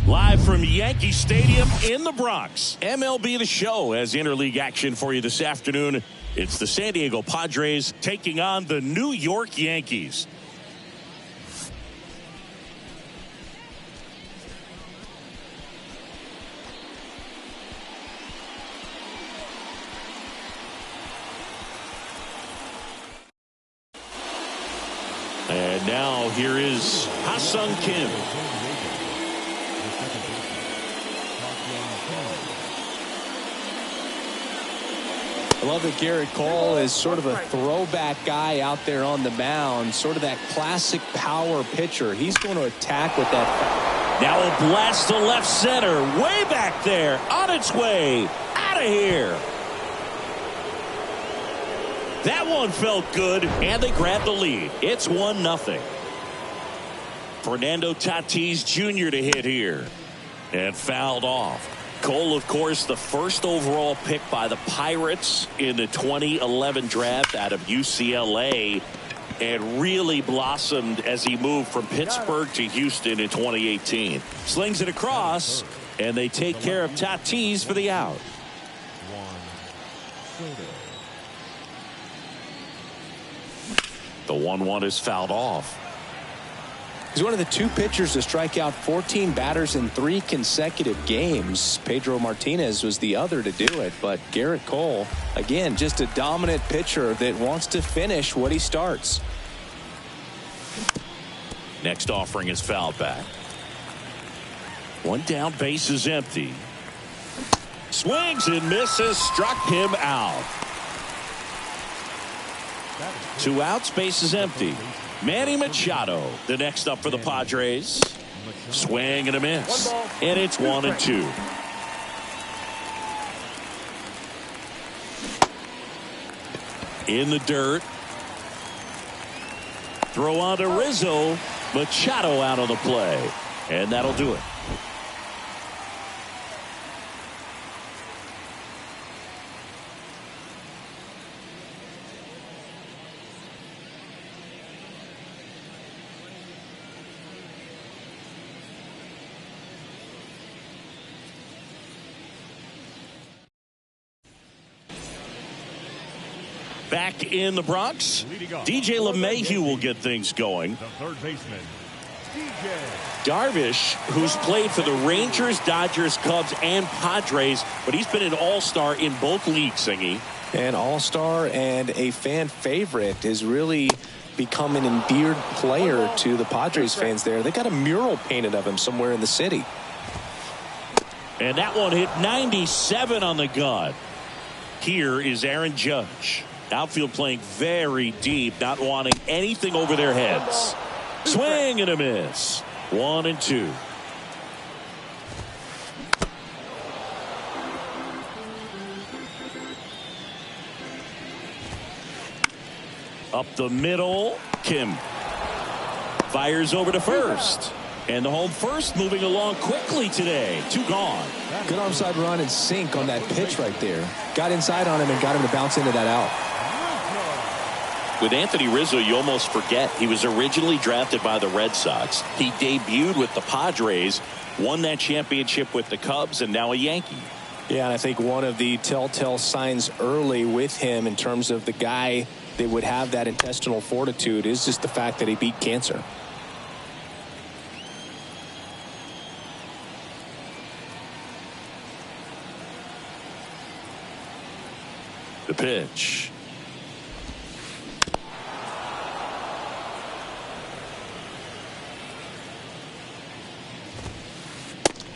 Live from Yankee Stadium in the Bronx, MLB The Show has interleague action for you this afternoon. It's the San Diego Padres taking on the New York Yankees. And now here is Ha-Seong Kim. I love that Garrett Cole is sort of a throwback guy out there on the mound, sort of that classic power pitcher. He's going to attack with that. Now a blast to left center, way back there, on its way, out of here. That one felt good, and they grabbed the lead. It's 1-0. Fernando Tatis Jr. to hit here, and fouled off. Cole, of course, the first overall pick by the Pirates in the 2011 draft out of UCLA, and really blossomed as he moved from Pittsburgh to Houston in 2018. Slings it across, and they take care of Tatis for the out. The 1-1 is fouled off. He's one of the two pitchers to strike out 14 batters in 3 consecutive games. Pedro Martinez was the other to do it, but Garrett Cole, again, just a dominant pitcher that wants to finish what he starts. Next offering is fouled back. One down, base is empty. Swings and misses, struck him out. 2 outs, base is empty. Manny Machado, the next up for the Padres. Swing and a miss. And it's 1-2. In the dirt. Throw on to Rizzo. Machado out on the play. And that'll do it. Back in the Bronx, DJ LeMahieu will get things going. The third baseman, DJ. Darvish, who's played for the Rangers, Dodgers, Cubs, and Padres, but he's been an all-star in both leagues, Singy. An all-star and a fan favorite, has really become an endeared player to the Padres fans there. They got a mural painted of him somewhere in the city. And that one hit 97 on the gun. Here is Aaron Judge. Outfield playing very deep, not wanting anything over their heads. Swing and a miss. 1-2. Up the middle, Kim fires over to first. And the home first moving along quickly today. 2 gone. Good onside run and sink on that pitch right there. Got inside on him and got him to bounce into that out. With Anthony Rizzo, you almost forget he was originally drafted by the Red Sox. He debuted with the Padres, won that championship with the Cubs, and now a Yankee. Yeah, and I think one of the telltale signs early with him in terms of the guy that would have that intestinal fortitude is just the fact that he beat cancer. The pitch.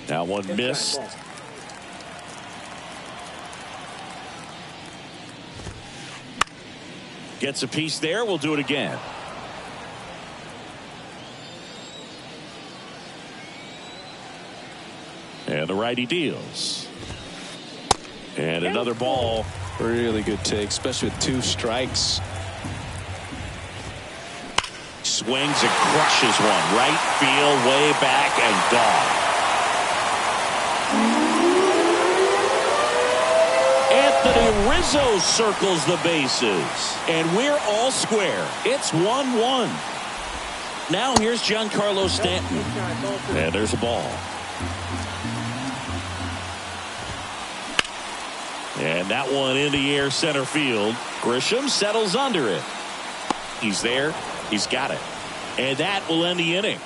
Now one missed. Gets a piece there. We'll do it again. And the righty deals. And another ball. Really good take, especially with 2 strikes. Swings and crushes one. Right field, way back, and gone. Anthony Rizzo circles the bases. And we're all square. It's 1-1. Now here's Giancarlo Stanton. And there's a ball. And that one in the air center field. Grisham settles under it. He's there. He's got it. And that will end the inning.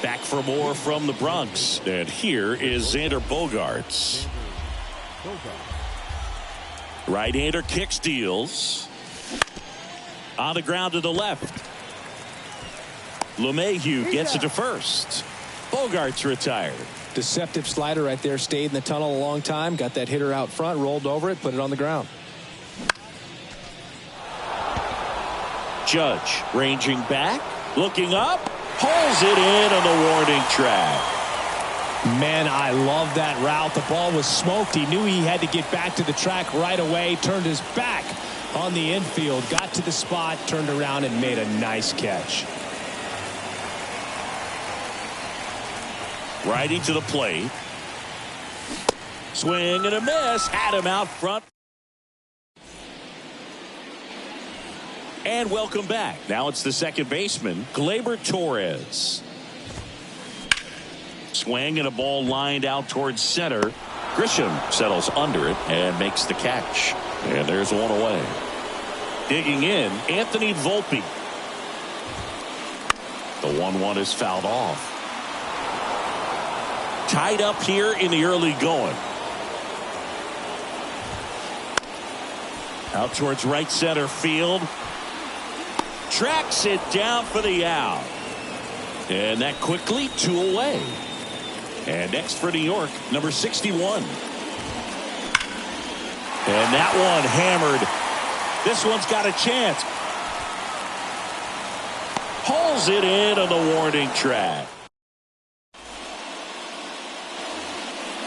Back for more from the Bronx. And here is Xander Bogaerts. Right-hander kick steals. On the ground to the left. LeMahieu gets it to first. Bogaerts retired. Deceptive slider right there. Stayed in the tunnel a long time. Got that hitter out front. Rolled over it. Put it on the ground. Judge ranging back. Looking up. Pulls it in on the warning track. Man, I love that route. The ball was smoked. He knew he had to get back to the track right away. Turned his back on the infield. Got to the spot. Turned around and made a nice catch. Righty to the plate. Swing and a miss. Had him out front. And welcome back. Now it's the second baseman, Gleyber Torres. Swing and a ball lined out towards center. Grisham settles under it and makes the catch. And there's one away. Digging in, Anthony Volpe. The 1-1 is fouled off. Tied up here in the early going. Out towards right center field. Tracks it down for the out. And that quickly 2 away. And next for New York, number 61. And that one hammered. This one's got a chance. Pulls it in on the warning track.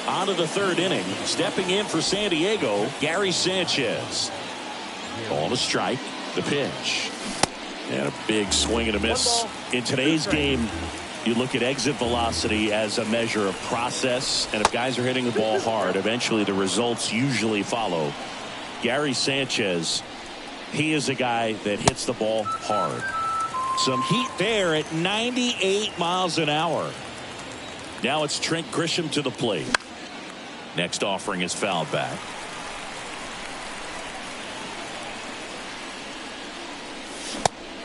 On to the third inning. Stepping in for San Diego, Gary Sanchez. Ball to strike. The pitch. And a big swing and a miss. In today's game, you look at exit velocity as a measure of process. And if guys are hitting the ball hard, eventually the results usually follow. Gary Sanchez, he is a guy that hits the ball hard. Some heat there at 98 miles an hour. Now it's Trent Grisham to the plate. Next offering is fouled back.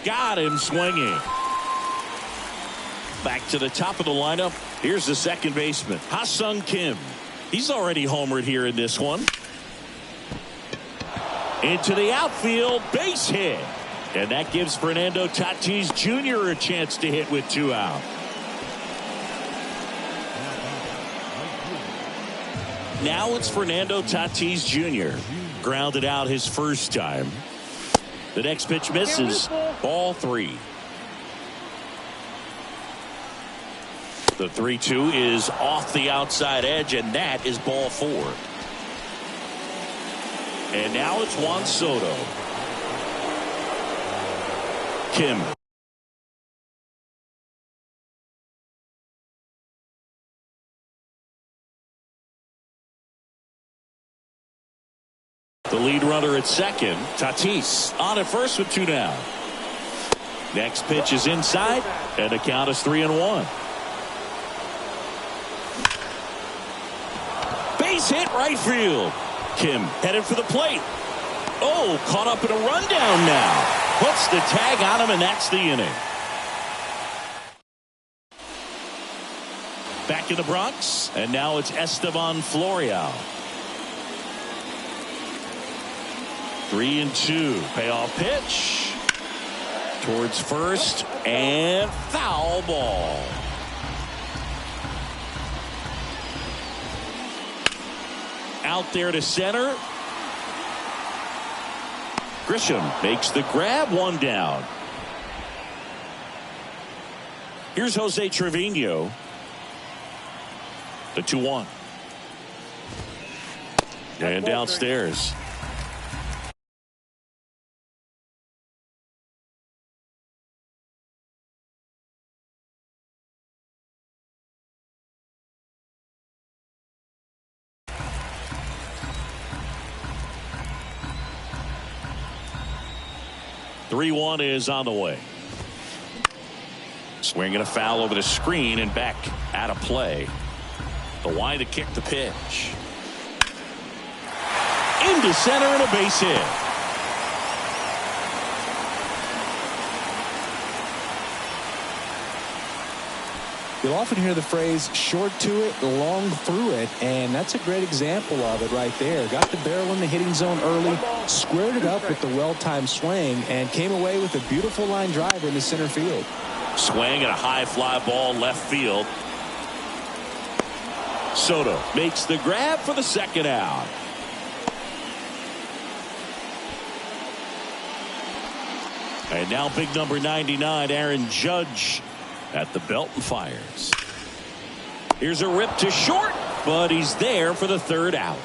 Got him swinging. Back to the top of the lineup. Here's the second baseman, Ha-Sung Kim. He's already homered here in this one. Into the outfield, base hit. And that gives Fernando Tatis Jr. a chance to hit with 2 out. Now it's Fernando Tatis Jr. Grounded out his first time. The next pitch misses. Ball 3. The 3-2 is off the outside edge, and that is ball 4. And now it's Juan Soto. Kim. The lead runner at second, Tatis, on at first with 2 down. Next pitch is inside, and the count is 3-1. Base hit right field. Kim headed for the plate. Oh, caught up in a rundown now. Puts the tag on him, and that's the inning. Back in the Bronx, and now it's Esteban Florial. 3-2. Payoff pitch. Towards first, and foul ball. Out there to center. Grisham makes the grab, 1 down. Here's Jose Trevino. The 2-1. And downstairs. 3-1 is on the way. Swinging a foul over the screen and back out of play. The wide to kick the pitch. Into center and a base hit. You'll often hear the phrase short to it, long through it, and that's a great example of it right there. Got the barrel in the hitting zone early, squared it up with the well-timed swing, and came away with a beautiful line drive in the center field. Swing and a high fly ball left field. Soto makes the grab for the second out. And now big number 99, Aaron Judge, at the belt and fires. Here's a rip to short, but he's there for the third out.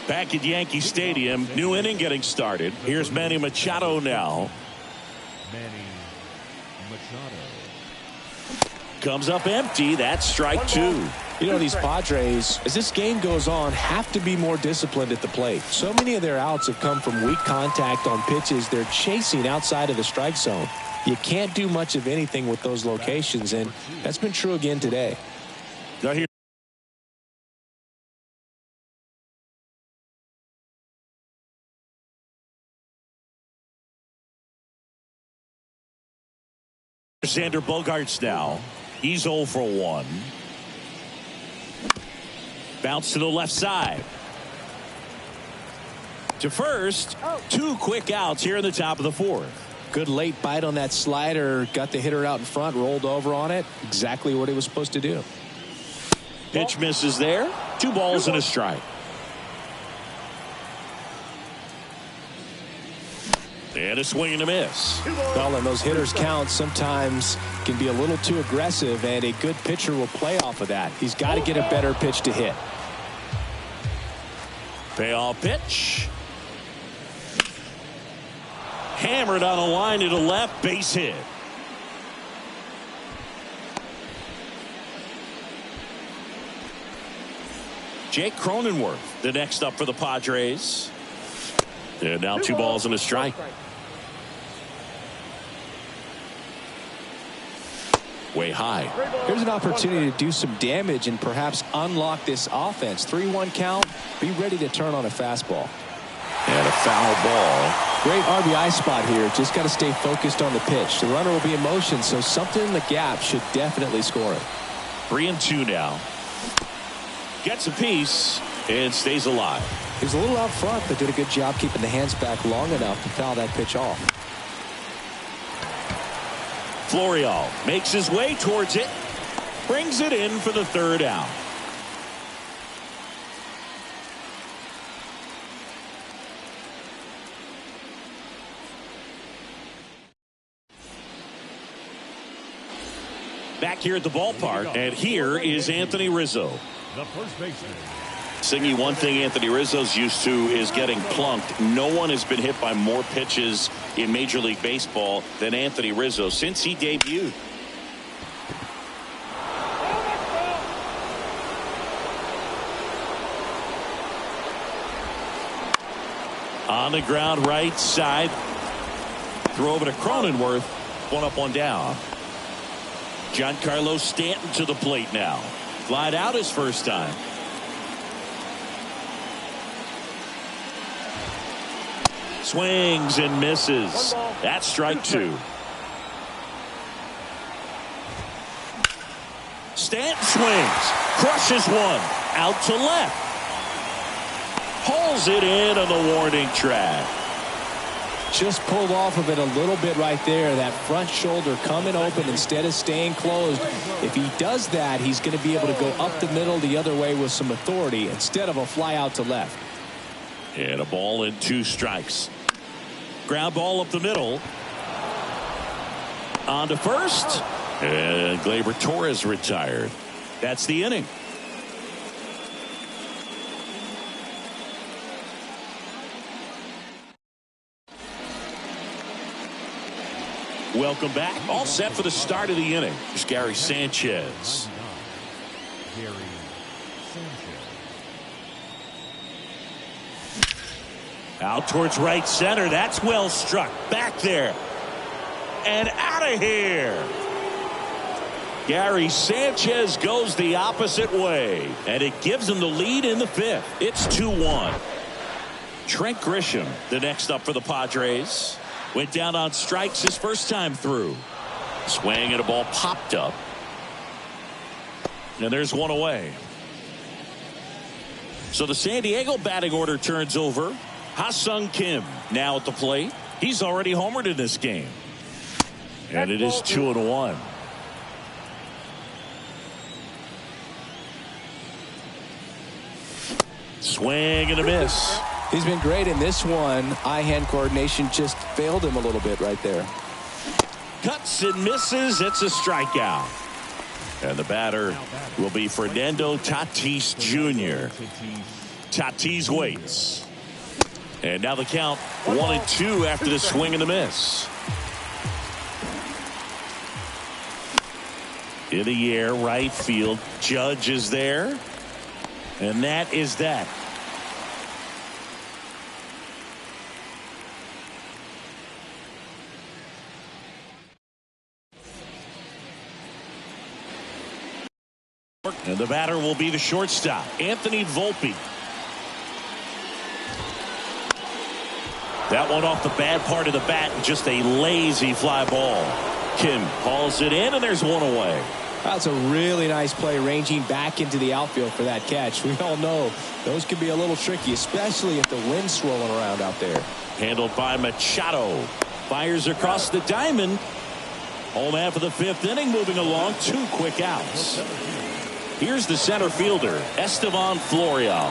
Back at Yankee Stadium, new inning getting started. Here's Manny Machado now. Manny Machado. Comes up empty. That's strike two. You know, these Padres, as this game goes on, have to be more disciplined at the plate. So many of their outs have come from weak contact on pitches they're chasing outside of the strike zone. You can't do much of anything with those locations, and that's been true again today. Now here. Xander Bogaerts now. He's 0 for 1. Bounce to the left side. To first. 2 quick outs here in the top of the 4th. Good late bite on that slider. Got the hitter out in front, rolled over on it. Exactly what he was supposed to do. Pitch misses there. 2 balls and a strike. And a swing and a miss. Well, and those hitters count sometimes can be a little too aggressive, and a good pitcher will play off of that. He's got to get a better pitch to hit. Payoff pitch. Hammered on a line to the left, base hit. Jake Cronenworth, the next up for the Padres. And now 2 balls and a strike. Way high. Here's an opportunity to do some damage and perhaps unlock this offense. 3-1 count. Be ready to turn on a fastball. And a foul ball. Great RBI spot here. Just got to stay focused on the pitch. The runner will be in motion, so something in the gap should definitely score it. 3-2 now. Gets a piece and stays alive. He was a little out front, but did a good job keeping the hands back long enough to foul that pitch off. Florial makes his way towards it. Brings it in for the third out. Back here at the ballpark, and here is Anthony Rizzo. The first baseman. Singy, one thing Anthony Rizzo's used to is getting plunked. No one has been hit by more pitches in Major League Baseball than Anthony Rizzo since he debuted. On the ground right side. Throw over to Cronenworth. 1 up, 1 down. Giancarlo Stanton to the plate now. Flied out his first time. Swings and misses. That's strike 2. Stanton swings. Crushes one. Out to left. Pulls it in on the warning track. Just pulled off of it a little bit right there. That front shoulder coming open instead of staying closed. If he does that, he's going to be able to go up the middle the other way with some authority instead of a fly out to left. And a ball and 2 strikes. Ground ball up the middle. On to first. And Gleyber Torres retired. That's the inning. Welcome back. All set for the start of the inning. Here's Gary Sanchez. Gary Sanchez. Out towards right center. That's well struck. Back there. And out of here. Gary Sanchez goes the opposite way. And it gives him the lead in the fifth. It's 2-1. Trent Grisham, the next up for the Padres. Went down on strikes his first time through. Swing and a ball popped up. And there's one away. So the San Diego batting order turns over. Ha-Sung Kim now at the plate. He's already homered in this game. And it is 2-1. Swing and a miss. He's been great in this one. Eye-hand coordination just failed him a little bit right there. Cuts and misses. It's a strikeout. And the batter will be Fernando Tatis Jr. Tatis waits. And now the count 1-2 after the swing and the miss. In the air, right field. Judge is there. And that is that. And the batter will be the shortstop, Anthony Volpe. That one off the bad part of the bat, just a lazy fly ball. Kim hauls it in, and there's one away. That's a really nice play, ranging back into the outfield for that catch. We all know those can be a little tricky, especially if the wind's swirling around out there. Handled by Machado. Fires across the diamond. Home half of the fifth inning, moving along. 2 quick outs. Here's the center fielder, Estevan Florial.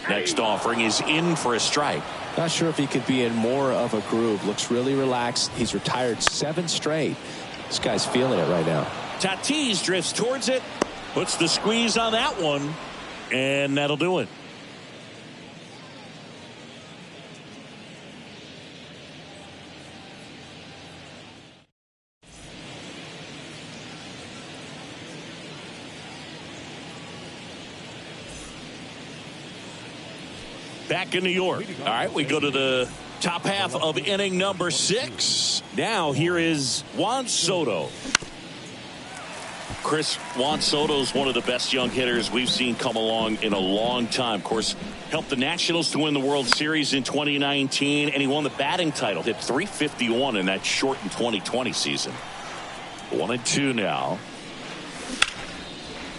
Next offering is in for a strike. Not sure if he could be in more of a groove. Looks really relaxed. He's retired 7 straight. This guy's feeling it right now. Tatis drifts towards it. Puts the squeeze on that one. And that'll do it. Back in New York. All right, we go to the top half of inning number 6. Now here is Juan Soto. Chris, Juan Soto's one of the best young hitters we've seen come along in a long time. Of course, helped the Nationals to win the World Series in 2019, and he won the batting title. Hit .351 in that shortened 2020 season. 1-2 now.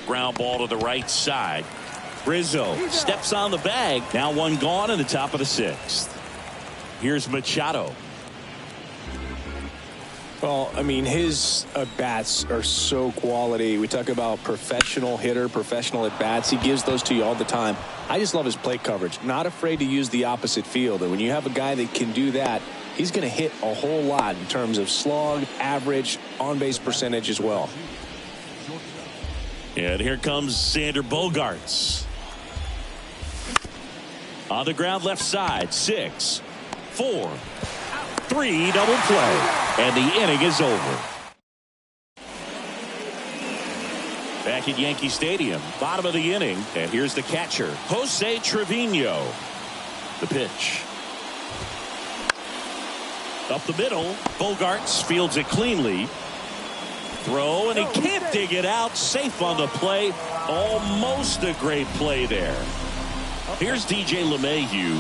Ground ball to the right side. Rizzo steps on the bag. Now one gone in the top of the 6th. Here's Machado. Well, I mean, his at-bats are so quality. We talk about professional hitter, professional at-bats. He gives those to you all the time. I just love his plate coverage. Not afraid to use the opposite field. And when you have a guy that can do that, he's going to hit a whole lot in terms of slug, average, on-base percentage as well. And here comes Xander Bogaerts. On the ground left side, 6, 4, 3, double play. And the inning is over. Back at Yankee Stadium, bottom of the inning. And here's the catcher, Jose Trevino. The pitch. Up the middle, Bogaerts fields it cleanly. Throw, and he can't dig it out. Safe on the play. Almost a great play there. Here's DJ LeMahieu.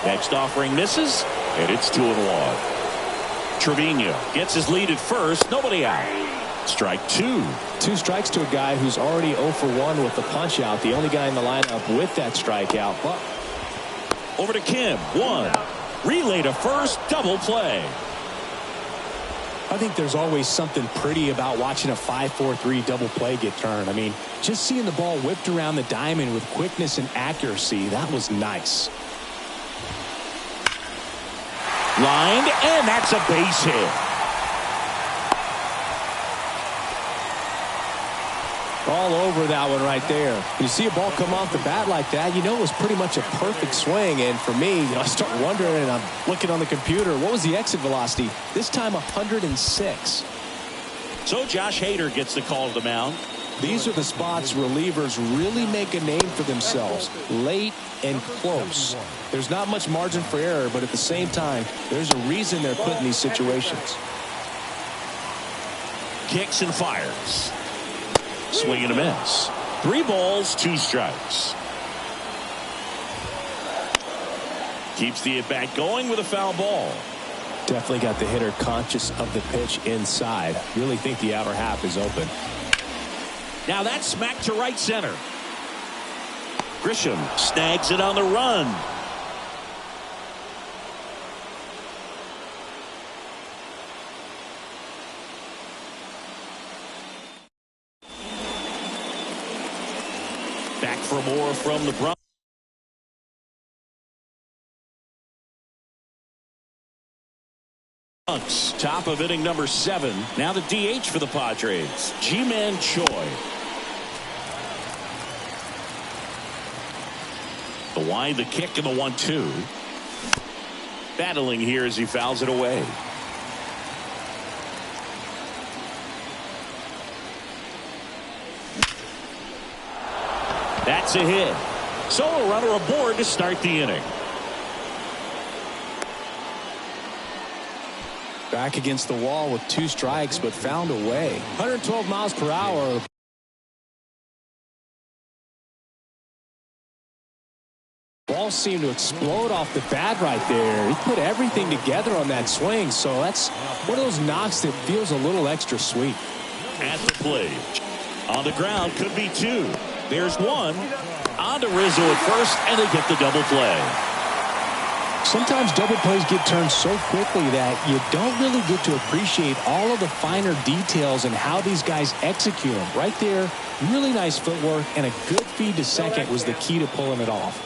Next offering misses, and it's 2-1. Trevino gets his lead at first. Nobody out. Strike 2. 2 strikes to a guy who's already 0 for 1 with the punch out. The only guy in the lineup with that strikeout. But over to Kim. 1. Relay to first. Double play. I think there's always something pretty about watching a 5-4-3 double play get turned. I mean, just seeing the ball whipped around the diamond with quickness and accuracy, that was nice. Lined, and that's a base hit. All over that one right there. When you see a ball come off the bat like that, you know it was pretty much a perfect swing. And for me, I start wondering, and I'm looking on the computer, what was the exit velocity? This time 106. So Josh Hader gets the call to the mound. These are the spots relievers really make a name for themselves. Late and close. There's not much margin for error, but at the same time, there's a reason they're put in these situations. Kicks and fires. Swing and a miss. 3 balls, 2 strikes. Keeps the at-bat going with a foul ball. Definitely got the hitter conscious of the pitch inside. Really think the outer half is open. Now that's smacked to right center. Grisham snags it on the run. Back for more from the Bronx. Top of inning number 7. Now the DH for the Padres, Ji-Man Choi. The wide, the kick, and the 1-2. Battling here as he fouls it away. That's a hit. So a runner aboard to start the inning. Back against the wall with 2 strikes, but found a way. 112 miles per hour. Ball seemed to explode off the bat right there. He put everything together on that swing, so that's one of those knocks that feels a little extra sweet. At the plate. On the ground, could be 2. There's 1. On to Rizzo at first, and they get the double play. Sometimes double plays get turned so quickly that you don't really get to appreciate all of the finer details and how these guys execute them. Right there, really nice footwork, and a good feed to second was the key to pulling it off.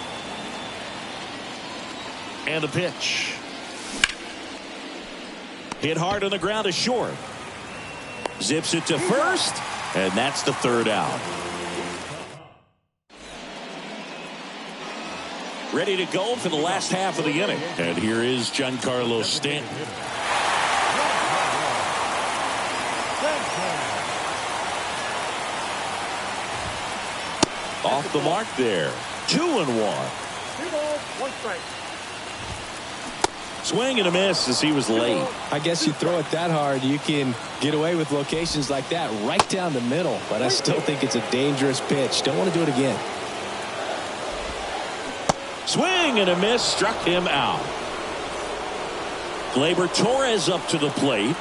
And a pitch. Hit hard on the ground to short. Zips it to first, and that's the 3rd out. Ready to go for the last half of the inning. And here is Giancarlo Stanton. Off the mark there. 2-1. 3 balls, 1 strike. Swing and a miss as he was late. I guess you throw it that hard, you can get away with locations like that right down the middle. But I still think it's a dangerous pitch. Don't want to do it again. Swing and a miss, struck him out. Gleyber Torres up to the plate.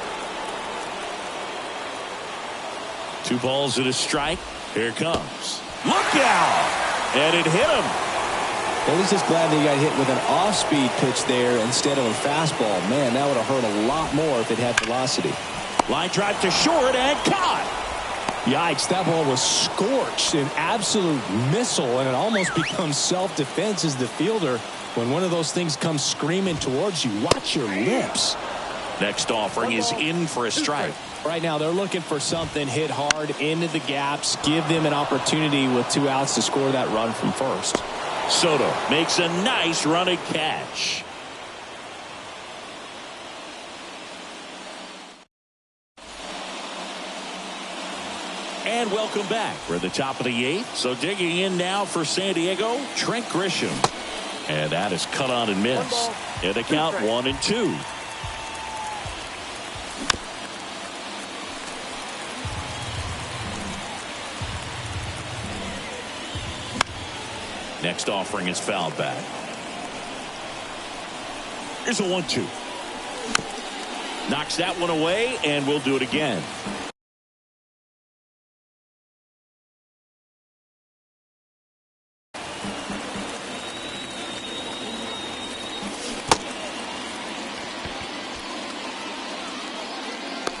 2 balls and a strike. Here it comes. Look out! And it hit him. Well, he's just glad that he got hit with an off-speed pitch there instead of a fastball. Man, that would have hurt a lot more if it had velocity. Line drive to short and caught. Yikes, that ball was scorched, an absolute missile, and it almost becomes self-defense as the fielder. When one of those things comes screaming towards you, watch your lips. Next offering is in for a strike. Right now, they're looking for something hit hard into the gaps, give them an opportunity with 2 outs to score that run from first. Soto makes a nice running catch. And welcome back. We're at the top of the 8th. So digging in now for San Diego, Trent Grisham. And that is cut on and missed. And the count 1-2. Next offering is fouled back. Here's a 1-2. Knocks that one away, and we'll do it again.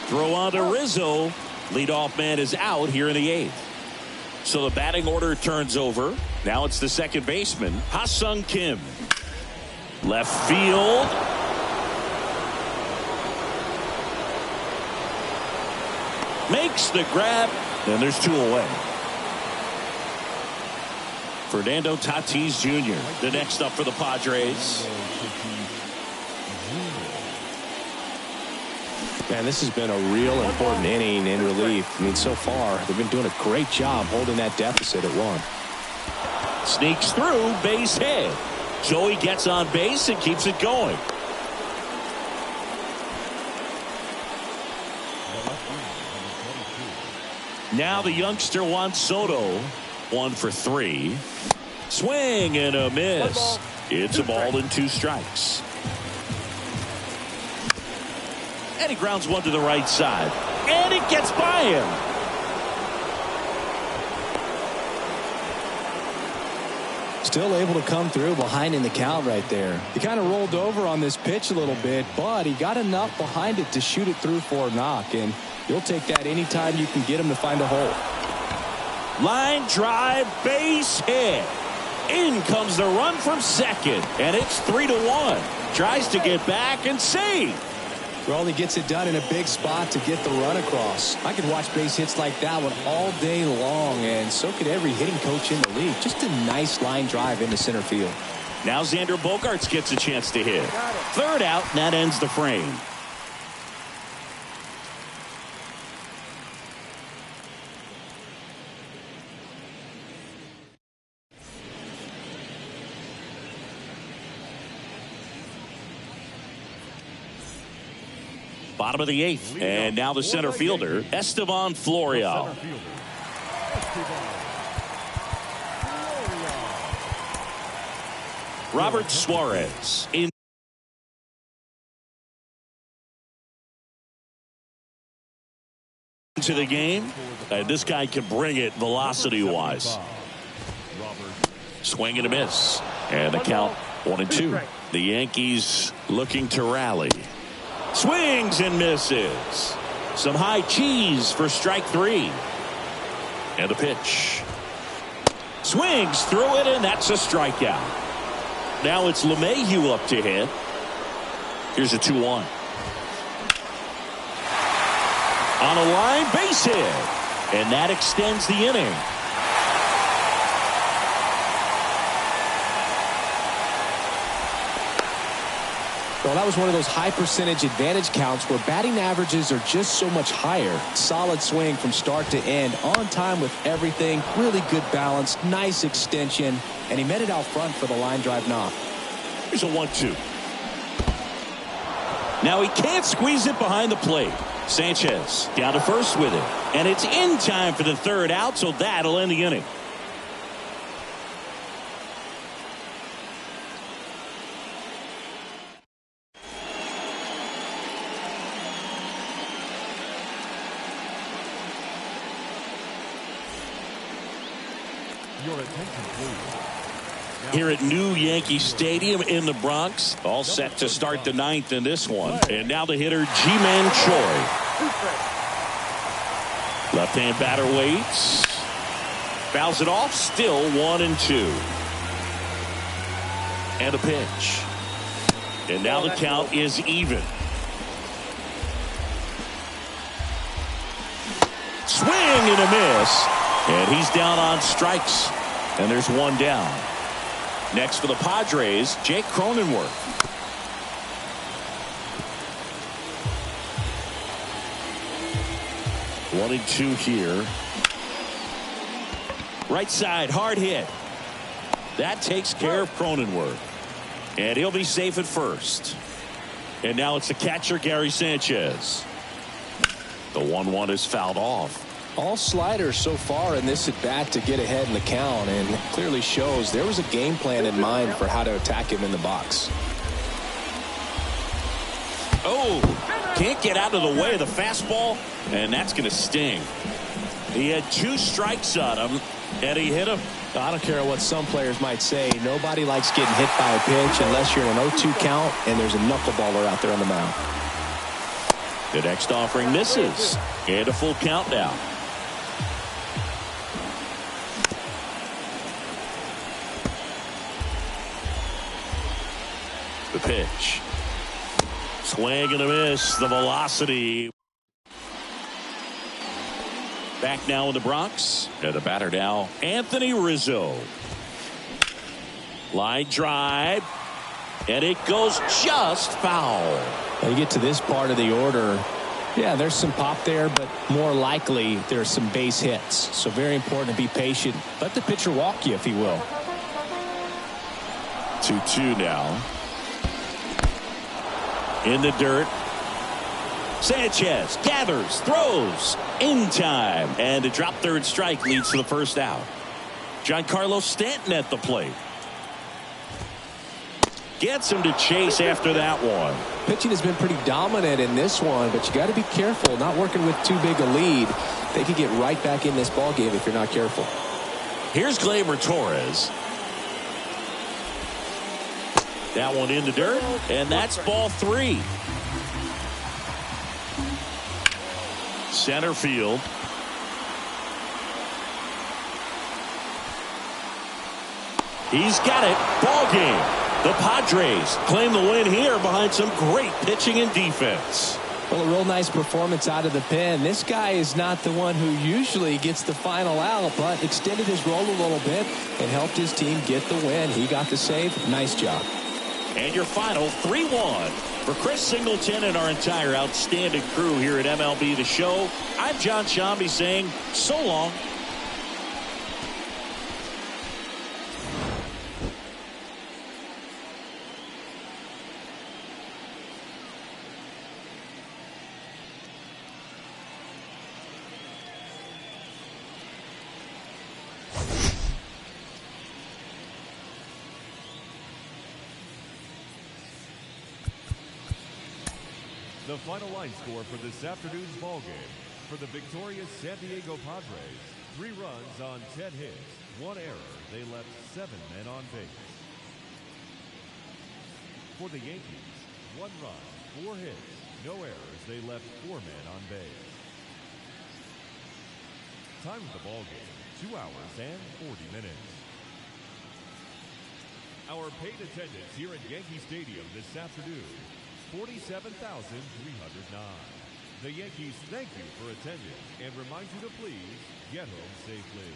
Throw on to Rizzo. Leadoff man is out here in the 8th. So the batting order turns over. Now it's the second baseman, Ha-Sung Kim. Left field. Makes the grab. And there's 2 away. Fernando Tatis Jr., the next up for the Padres. Man, this has been a real important inning in relief. I mean, so far, they've been doing a great job holding that deficit at 1. Sneaks through, base hit. Joey gets on base and keeps it going. Now the youngster Juan Soto, 1 for 3. Swing and a miss. It's a ball and 2 strikes. And he grounds one to the right side. And it gets by him. Still able to come through behind in the count right there. He kind of rolled over on this pitch a little bit, but he got enough behind it to shoot it through for a knock. And you'll take that anytime you can get him to find a hole. Line drive, base hit. In comes the run from second. And it's 3-1. Tries to get back and save. Well, he gets it done in a big spot to get the run across. I could watch base hits like that one all day long, and so could every hitting coach in the league. Just a nice line drive into center field. Now Xander Bogaerts gets a chance to hit. Third out, and that ends the frame. Bottom of the 8th, and now the center fielder, Estevan Florial. Robert Suarez into the game, and this guy can bring it velocity-wise. Swing and a miss, and the count 1-2. The Yankees looking to rally. Swings and misses. Some high cheese for strike 3. And the pitch. Swings through it, and that's a strikeout. Now it's LeMahieu up to hit. Here's a 2-1. On a line, base hit. And that extends the inning. Well, that was one of those high percentage advantage counts where batting averages are just so much higher. Solid swing from start to end, on time with everything, really good balance, nice extension, and he met it out front for the line drive knock. Here's a 1-2. Now he can't squeeze it behind the plate. Sanchez down to first with it, and it's in time for the third out, so that'll end the inning. Your attention, please. Here at New Yankee Stadium in the Bronx, all set to start the 9th in this one. And now the hitter, Ji-Man Choi. Left-hand batter waits. Fouls it off, still 1-2. And a pitch. And now the count is even. Swing and a miss. And he's down on strikes. And there's one down. Next for the Padres, Jake Cronenworth. One and two here. Right side, hard hit. That takes care of Cronenworth. And he'll be safe at first. And now it's the catcher, Gary Sanchez. The 1-1 is fouled off. All sliders so far in this at bat to get ahead in the count, and clearly shows there was a game plan in mind for how to attack him in the box. Oh, can't get out of the way of the fastball, and that's going to sting. He had 2 strikes on him, and he hit him. I don't care what some players might say. Nobody likes getting hit by a pitch unless you're in an 0-2 count and there's a knuckleballer out there on the mound. The next offering misses, and a full count now. The pitch. Swing and a miss. The velocity. Back now in the Bronx. And the batter now, Anthony Rizzo. Line drive. And it goes just foul. When you get to this part of the order, yeah, there's some pop there, but more likely there's some base hits. So very important to be patient. Let the pitcher walk you, if he will. 2-2 now. In the dirt. Sanchez gathers, throws, in time. And a drop third strike leads to the first out. Giancarlo Stanton at the plate. Gets him to chase after that one. Pitching has been pretty dominant in this one, but you got to be careful. Not working with too big a lead. They could get right back in this ball game if you're not careful. Here's Gleyber Torres. That one in the dirt, and that's ball 3. Center field. He's got it. Ball game. The Padres claim the win here behind some great pitching and defense. Well, a real nice performance out of the pen. This guy is not the one who usually gets the final out, but extended his role a little bit and helped his team get the win. He got the save. Nice job. And your final 3-1. For Chris Singleton and our entire outstanding crew here at MLB The Show, I'm John Shambi saying so long. The final line score for this afternoon's ball game. For the victorious San Diego Padres, 3 runs on 10 hits, 1 error. They left 7 men on base. For the Yankees, 1 run, 4 hits, no errors. They left 4 men on base. Time of the ball game, 2 hours and 40 minutes. Our paid attendance here at Yankee Stadium this afternoon, 47,309. The Yankees thank you for attending and remind you to please get home safely.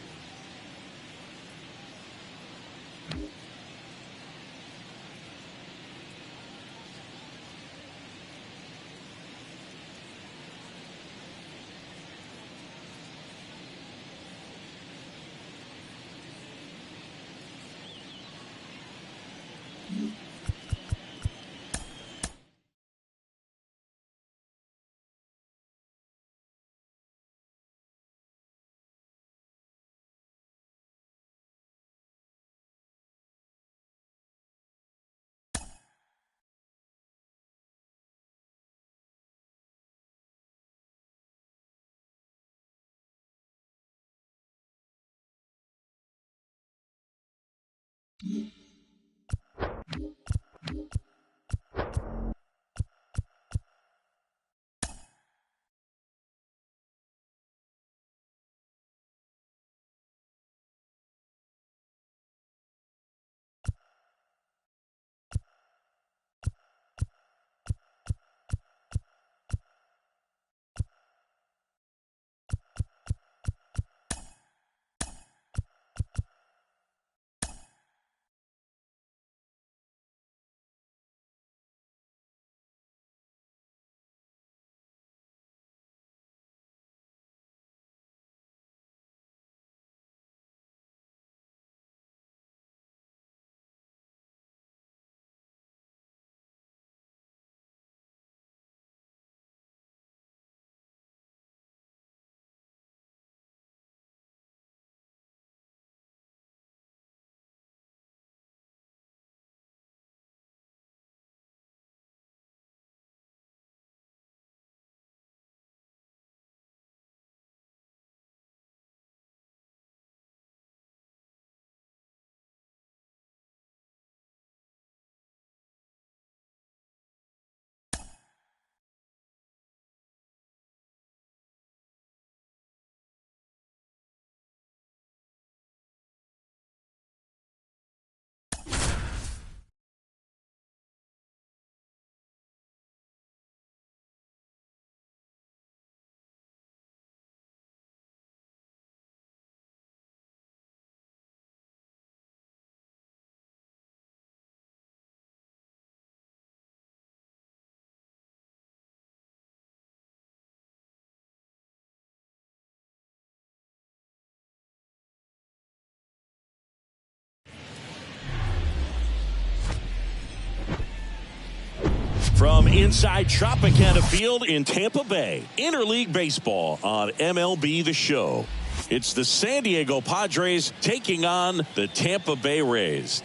From inside Tropicana Field in Tampa Bay, Interleague Baseball on MLB The Show. It's the San Diego Padres taking on the Tampa Bay Rays.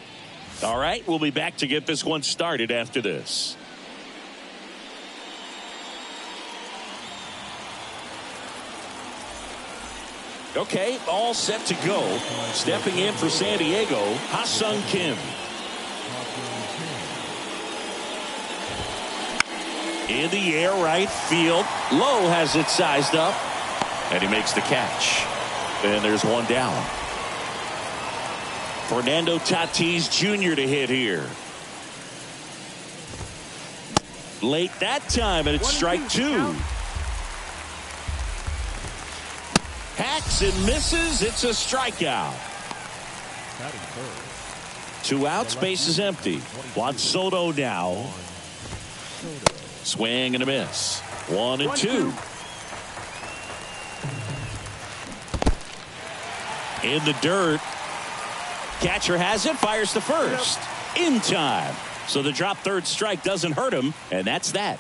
All right, we'll be back to get this one started after this. Okay, all set to go. Stepping in for San Diego, Ha-Sung Kim. In the air, right field. Lowe has it sized up. And he makes the catch. And there's one down. Fernando Tatis Jr. to hit here. Late that time, and it's strike two. Hacks and misses. It's a strikeout. 2 outs, base is empty. Juan Soto now. Swing and a miss. 1-2. In the dirt. Catcher has it, fires to first. In time. So the drop third strike doesn't hurt him, and that's that.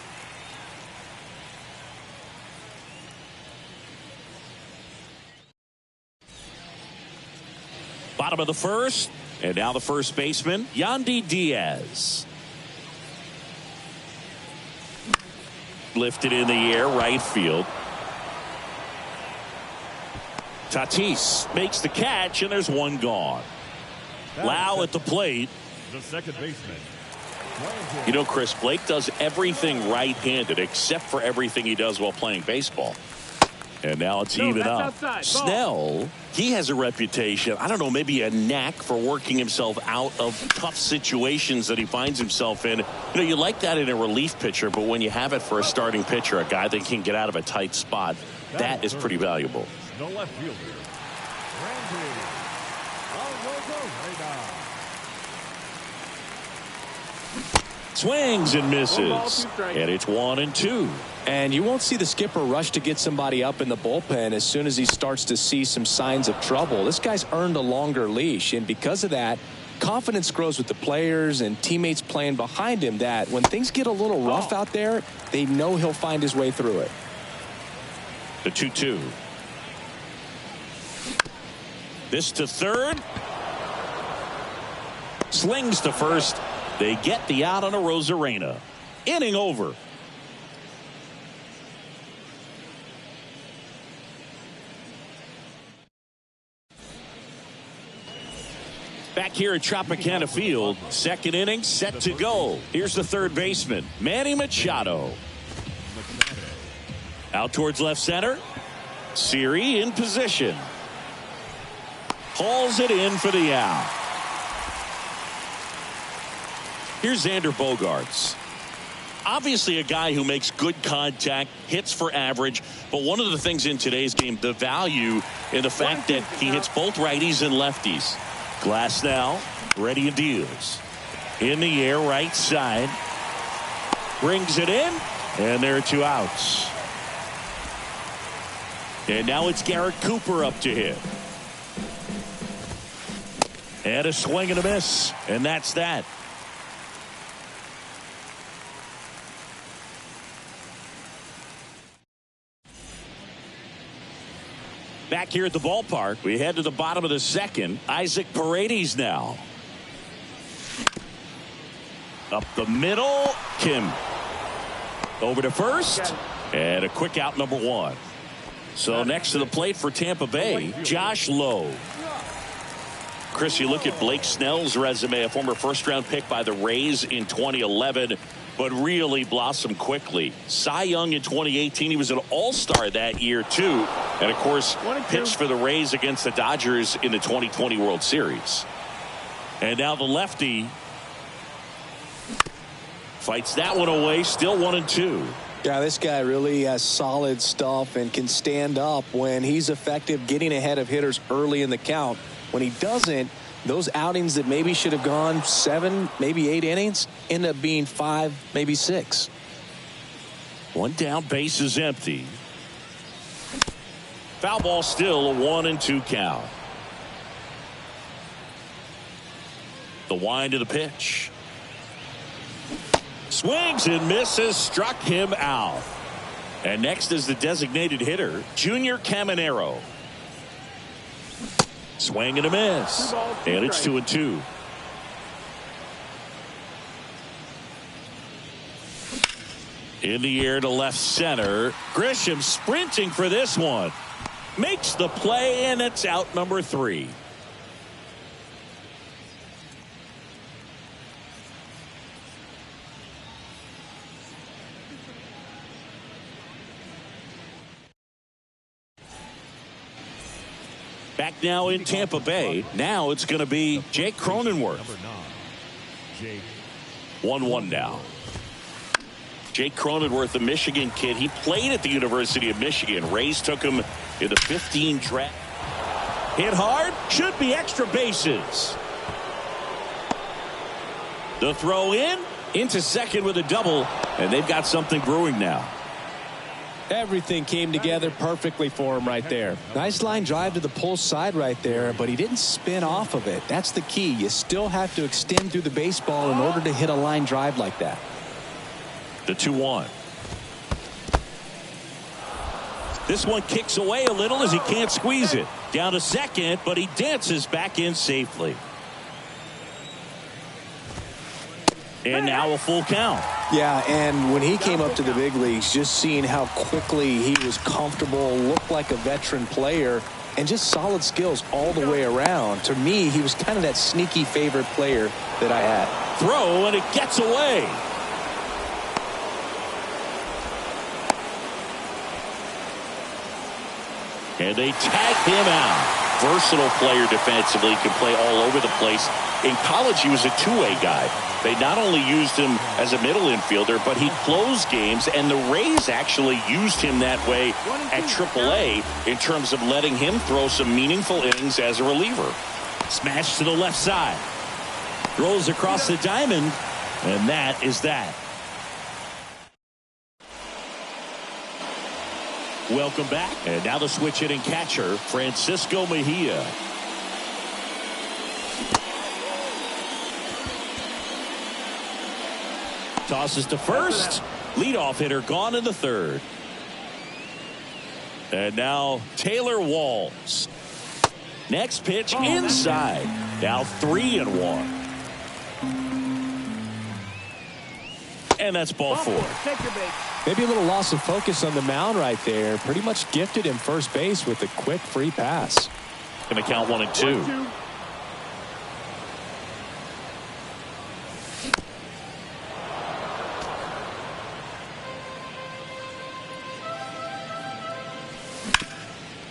Bottom of the first, and now the first baseman, Yandy Diaz. Lifted in the air, right field. Tatis makes the catch, and there's one gone. Lau at the plate. The second baseman. You know, Chris, Blake does everything right-handed except for everything he does while playing baseball. And now it's even up. Snell, he has a reputation, I don't know, maybe a knack for working himself out of tough situations that he finds himself in. You know, you like that in a relief pitcher, but when you have it for a starting pitcher, a guy that can get out of a tight spot, that is pretty valuable. The left fielder, Randy Arozarena. Swings and misses. And it's 1-2. And you won't see the skipper rush to get somebody up in the bullpen as soon as he starts to see some signs of trouble. This guy's earned a longer leash, and because of that, confidence grows with the players and teammates playing behind him, that when things get a little rough out there, they know he'll find his way through it. The 2-2. This to third. Slings to first. They get the out on Arozarena. Inning over. Back here at Tropicana Field, second inning set to go. Here's the third baseman, Manny Machado. Out towards left center. Siri in position. Hauls it in for the out. Here's Xander Bogaerts. Obviously a guy who makes good contact, hits for average, but one of the things in today's game, the value in the fact that he hits both righties and lefties. Glass now, ready and deals. In the air, right side. Brings it in, and there are 2 outs. And now it's Garrett Cooper up to hit. And a swing and a miss, and that's that. Back here at the ballpark, we head to the bottom of the second. Isaac Paredes now. Up the middle, Kim. Over to first, and a quick out, number 1. So next to the plate for Tampa Bay, Josh Lowe. Chris, you look at Blake Snell's resume, a former first-round pick by the Rays in 2011, but really blossomed quickly. Cy Young in 2018, he was an all-star that year, too. And, of course, pitched for the Rays against the Dodgers in the 2020 World Series. And now the lefty fights that one away, still 1-2. Yeah, this guy really has solid stuff and can stand up when he's effective getting ahead of hitters early in the count. When he doesn't, those outings that maybe should have gone 7, maybe 8 innings end up being 5, maybe 6. One down, base is empty. Foul ball, still a 1-2 count. The wind of the pitch. Swings and misses, struck him out. And next is the designated hitter, Junior Caminero. Swing and a miss. And it's 2-2. In the air to left center. Grisham sprinting for this one. Makes the play, and it's out number 3. Back now in Tampa Bay. Now it's going to be Jake Cronenworth. 1-1 now. Jake Cronenworth, the Michigan kid. He played at the University of Michigan. Rays took him in the 15 draft. Hit hard. Should be extra bases. The throw into second with a double. And they've got something brewing now. Everything came together perfectly for him right there. Nice line drive to the pull side right there, but he didn't spin off of it. That's the key. You still have to extend through the baseball in order to hit a line drive like that. The 2-1. This one kicks away a little as he can't squeeze it. Down to second, but he dances back in safely. And now a full count. Yeah, and when he came up to the big leagues, just seeing how quickly he was comfortable, looked like a veteran player, and just solid skills all the way around. To me, he was kind of that sneaky favorite player that I had. Throw, and it gets away. And they tag him out. Versatile player defensively, can play all over the place. In college, he was a two-way guy. They not only used him as a middle infielder, but he closed games, and the Rays actually used him that way at AAA in terms of letting him throw some meaningful innings as a reliever. Smash to the left side. Throws across the diamond, and that is that. Welcome back. And now the switch hitting catcher, Francisco Mejia. Tosses to first. Leadoff hitter gone in the third. And now Taylor Walls. Next pitch inside. Now 3-1. And that's ball 4. Maybe a little loss of focus on the mound right there. Pretty much gifted him first base with a quick free pass. Going to count 1-2.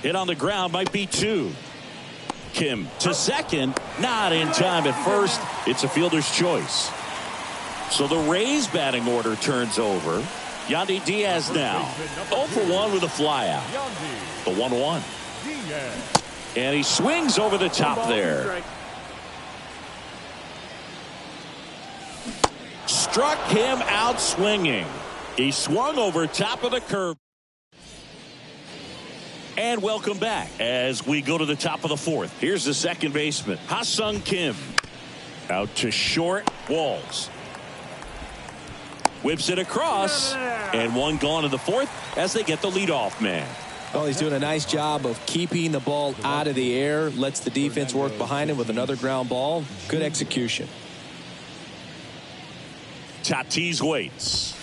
Hit on the ground, might be 2. Kim to second, not in time at first. It's a fielder's choice. So the Rays batting order turns over. Yandy Diaz now 0 for 1 with a flyout. The 1-1. And he swings over the top there. Struck him out swinging. He swung over top of the curve. And welcome back as we go to the top of the 4th. Here's the second baseman, Ha-Sung Kim. Out to short. Walls whips it across, and one gone in the 4th as they get the leadoff man. Well, he's doing a nice job of keeping the ball out of the air, lets the defense work behind him with another ground ball. Good execution. Tatis waits.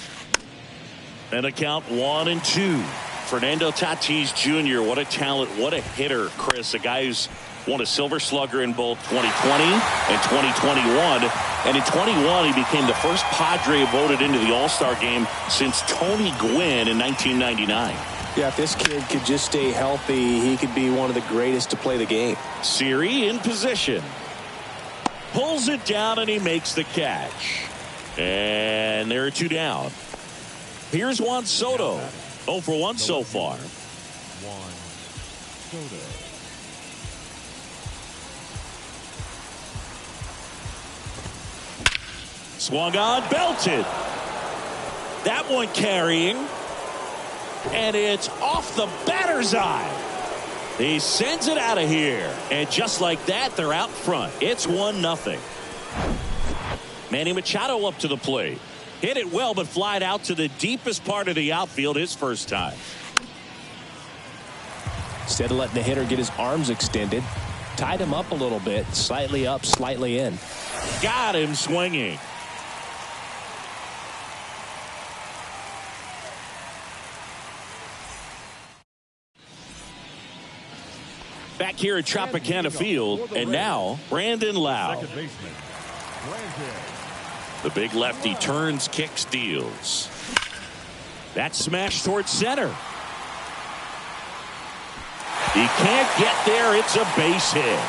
And a count 1-2. Fernando Tatis Jr., what a talent, what a hitter, Chris. A guy who's won a Silver Slugger in both 2020 and 2021. And in 21, he became the first Padre voted into the All-Star game since Tony Gwynn in 1999. Yeah, if this kid could just stay healthy, he could be one of the greatest to play the game. Siri in position. Pulls it down, and he makes the catch. And there are 2 down. Here's Juan Soto. 0 for 1 so far. Juan Soto. Swung on, belted. That one carrying. And it's off the batter's eye. He sends it out of here. And just like that, they're out front. It's 1-0. Manny Machado up to the plate. Hit it well, but flied out to the deepest part of the outfield his first time. Instead of letting the hitter get his arms extended, tied him up a little bit, slightly up, slightly in. Got him swinging. Back here at Tropicana Field, and now Brandon Lau. Second baseman, Brandon. The big lefty turns, kicks, deals. That smash towards center. He can't get there. It's a base hit.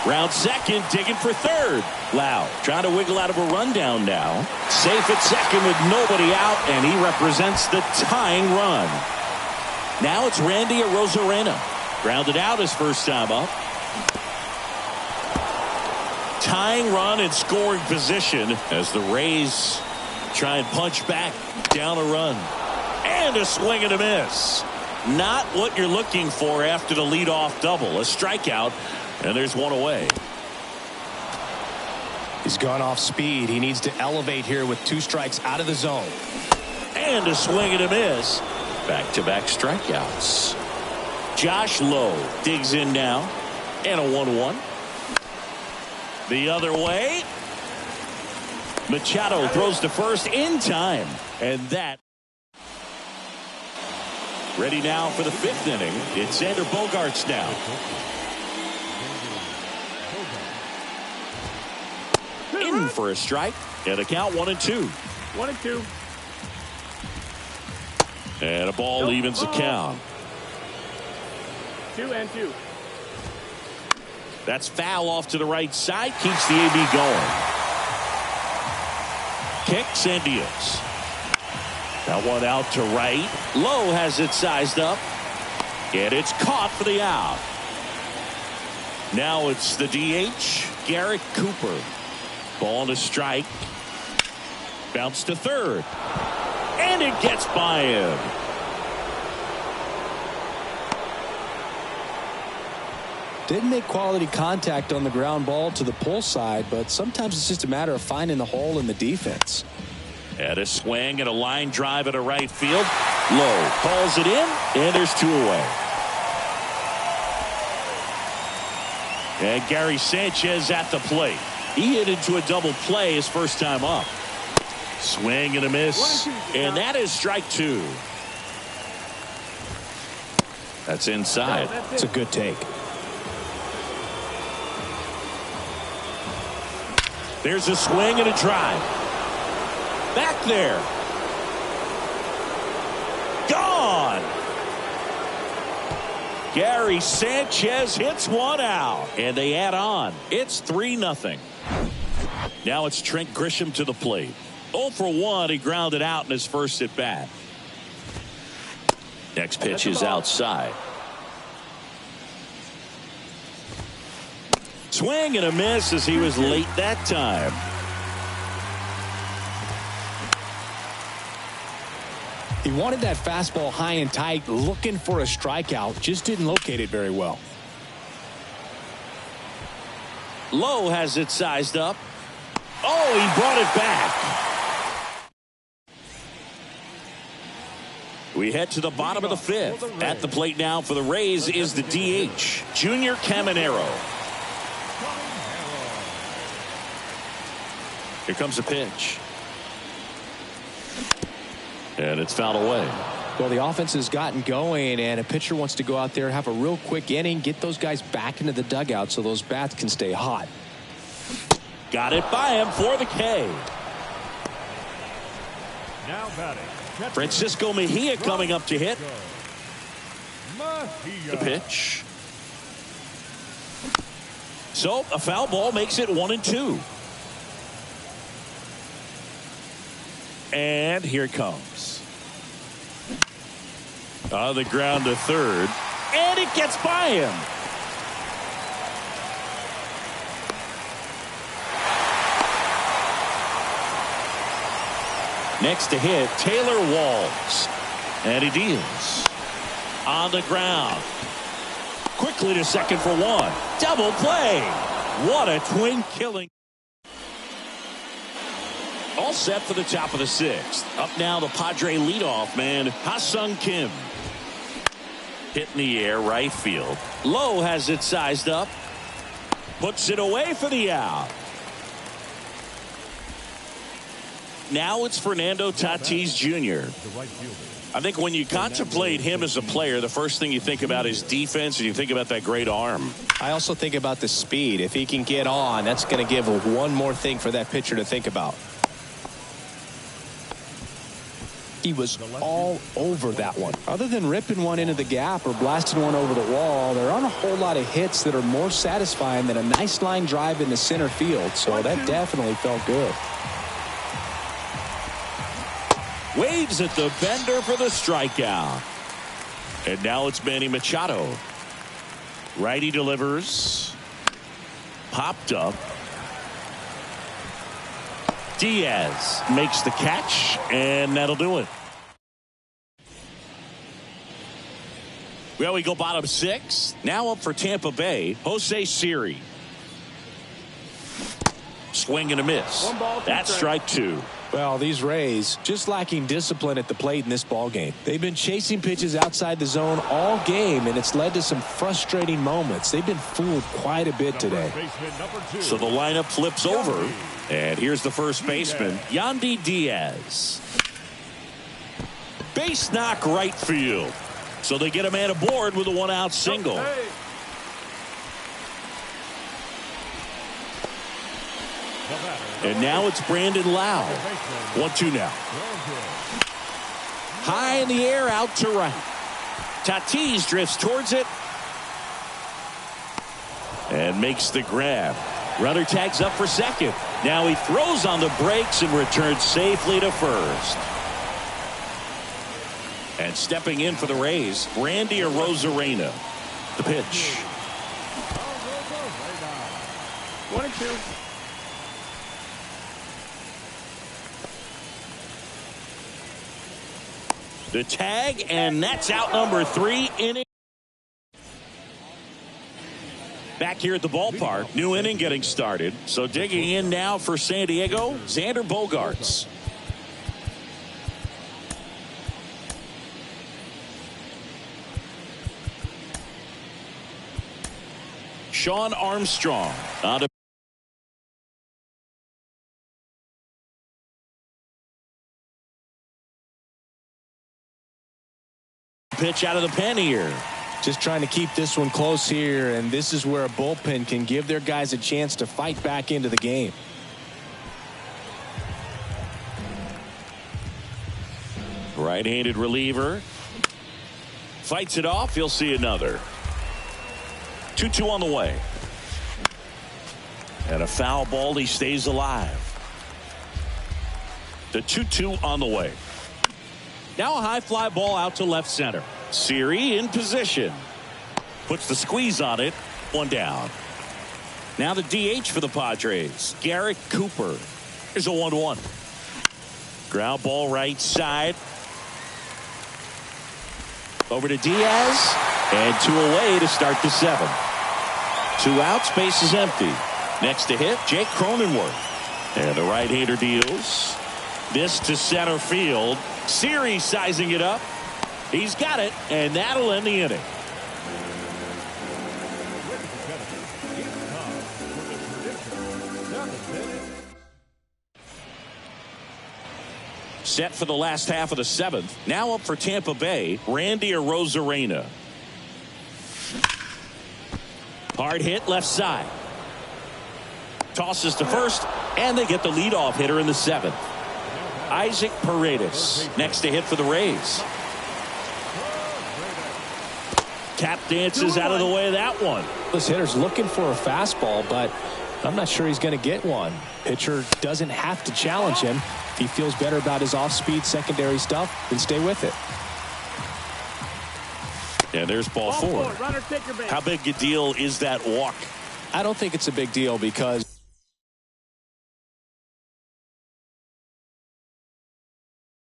Round second, digging for third. Lau trying to wiggle out of a rundown now. Safe at second with nobody out, and he represents the tying run. Now it's Randy Arozarena. Grounded out his first time up. Tying run in scoring position as the Rays try and punch back down a run. And a swing and a miss. Not what you're looking for after the leadoff double. A strikeout, and there's one away. He's gone off speed. He needs to elevate here with 2 strikes out of the zone. And a swing and a miss. Back-to-back strikeouts. Josh Lowe digs in now. And a 1-1. The other way. Machado throws to first in time. And that. Ready now for the 5th inning. It's Xander Bogaerts now. In for a strike. And a count 1-2. 1-2. And a ball evens the count. 2-2. That's foul off to the right side. Keeps the AB going. Kicks and deals. That one out to right. Lowe has it sized up. And it's caught for the out. Now it's the DH, Garrett Cooper. Ball to strike. Bounce to third. And it gets by him. Didn't make quality contact on the ground ball to the pull side, but sometimes it's just a matter of finding the hole in the defense. And a swing and a line drive at a right field. Lowe calls it in, and there's 2 away. And Gary Sanchez at the plate. He hit into a double play his first time up. Swing and a miss. And that is strike 2. That's inside. It's a good take. There's a swing and a drive. Back there. Gone. Gary Sanchez hits one out. And they add on. It's 3-0. Now it's Trent Grisham to the plate. 0 for 1. He grounded out in his first at bat. Next pitch is outside. Swing and a miss as he was late that time. He wanted that fastball high and tight, looking for a strikeout. Just didn't locate it very well. Lowe has it sized up. Oh, he brought it back. We head to the bottom of the 5th. At the plate now for the Rays is the DH, Junior Caminero. Here comes a pitch. And it's fouled away. Well, the offense has gotten going, and a pitcher wants to go out there, have a real quick inning, get those guys back into the dugout so those bats can stay hot. Got it by him for the K. Now batting, Francisco Mejia coming up to hit. The pitch. So a foul ball makes it 1-2. And here it comes. On the ground to third. And it gets by him. Next to hit, Taylor Walls. And he deals. On the ground. Quickly to second for 1. Double play. What a twin killing. All set for the top of the sixth. Up now the Padre leadoff man, Ha-Sung Kim. Hit in the air, right field. Lowe has it sized up. Puts it away for the out. Now it's Fernando Tatis Jr. I think when you contemplate him as a player, the first thing you think about is defense, and you think about that great arm. I also think about the speed. If he can get on, that's going to give one more thing for that pitcher to think about. He was all over that one. Other than ripping one into the gap or blasting one over the wall, there aren't a whole lot of hits that are more satisfying than a nice line drive into center field. So that definitely felt good. Waves at the bender for the strikeout. And now it's Manny Machado. Righty delivers. Popped up. Diaz makes the catch, and that'll do it. Well, we go bottom six. Now up for Tampa Bay, Jose Siri. Swing and a miss. That's strike two. Well, these Rays just lacking discipline at the plate in this ball game. They've been chasing pitches outside the zone all game, and it's led to some frustrating moments. They've been fooled quite a bit today. So the lineup flips over, and here's the first baseman, Yandy Diaz. Base knock right field. So they get a man aboard with a one-out single. And now it's Brandon Lau. 1-2 now. High in the air, out to right. Tatis drifts towards it and makes the grab. Runner tags up for second. Now he throws on the brakes and returns safely to first. And stepping in for the Rays, Randy Arozarena. The pitch. 1-2. The tag, and that's out number 3 inning. Back here at the ballpark, new inning getting started. So digging in now for San Diego, Xander Bogaerts. Sean Armstrong on to pitch out of the pen here. Just trying to keep this one close here, and this is where a bullpen can give their guys a chance to fight back into the game. Right-handed reliever. Fights it off. He'll see another. 2-2 on the way. And a foul ball. He stays alive. The 2-2 on the way. Now a high fly ball out to left center. Siri in position. Puts the squeeze on it. One down. Now the DH for the Padres, Garrett Cooper. Here's a 1-1. Ground ball right side. Over to Diaz. And 2 away to start the 7th. 2 outs, base is empty. Next to hit, Jake Cronenworth. And the right-hander deals. This to center field. Siri sizing it up. He's got it, and that'll end the inning. Set for the last half of the 7th. Now up for Tampa Bay, Randy Arozarena. Hard hit left side. Tosses to first, and they get the leadoff hitter in the 7th. Isaac Paredes next to hit for the Rays. Tap dances out of the way of that one. This hitter's looking for a fastball, but I'm not sure he's going to get one. Pitcher doesn't have to challenge him. If he feels better about his off-speed secondary stuff, then stay with it. And there's ball 4. How big a deal is that walk? I don't think it's a big deal because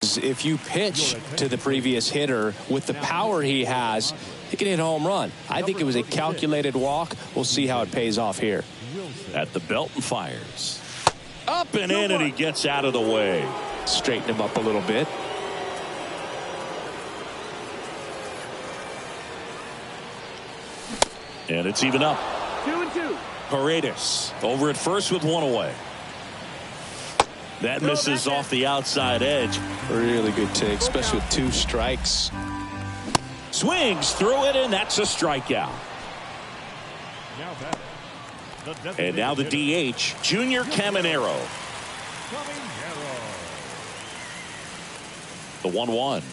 if you pitch to the previous hitter with the power he has, he can hit a home run. I think it was a calculated walk. We'll see how it pays off here. At the belt and fires. Up and in, and he gets out of the way. Straighten him up a little bit. And it's even up. 2-2. Paredes over at first with one away. That misses off the outside edge. Really good take, especially with 2 strikes. Swings through it, and that's a strikeout. And now the DH, Junior Caminero. The 1-1.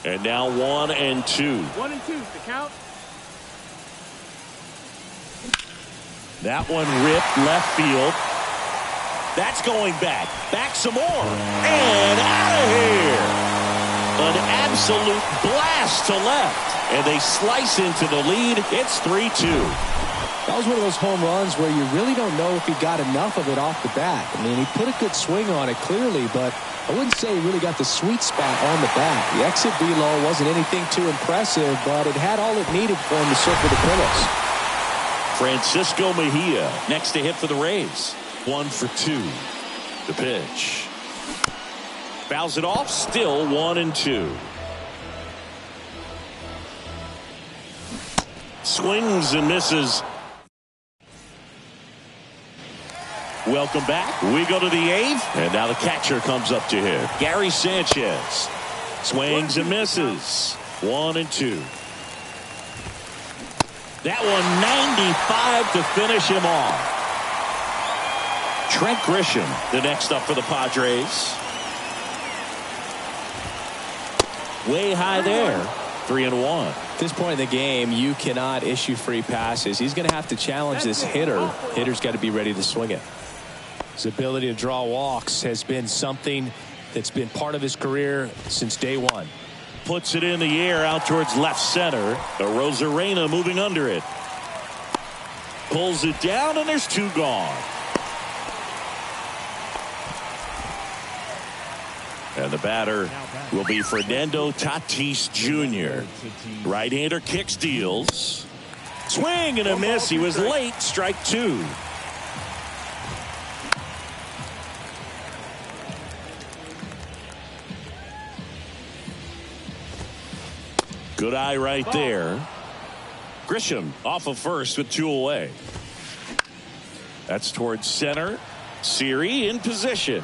And now 1-2. 1-2 the count. That one ripped left field. That's going back. Back some more. And out of here. An absolute blast to left. And they slice into the lead. It's 3-2. That was one of those home runs where you really don't know if he got enough of it off the bat. I mean, he put a good swing on it clearly, but I wouldn't say he really got the sweet spot on the bat. The exit velo wasn't anything too impressive, but it had all it needed for him to circle the pillows. Francisco Mejia next to hit for the Rays. 1 for 2. The pitch. Fouls it off. Still 1-2. Swings and misses. Welcome back. We go to the 8th, and now the catcher comes up to hit. Gary Sanchez swings and misses. 1-2. That one 95 to finish him off. Trent Grisham, the next up for the Padres. Way high there. 3-1. At this point in the game, you cannot issue free passes. He's going to have to challenge this hitter. Hitter's got to be ready to swing it. His ability to draw walks has been something that's been part of his career since day one. Puts it in the air out towards left center. Rosarena moving under it. Pulls it down, and there's 2 gone. And the batter will be Fernando Tatis Jr. Right-hander kicks, deals. Swing and a miss. He was late. Strike 2. Good eye right there. Grisham off of first with 2 away. That's towards center. Siri in position.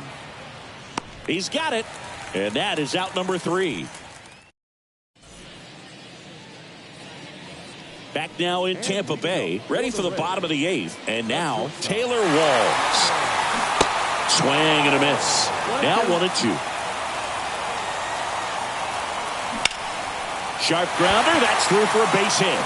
He's got it. And that is out number 3. Back now in Tampa Bay. Ready for the bottom of the 8th. And now Taylor Walls. Swing and a miss. Now 1-2. Sharp grounder. That's through for a base hit.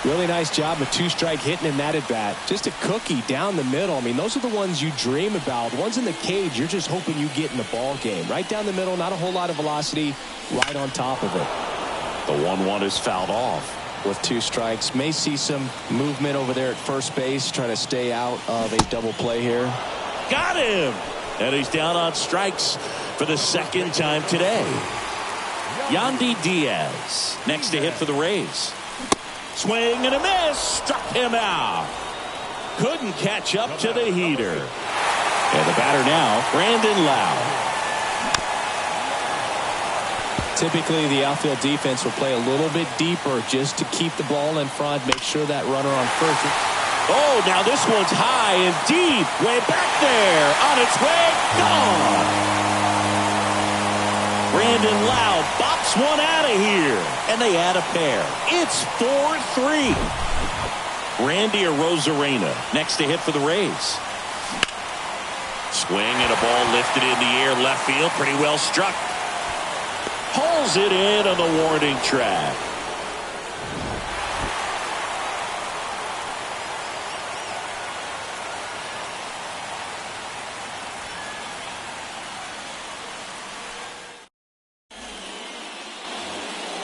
Really nice job of 2-strike hitting in that at bat. Just a cookie down the middle. I mean, those are the ones you dream about. The ones in the cage, you're just hoping you get in the ball game. Right down the middle, not a whole lot of velocity, right on top of it. The 1-1 is fouled off. With 2 strikes, may see some movement over there at first base, trying to stay out of a double play here. Got him! And he's down on strikes for the 2nd time today. Yandy Diaz next to hit for the Rays. Swing and a miss. Struck him out. Couldn't catch up to the heater. And the batter now, Brandon Lau. Typically, the outfield defense will play a little bit deeper just to keep the ball in front, make sure that runner on first. Oh, now this one's high and deep. Way back there. On its way. Gone. Brandon Lau bops one out of here. And they add a pair. It's 4-3. Randy Rosarena next to hit for the Rays. Swing and a ball lifted in the air left field. Pretty well struck. Pulls it in on the warning track.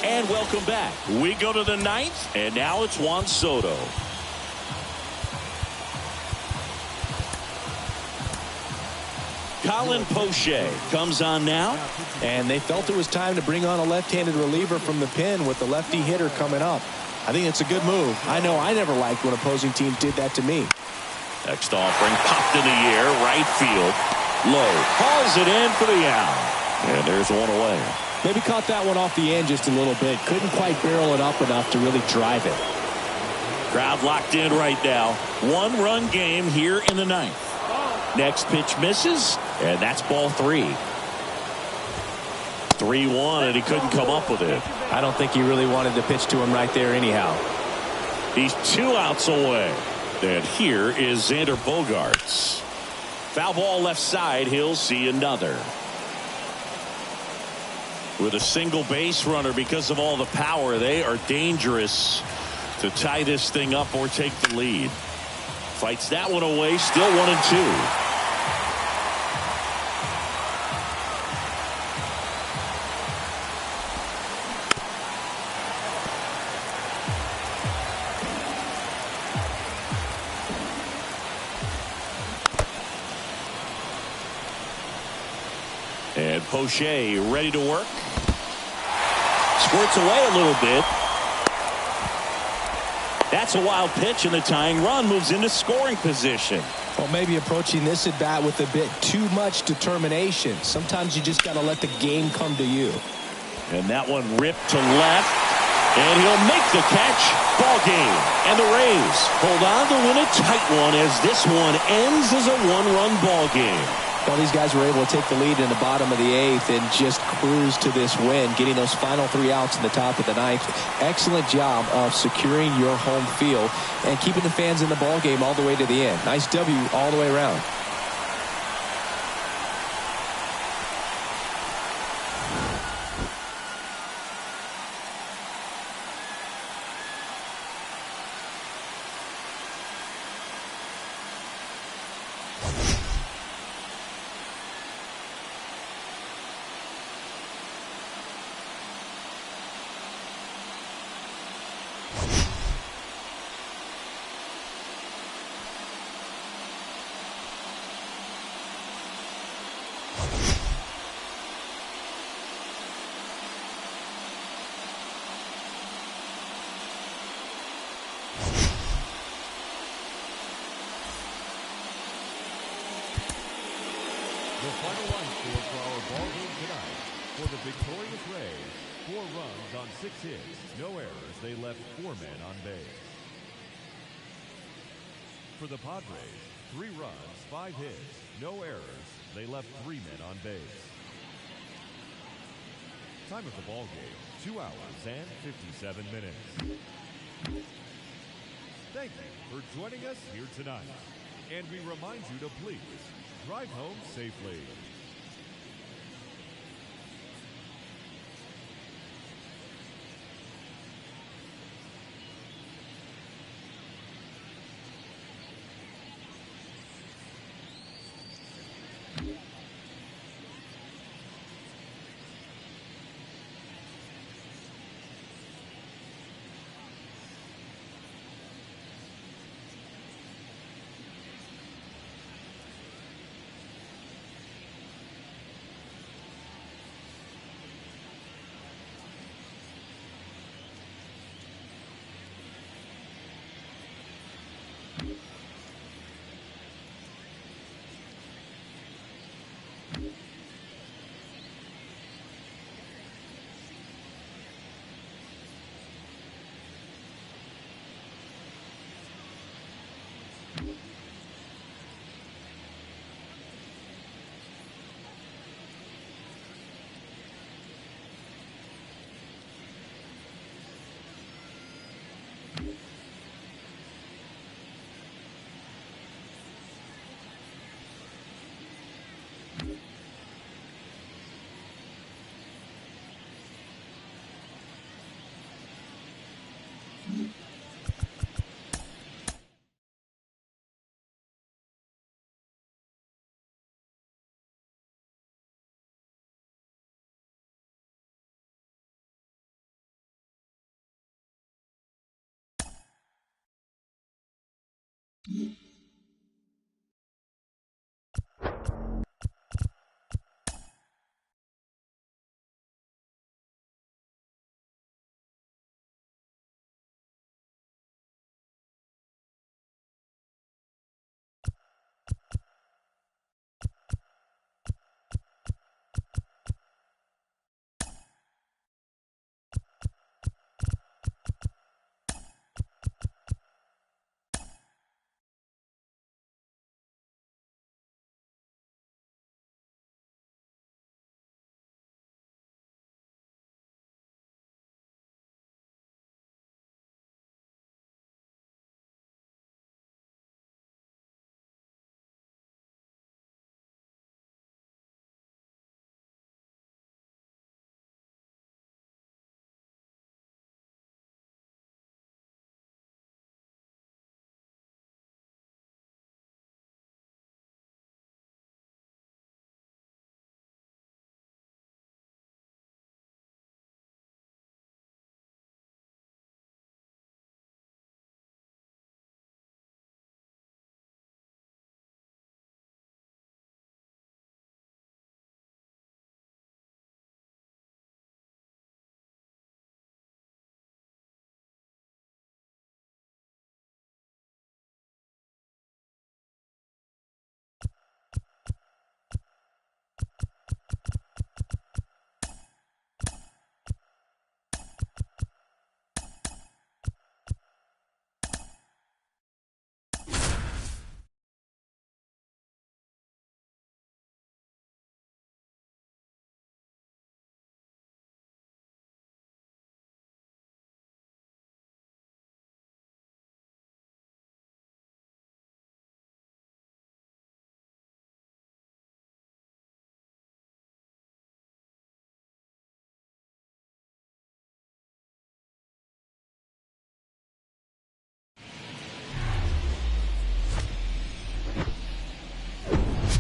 And welcome back. We go to the 9th, and now it's Juan Soto. Colin Poche comes on now. And they felt it was time to bring on a left-handed reliever from the pen with the lefty hitter coming up. I think it's a good move. I know I never liked when opposing teams did that to me. Next offering popped in the air, right field. Low. Hauls it in for the out. And there's one away. Maybe caught that one off the end just a little bit. Couldn't quite barrel it up enough to really drive it. Crowd locked in right now. One-run game here in the ninth. Next pitch misses, and that's ball 3. 3-1, and he couldn't come up with it. I don't think he really wanted to pitch to him right there anyhow. He's 2 outs away. And here is Xander Bogaerts. Foul ball left side. He'll see another. With a single base runner, because of all the power, they are dangerous to tie this thing up or take the lead. Fights that one away. Still 1-2. And Poche ready to work. Squirts away a little bit. That's a wild pitch, and the tying run moves into scoring position. Well, maybe approaching this at bat with a bit too much determination. Sometimes you just got to let the game come to you. And that one ripped to left. And he'll make the catch. Ball game. And the Rays hold on to win a tight one as this one ends as a one-run ball game. Well, these guys were able to take the lead in the bottom of the 8th and just cruise to this win, getting those final 3 outs in the top of the 9th. Excellent job of securing your home field and keeping the fans in the ball game all the way to the end. Nice W all the way around. The final line score for our ball game tonight. For the victorious Rays, 4 runs on 6 hits, no errors. They left 4 men on base. For the Padres, 3 runs, 5 hits, no errors. They left 3 men on base. Time of the ball game, 2 hours and 57 minutes. Thank you for joining us here tonight. And we remind you to please drive home safely.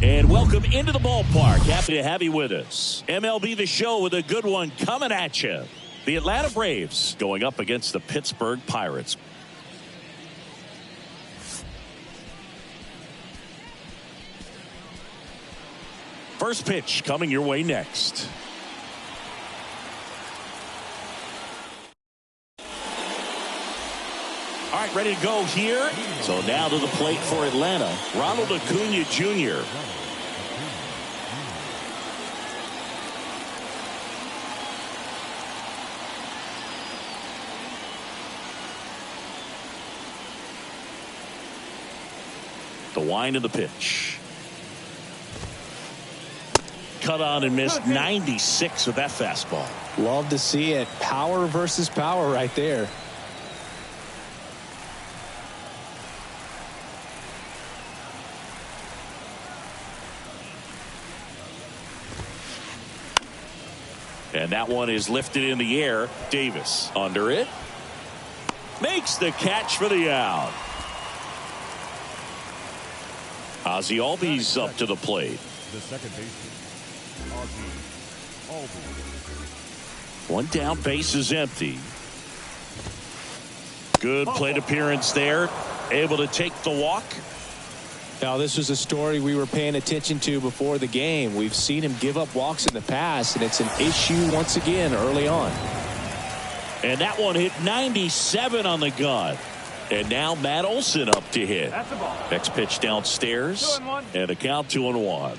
And welcome into the ballpark. Happy to have you with us. MLB The Show with a good one coming at you. The Atlanta Braves going up against the Pittsburgh Pirates. First pitch coming your way next. All right, ready to go here. So now to the plate for Atlanta, Ronald Acuna Jr. The wind of the pitch. Cut on and missed. 96 with that fastball. Love to see it. Power versus power right there. And that one is lifted in the air. Davis under it. Makes the catch for the out. Ozzie Albies up to the plate. The second baseman, Ozzie Albies. One down, base is empty. Good plate appearance there. Able to take the walk. Now, this was a story we were paying attention to before the game. We've seen him give up walks in the past, and it's an issue once again early on. And that one hit 97 on the gun. And now Matt Olson up to hit. That's the ball. Next pitch downstairs. 2-1. And a count 2-1.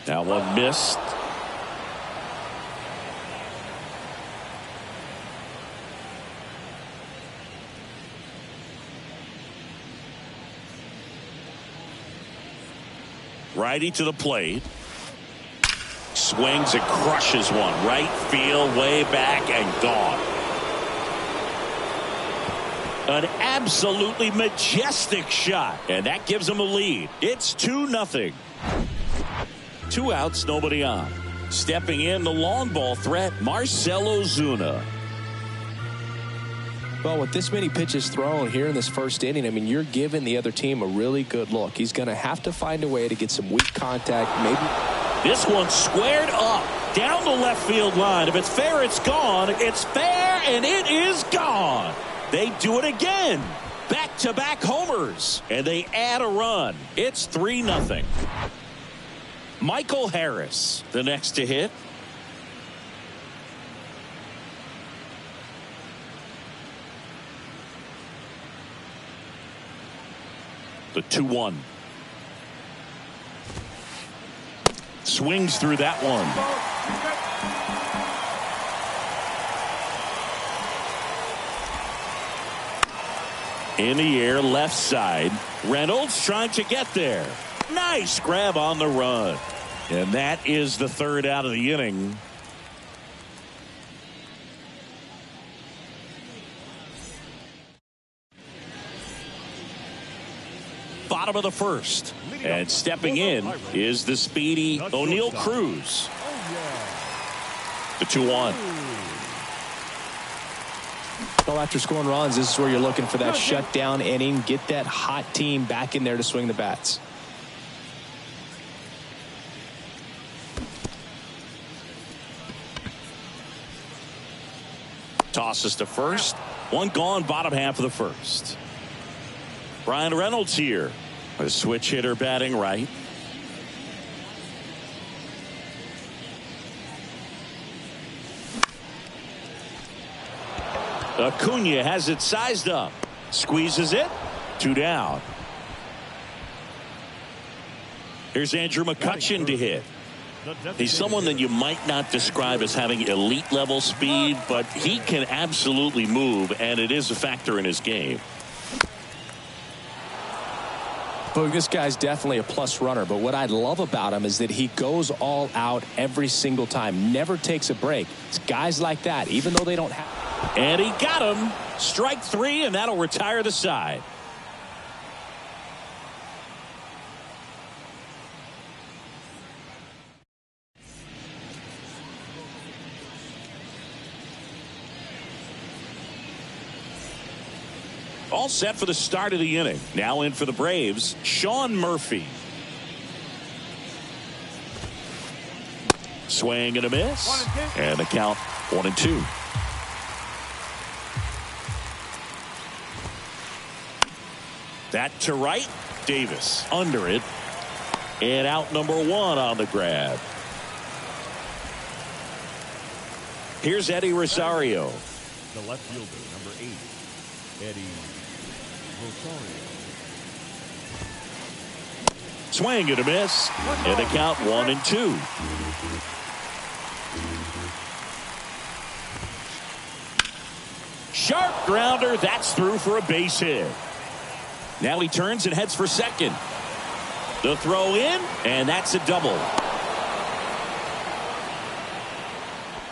That one missed. Righty to the plate. Swings and crushes one. Right field, way back and gone. An absolutely majestic shot. And that gives them a lead. It's 2-0. 2 outs, nobody on. Stepping in the long ball threat, Marcell Ozuna. Well, with this many pitches thrown here in this first inning, I mean, you're giving the other team a really good look. He's going to have to find a way to get some weak contact. Maybe. This one squared up down the left field line. If it's fair, it's gone. It's fair, and it is gone. They do it again. Back-to-back homers, and they add a run. It's 3-0. Michael Harris, the next to hit. The 2-1. Swings through that one. In the air, left side. Reynolds trying to get there. Nice grab on the run. And that is the third out of the inning. Bottom of the first. And stepping in is the speedy O'Neal Cruz. The 2-1. Well, after scoring runs, this is where you're looking for that shutdown inning. Get that hot team back in there to swing the bats. Tosses to first. One gone, bottom half of the first. Brian Reynolds here. A switch hitter batting right. Acuna has it sized up. Squeezes it. 2 down. Here's Andrew McCutchen to hit. He's someone that you might not describe as having elite level speed, but he can absolutely move, and it is a factor in his game. But this guy's definitely a plus runner, but what I love about him is that he goes all out every single time, never takes a break. It's guys like that, even though they don't have. And he got him. Strike 3, and that'll retire the side. All set for the start of the inning. Now in for the Braves, Sean Murphy. Swing and a miss. And the count 1-2. That to right. Davis under it. And out number 1 on the grab. Here's Eddie Rosario. The left fielder, number 8, Eddie Rosario. Swing and a miss. And the count 1-2. Sharp grounder. That's through for a base hit. Now he turns and heads for second. The throw in, and that's a double.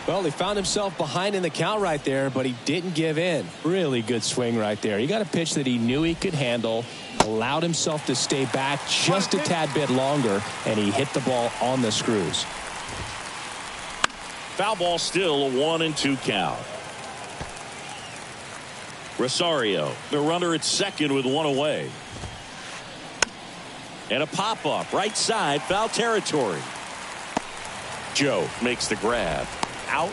Well, he found himself behind in the count right there, but he didn't give in. Really good swing right there. He got a pitch that he knew he could handle, allowed himself to stay back just a tad bit longer, and he hit the ball on the screws. Foul ball, still a 1-2 count. Rosario, the runner at second with 1 away. And a pop-up right side, foul territory. Joe makes the grab. Out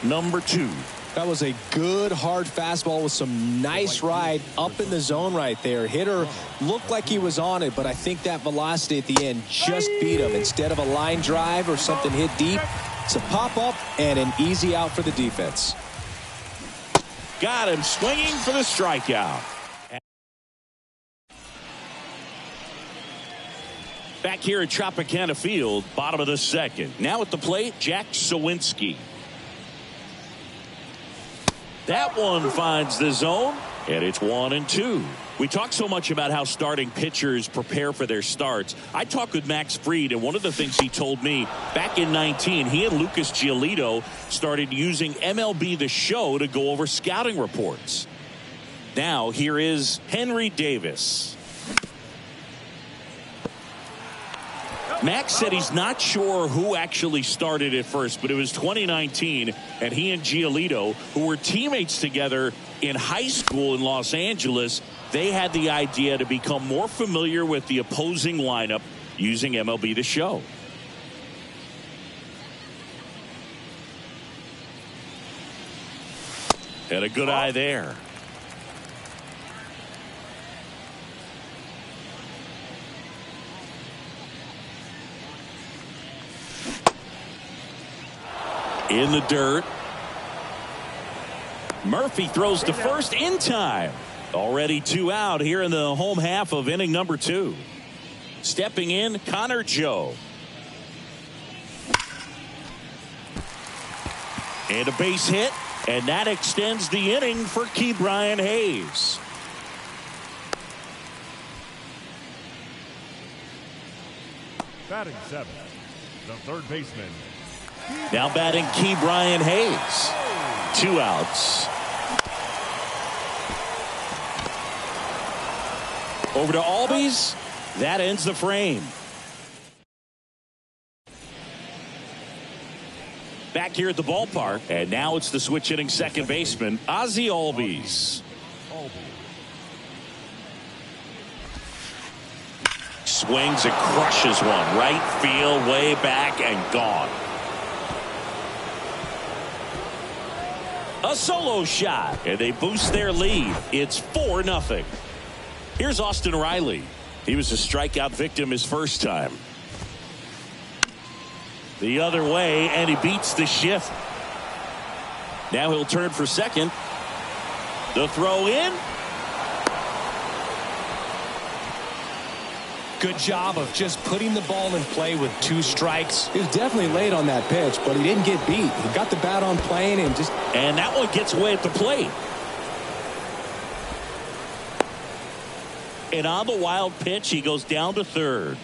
number 2. That was a good hard fastball with some nice ride up in the zone right there. Hitter looked like he was on it, but I think that velocity at the end just beat him. Instead of a line drive or something hit deep, it's a pop-up and an easy out for the defense. Got him swinging for the strikeout. Back here at Tropicana Field, bottom of the second. Now at the plate, Jack Sawinski. That one finds the zone, and it's 1-2. We talk so much about how starting pitchers prepare for their starts. I talked with Max Fried, and one of the things he told me back in 19, he and Lucas Giolito started using MLB The Show to go over scouting reports. Now here is Henry Davis. Max said he's not sure who actually started at first, but it was 2019, and he and Giolito, who were teammates together in high school in Los Angeles, they had the idea to become more familiar with the opposing lineup using MLB The Show. Had a good eye there. In the dirt. Murphy throws to first in time. Already 2 out here in the home half of inning number 2. Stepping in, Connor Joe. And a base hit, and that extends the inning for Ke'Bryan Hayes. Batting 7th, the third baseman. Now batting Ke'Bryan Hayes. 2 outs. Over to Albies. That ends the frame. Back here at the ballpark, and now it's the switch hitting second baseman, Ozzie Albies. Swings and crushes one. Right field, way back, and gone. A solo shot, and they boost their lead. It's 4-0. Here's Austin Riley. He was a strikeout victim his first time. The other way, and he beats the shift. Now he'll turn for second. The throw in. Good job of just putting the ball in play with 2 strikes. He was definitely late on that pitch, but he didn't get beat. He got the bat on plane and just... And that one gets away at the plate. And on the wild pitch, he goes down to third.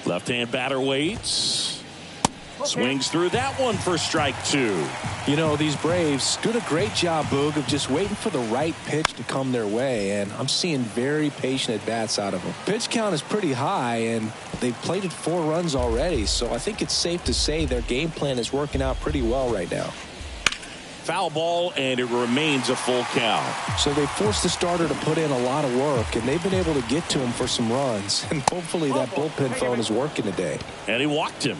Left-hand batter waits. Swings through that one for strike 2. You know, these Braves did a great job, Boog, of just waiting for the right pitch to come their way, and I'm seeing very patient at-bats out of them. Pitch count is pretty high, and they've plated 4 runs already, so I think it's safe to say their game plan is working out pretty well right now. Foul ball, and it remains a full count. So they forced the starter to put in a lot of work, and they've been able to get to him for some runs. And hopefully that bullpen phone is working today. And he walked him.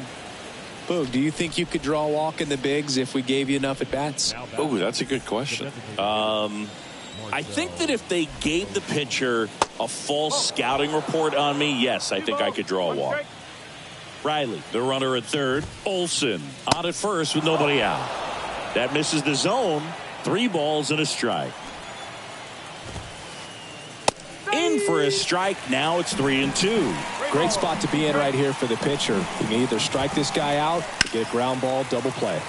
Boog, do you think you could draw a walk in the bigs if we gave you enough at-bats? Oh, that's a good question. I think that if they gave the pitcher a false scouting report on me, yes, I think I could draw a walk. Riley, the runner at third. Olsen on at first with nobody out. That misses the zone. 3 balls and a strike. In for a strike. Now it's 3-2. Great spot to be in right here for the pitcher. You can either strike this guy out or get a ground ball, double play.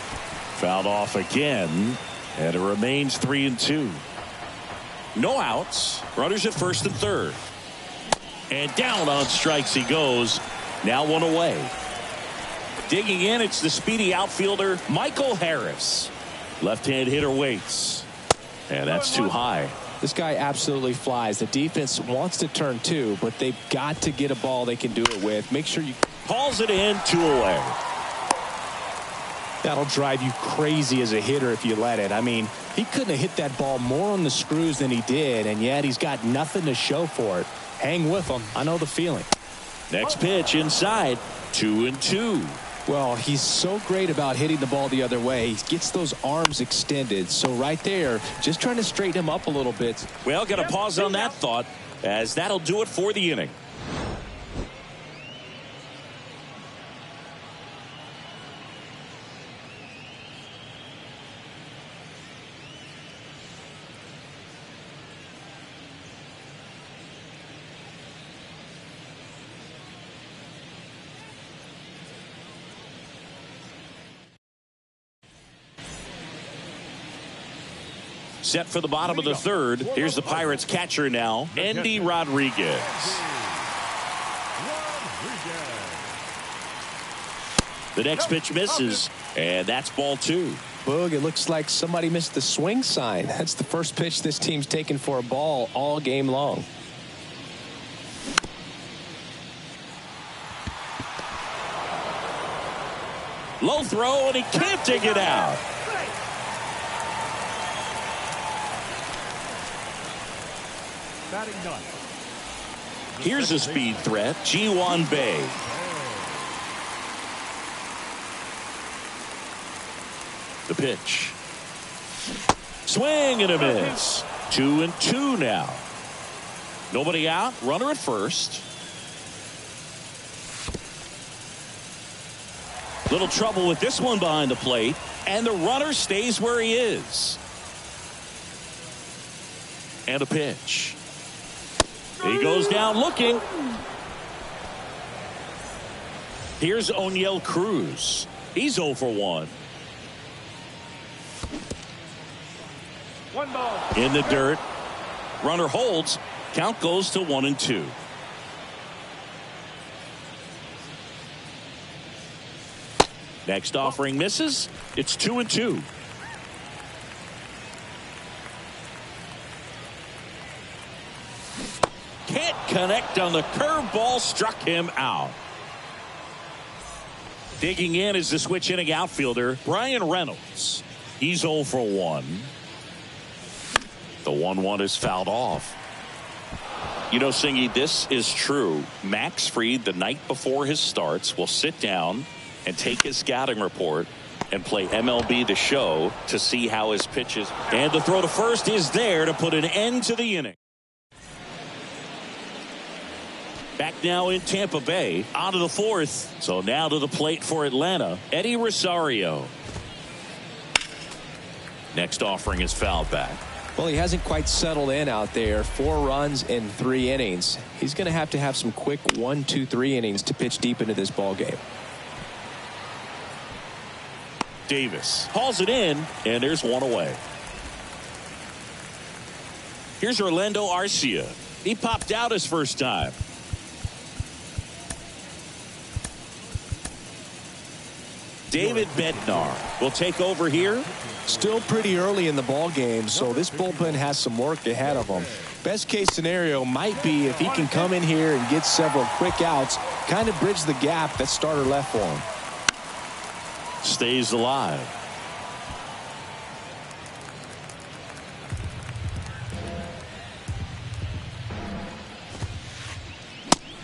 Fouled off again, and it remains 3-2. No outs. Runners at first and third. And down on strikes he goes. Now 1 away. Digging in, it's the speedy outfielder, Michael Harris. Left-hand hitter waits. And that's too high. This guy absolutely flies. The defense wants to turn 2, but they've got to get a ball they can do it with. Make sure you... Calls it in, 2 away. That'll drive you crazy as a hitter if you let it. I mean, he couldn't have hit that ball more on the screws than he did, and yet he's got nothing to show for it. Hang with him. I know the feeling. Next pitch inside, 2-2. Well, he's so great about hitting the ball the other way. He gets those arms extended. So right there, just trying to straighten him up a little bit. Well, got to pause on that thought, as that'll do it for the inning. Set for the bottom of the third. Here's the Pirates catcher now, Andy Rodriguez. The next pitch misses, and that's ball 2. Boog, it looks like somebody missed the swing sign. That's the first pitch this team's taken for a ball all game long. Low throw, and he can't dig it out. Here's a speed threat, Ji-Hwan Bae. The pitch. Swing and a miss. 2-2 now. Nobody out. Runner at first. Little trouble with this one behind the plate. And the runner stays where he is. And a pitch. He goes down looking. Here's O'Neill Cruz. He's 0 for 1. 1 ball. In the dirt. Runner holds. Count goes to 1-2. Next offering misses. It's 2-2. Can't connect on the curveball, struck him out. Digging in is the switch inning outfielder, Brian Reynolds. He's 0 for 1. The 1-1 is fouled off. You know, Singy, this is true. Max Fried, the night before his starts, will sit down and take his scouting report and play MLB The Show to see how his pitches. And the throw to first is there to put an end to the inning. Back now in Tampa Bay, on to the 4th. So now to the plate for Atlanta, Eddie Rosario. Next offering is fouled back. Well, he hasn't quite settled in out there. 4 runs in 3 innings. He's going to have some quick 1, 2, 3 innings to pitch deep into this ball game. Davis hauls it in, and there's 1 away. Here's Orlando Arcia. He popped out his first time. David Bednar will take over here. Still pretty early in the ball game, so this bullpen has some work ahead of them. Best case scenario might be if he can come in here and get several quick outs, kind of bridge the gap that starter left for him. Stays alive.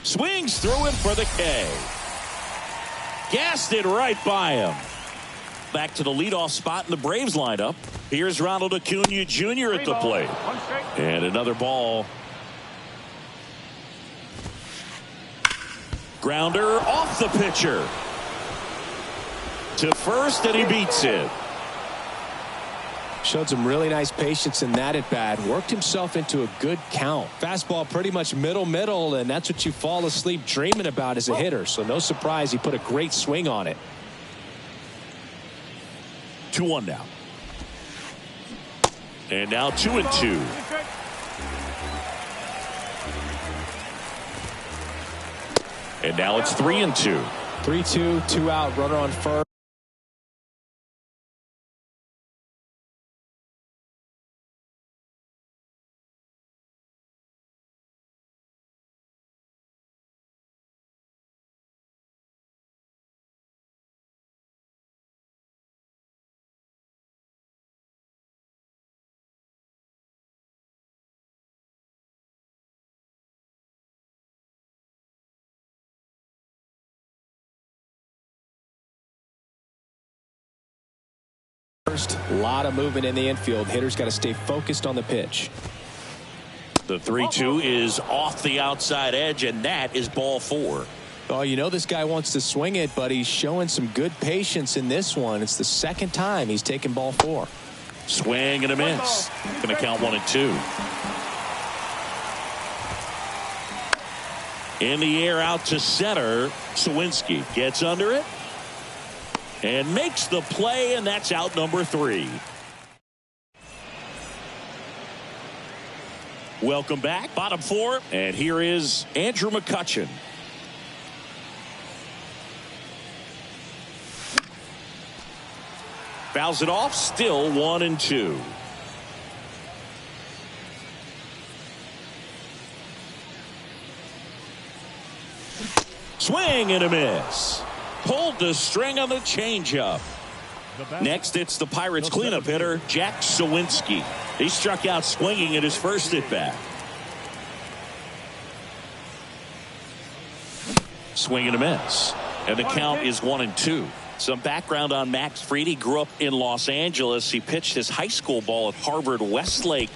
Swings through it for the K. Gassed it right by him. Back to the leadoff spot in the Braves lineup. Here's Ronald Acuna Jr. at the plate. And another ball. Grounder off the pitcher. To first, and he beats it. Showed some really nice patience in that at bat. Worked himself into a good count. Fastball pretty much middle, and that's what you fall asleep dreaming about as a hitter. So no surprise he put a great swing on it. 2-1 now. And now 2-2. And now it's 3-2. 3-2, 2 out, runner on first. A lot of movement in the infield. Hitters got to stay focused on the pitch. The 3-2 is off the outside edge, and that is ball 4. Oh, you know this guy wants to swing it, but he's showing some good patience in this one. It's the second time he's taken ball 4. Swing and a miss. Going to count 1-2. In the air out to center. Sawinski gets under it and makes the play, and that's out number 3. Welcome back. Bottom 4, and here is Andrew McCutchen. Fouls it off. Still 1-2. Swing and a miss. Pulled the string on the changeup. Next, it's the Pirates cleanup hitter, Jack Sawinski. He struck out swinging at his first at bat. Swing and a miss. And the count is 1-2. Some background on Max Fried. He grew up in Los Angeles. He pitched his high school ball at Harvard Westlake,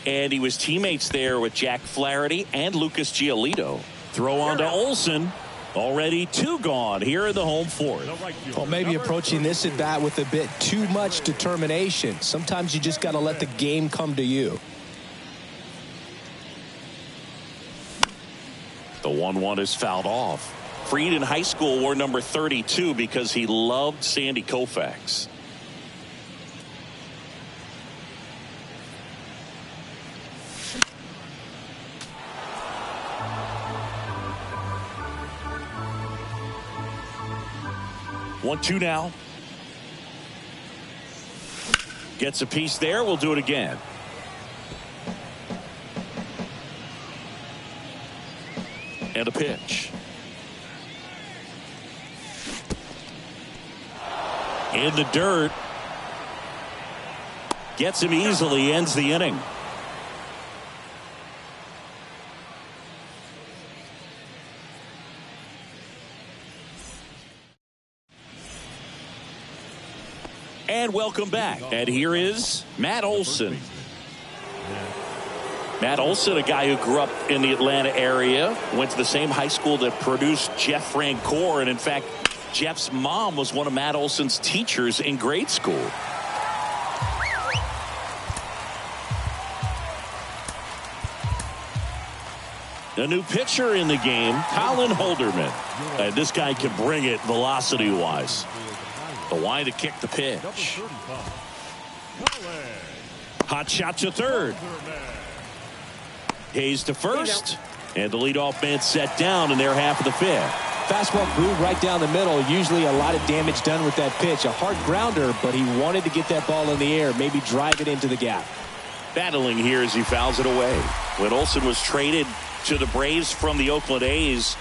and he was teammates there with Jack Flaherty and Lucas Giolito. Throw on to Olson. Already 2 gone here in the home 4th. Well, maybe approaching this at bat with a bit too much determination. Sometimes you just got to let the game come to you. The 1-1 is fouled off. Fried in high school wore number 32 because he loved Sandy Koufax. One, 2 now. Gets a piece there. We'll do it again. And a pitch. In the dirt. Gets him easily. Ends the inning. And welcome back. And here is Matt Olson. Matt Olson, a guy who grew up in the Atlanta area, went to the same high school that produced Jeff Francoeur. And in fact, Jeff's mom was one of Matt Olson's teachers in grade school. A new pitcher in the game, Colin Holderman. And this guy can bring it velocity-wise. The line to kick the pitch. Hot shot to third. Hayes to first. And the leadoff man set down in their half of the 5th. Fastball groove right down the middle. Usually a lot of damage done with that pitch. A hard grounder, but he wanted to get that ball in the air. Maybe drive it into the gap. Battling here as he fouls it away. When Olson was traded to the Braves from the Oakland A's,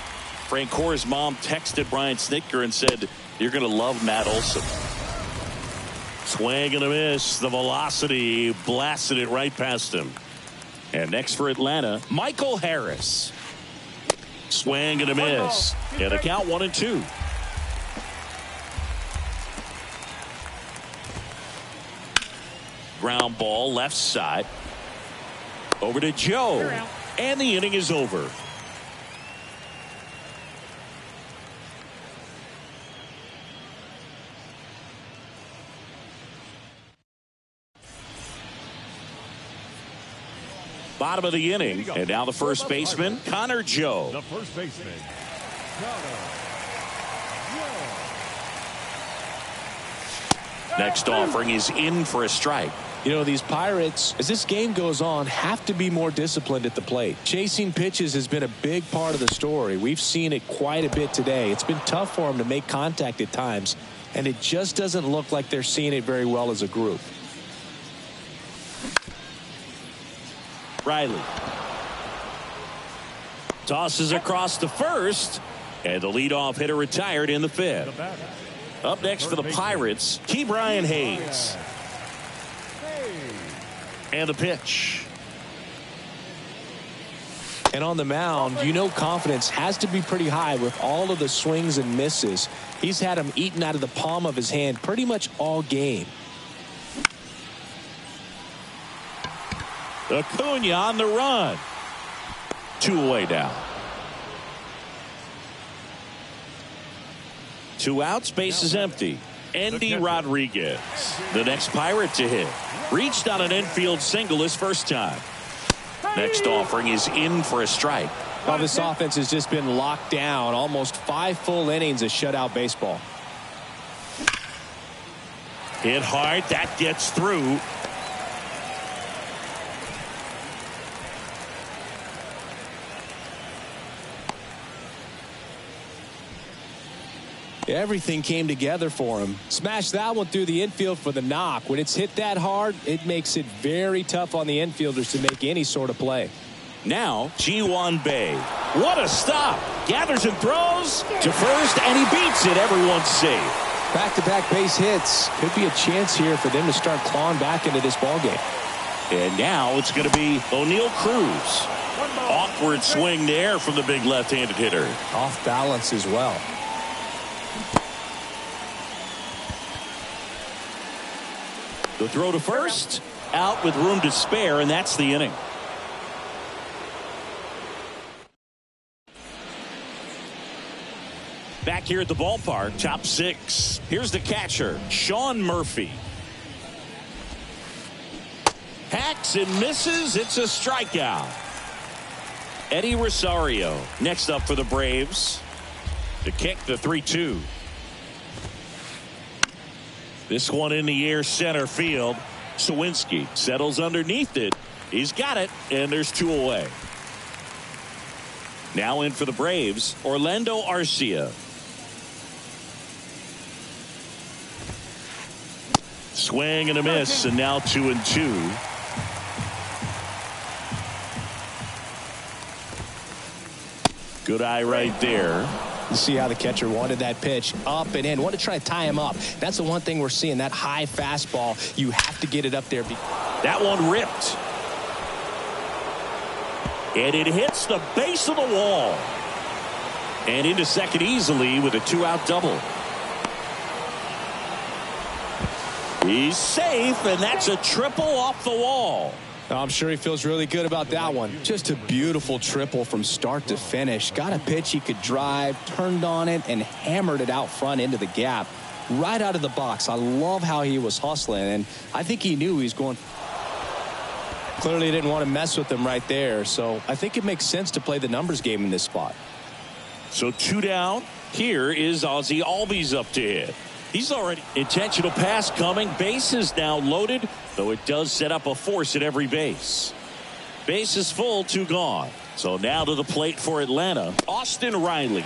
Francoeur's mom texted Brian Snitker and said, "You're going to love Matt Olson." Swing and a miss. The velocity blasted it right past him. And next for Atlanta, Michael Harris. Swing and a miss. And a count 1-2. Ground ball left side. Over to Joe. And the inning is over. Bottom of the inning, and now the first baseman, Connor Joe. The first baseman, Connor Joe. Next offering is in for a strike. You know, these Pirates, as this game goes on, have to be more disciplined at the plate. Chasing pitches has been a big part of the story. We've seen it quite a bit today. It's been tough for them to make contact at times, and it just doesn't look like they're seeing it very well as a group. Riley tosses across to first, and the leadoff hitter retired in the fifth. Up next for the Pirates, Ke'Bryan Hayes. And the pitch. And on the mound, you know confidence has to be pretty high with all of the swings and misses. He's had them eaten out of the palm of his hand pretty much all game. Acuna on the run. 2 away now. 2 outs, base is empty. Andy Rodriguez, the next Pirate to hit. Reached on an infield single his first time. Next offering is in for a strike. Well, this offense has just been locked down. Almost 5 full innings of shutout baseball. Hit hard, that gets through. Everything came together for him. Smashed that one through the infield for the knock. When it's hit that hard, it makes it very tough on the infielders to make any sort of play. Now, Ji-Hwan Bae. What a stop. Gathers and throws to first, and he beats it. Everyone's safe. Back-to-back base hits. Could be a chance here for them to start clawing back into this ballgame. And now it's going to be O'Neal Cruz. Awkward swing there from the big left-handed hitter. Off balance as well. The throw to first, out with room to spare, and that's the inning. Back here at the ballpark, top 6. Here's the catcher, Sean Murphy. Hacks and misses. It's a strikeout. Eddie Rosario next up for the Braves to kick the 3-2. This one in the air center field. Sawinski settles underneath it. He's got it, and there's 2 away. Now in for the Braves, Orlando Arcia. Swing and a miss, and now 2-2. Good eye right there. You see how the catcher wanted that pitch up and in. Want to try to tie him up. That's the one thing we're seeing. That high fastball, you have to get it up there. That one ripped. And it hits the base of the wall. And into second easily with a 2-out double. He's safe, and that's a triple off the wall. I'm sure he feels really good about that one. Just a beautiful triple from start to finish. Got a pitch he could drive, turned on it, and hammered it out front into the gap. Right out of the box. I love how he was hustling, and I think he knew he was going. Clearly didn't want to mess with him right there, so I think it makes sense to play the numbers game in this spot. So 2 down. Here is Ozzie Albies up to hit. He's already intentional pass coming. Base is now loaded, though it does set up a force at every base. Base is full, 2 gone. So now to the plate for Atlanta, Austin Riley.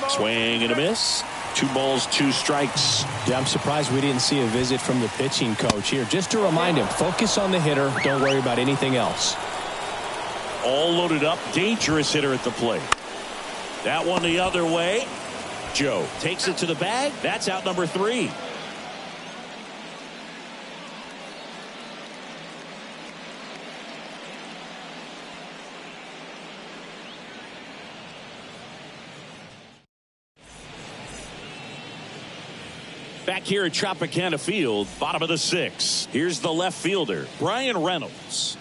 Swing and a miss. 2 balls, 2 strikes. Yeah, I'm surprised we didn't see a visit from the pitching coach here. Just to remind him, focus on the hitter. Don't worry about anything else. All loaded up. Dangerous hitter at the plate. That one the other way. Joe takes it to the bag. That's out number 3. Back here at Tropicana Field, bottom of the 6th. Here's the left fielder, Brian Reynolds.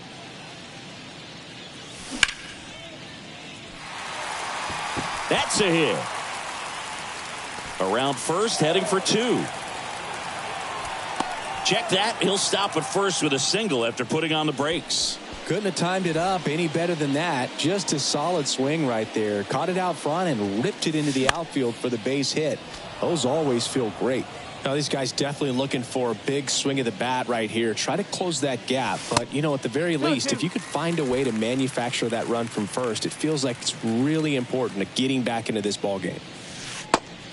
That's a hit. Around first, heading for 2. Check that. He'll stop at first with a single after putting on the brakes. Couldn't have timed it up any better than that. Just a solid swing right there. Caught it out front and ripped it into the outfield for the base hit. Those always feel great. Now, these guys definitely looking for a big swing of the bat right here. Try to close that gap. But, you know, at the very least, if you could find a way to manufacture that run from first, it feels like it's really important to getting back into this ball game.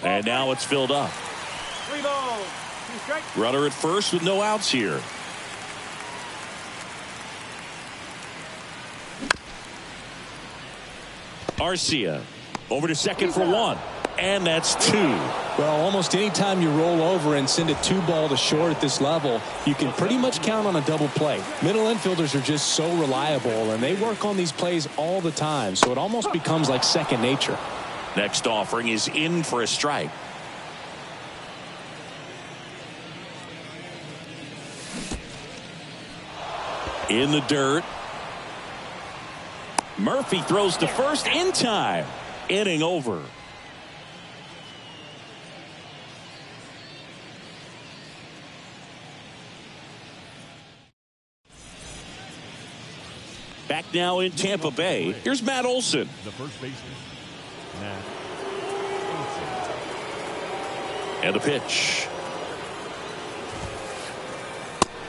And now it's filled up. 3 balls, 2 strikes. Runner at first with no outs here. Arcia over to second for 1. And that's 2. Well, almost any time you roll over and send a 2-ball to short at this level, you can pretty much count on a double play. Middle infielders are just so reliable, and they work on these plays all the time, so it almost becomes like second nature. Next offering is in for a strike. In the dirt. Murphy throws to first in time. Inning over. Back now in Tampa Bay. Here's Matt Olson. The first baseman, Matt Olson. And the pitch.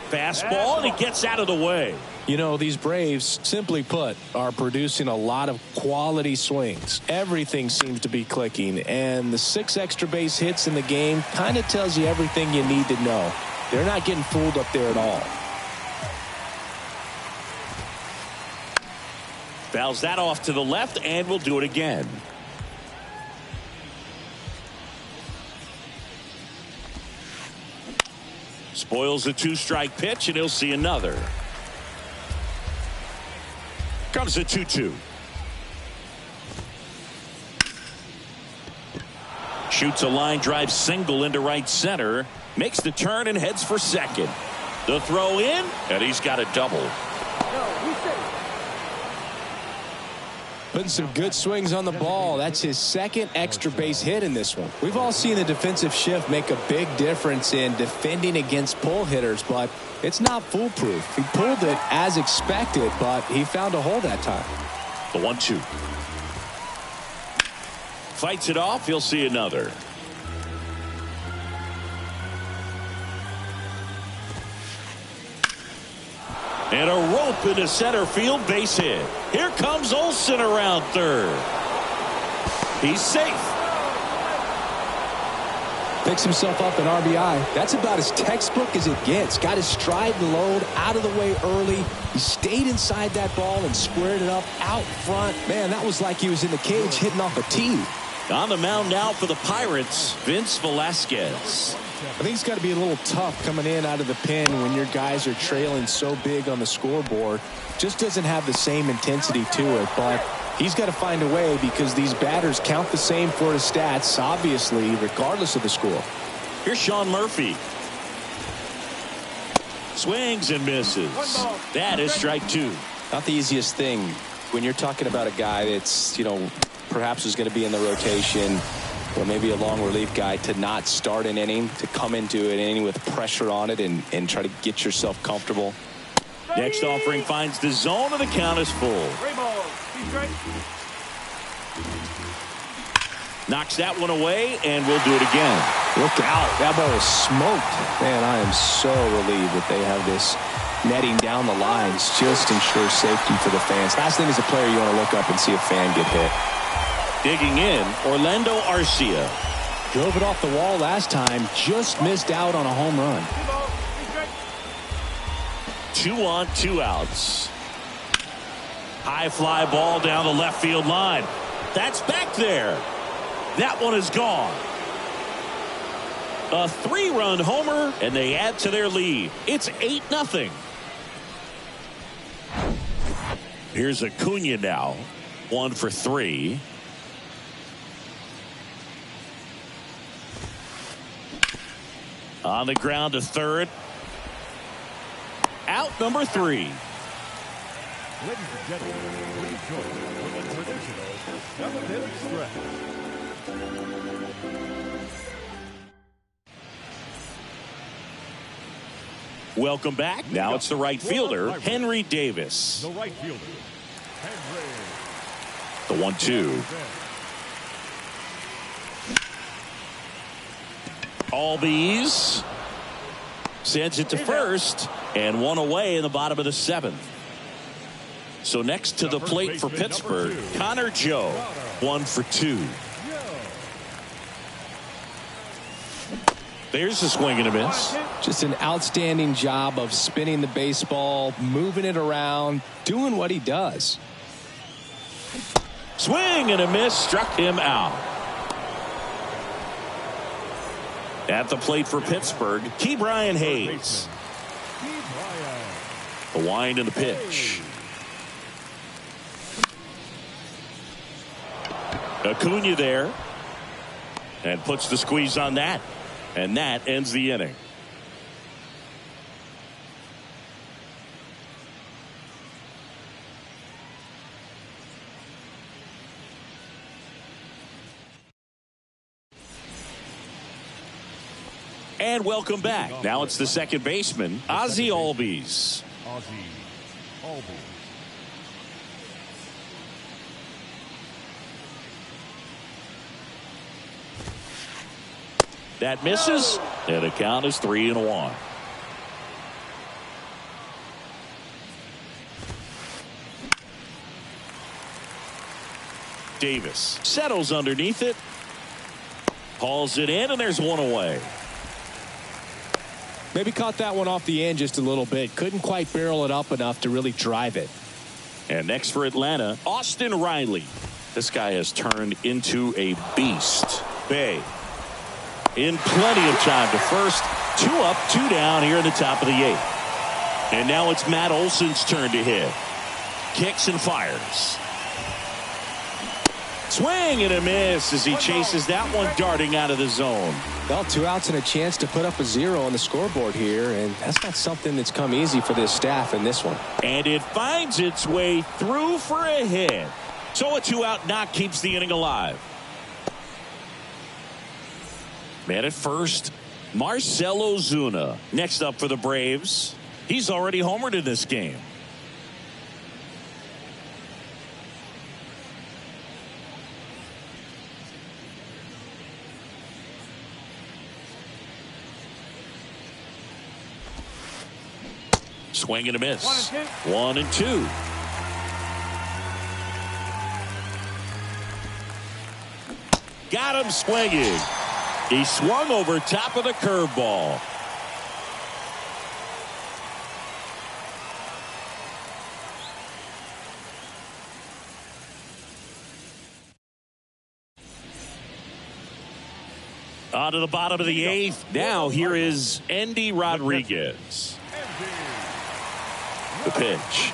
Fastball, and he gets out of the way. You know, these Braves, simply put, are producing a lot of quality swings. Everything seems to be clicking, and the 6 extra base hits in the game kind of tells you everything you need to know. They're not getting fooled up there at all. Fouls that off to the left, and we'll do it again. Spoils the 2-strike pitch, and he'll see another. Comes a 2-2. Shoots a line drive single into right center. Makes the turn and heads for second. The throw in, and he's got a double. Putting some good swings on the ball. That's his 2nd extra base hit in this one. We've all seen the defensive shift make a big difference in defending against pull hitters, but it's not foolproof. He pulled it as expected, but he found a hole that time. The 1-2. Fights it off. He'll see another. And a rope into center field, base hit. Here comes Olson around third. He's safe. Picks himself up an RBI. That's about as textbook as it gets. Got his stride and load out of the way early. He stayed inside that ball and squared it up out front. Man, that was like he was in the cage hitting off a tee. On the mound now for the Pirates, Vince Velasquez. I think it's got to be a little tough coming in out of the pen when your guys are trailing so big on the scoreboard. Just doesn't have the same intensity to it, but he's got to find a way because these batters count the same for his stats, obviously, regardless of the score. Here's Sean Murphy. Swings and misses. That is strike 2. Not the easiest thing when you're talking about a guy that's, you know, perhaps is going to be in the rotation or maybe a long relief guy, to not start an inning, to come into an inning with pressure on it and try to get yourself comfortable. Next offering finds the zone, and the count is full. 3 balls, 2 strikes. Knocks that one away, and we'll do it again. Look out. That ball is smoked. Man, I am so relieved that they have this netting down the lines. Just ensure safety for the fans. Last thing as a player, you want to look up and see a fan get hit. Digging in, Orlando Arcia. Drove it off the wall last time. Just missed out on a home run. 2 balls, 3 strikes. 2 on, 2 outs. High fly ball down the left field line. That's back there. That one is gone. A 3-run homer, and they add to their lead. It's 8-0. Here's Acuna now. 1 for 3. On the ground to third. Out number 3. Ladies and gentlemen, please join me for the traditional 7-inning stretch. Welcome back. Now it's the right fielder, Henry Davis. The right fielder, Henry. The 1-2. Albies sends it to first, and one away in the bottom of the 7th. So next to the plate for Pittsburgh, Connor Joe, 1 for 2. There's a swing and a miss. Just an outstanding job of spinning the baseball, moving it around, doing what he does. Swing and a miss, struck him out. At the plate for Pittsburgh, Ke'Bryan Hayes. The wind and the pitch. Acuna there. And puts the squeeze on that. And that ends the inning. And welcome back. Now it's the second baseman, Ozzie Albies. Ozzie Albies. That misses, and the count is 3-1. Davis settles underneath it, hauls it in, and there's one away. Maybe caught that one off the end just a little bit. Couldn't quite barrel it up enough to really drive it. And next for Atlanta, Austin Riley. This guy has turned into a beast. Bay in plenty of time to first. 2 up, 2 down here in the top of the 8th. And now it's Matt Olson's turn to hit. Kicks and fires. Swing and a miss as he chases that one darting out of the zone. Well, 2 outs and a chance to put up a 0 on the scoreboard here, and that's not something that's come easy for this staff in this one. And it finds its way through for a hit. So a 2-out knock keeps the inning alive. Man at first, Marcell Ozuna. Next up for the Braves. He's already homered in this game. Swing and a miss. 1 and 2. Got him swinging. He swung over top of the curveball. On to the bottom of the 8th. Now here is Endy Rodriguez. The pitch.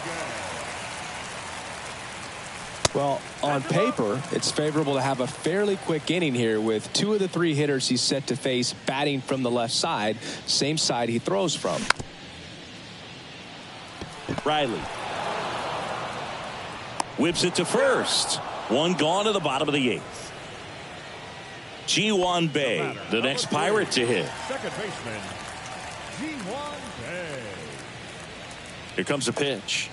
Well, on paper, it's favorable to have a fairly quick inning here with 2 of the 3 hitters he's set to face batting from the left side, same side he throws from. Riley whips it to first. 1 gone to the bottom of the 8th. Ji-hwan Bae, the next Pirate to hit. Second baseman, Ji-hwan Bae. Here comes a pitch.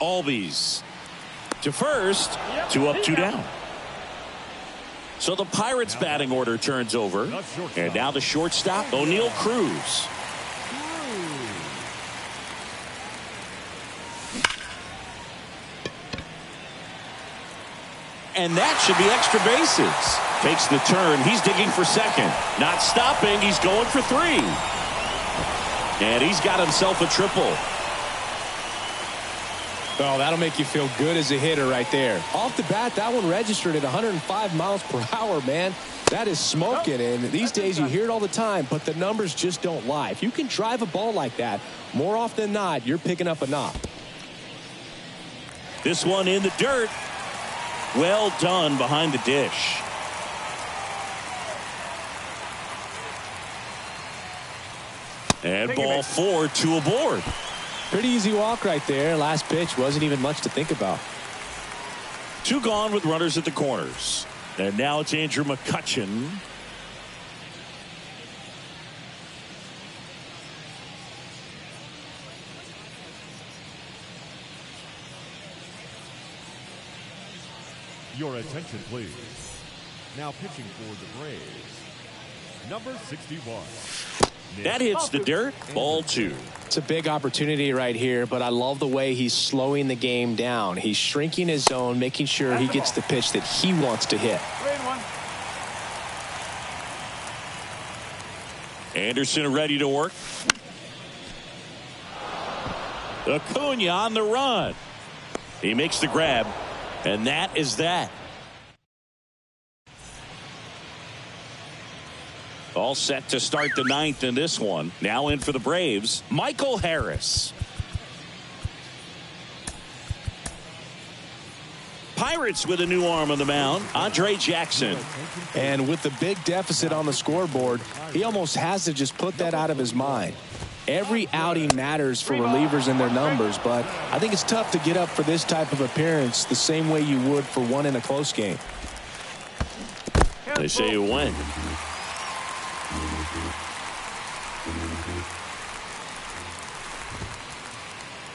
Albies to first. 2 up, 2 down. So the Pirates batting order turns over. And now the shortstop, O'Neal Cruz. And that should be extra bases. Takes the turn. He's digging for second. Not stopping. He's going for 3. And he's got himself a triple. Oh, that'll make you feel good as a hitter right there. Off the bat, that one registered at 105 miles per hour, man. That is smoking, and these days you hear it all the time, but the numbers just don't lie. If you can drive a ball like that, more often than not, you're picking up a knock. This one in the dirt. Well done behind the dish. And ball 4, 2 aboard. Pretty easy walk right there. Last pitch wasn't even much to think about. 2 gone with runners at the corners. And now it's Andrew McCutchen. Your attention, please. Now pitching for the Braves, number 61. That hits the dirt. Ball 2. It's a big opportunity right here, but I love the way he's slowing the game down. He's shrinking his zone, making sure he gets the pitch that he wants to hit. 3-1. Anderson ready to work. Acuna on the run. He makes the grab, and that is that. All set to start the 9th in this one. Now in for the Braves, Michael Harris. Pirates with a new arm on the mound, Andre Jackson. And with the big deficit on the scoreboard, he almost has to just put that out of his mind. Every outing matters for relievers and their numbers, but I think it's tough to get up for this type of appearance the same way you would for one in a close game. They say you win.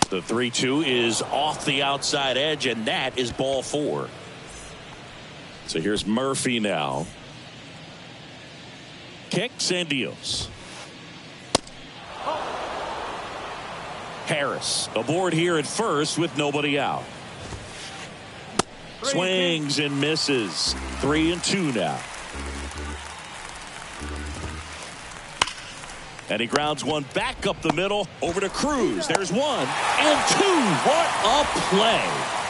The 3-2 is off the outside edge, and that is ball 4. So here's Murphy now. Kicks and deals. Harris aboard here at first with nobody out. Swings and misses. 3-2 now. And he grounds one back up the middle over to Cruz. There's 1 and 2. What a play.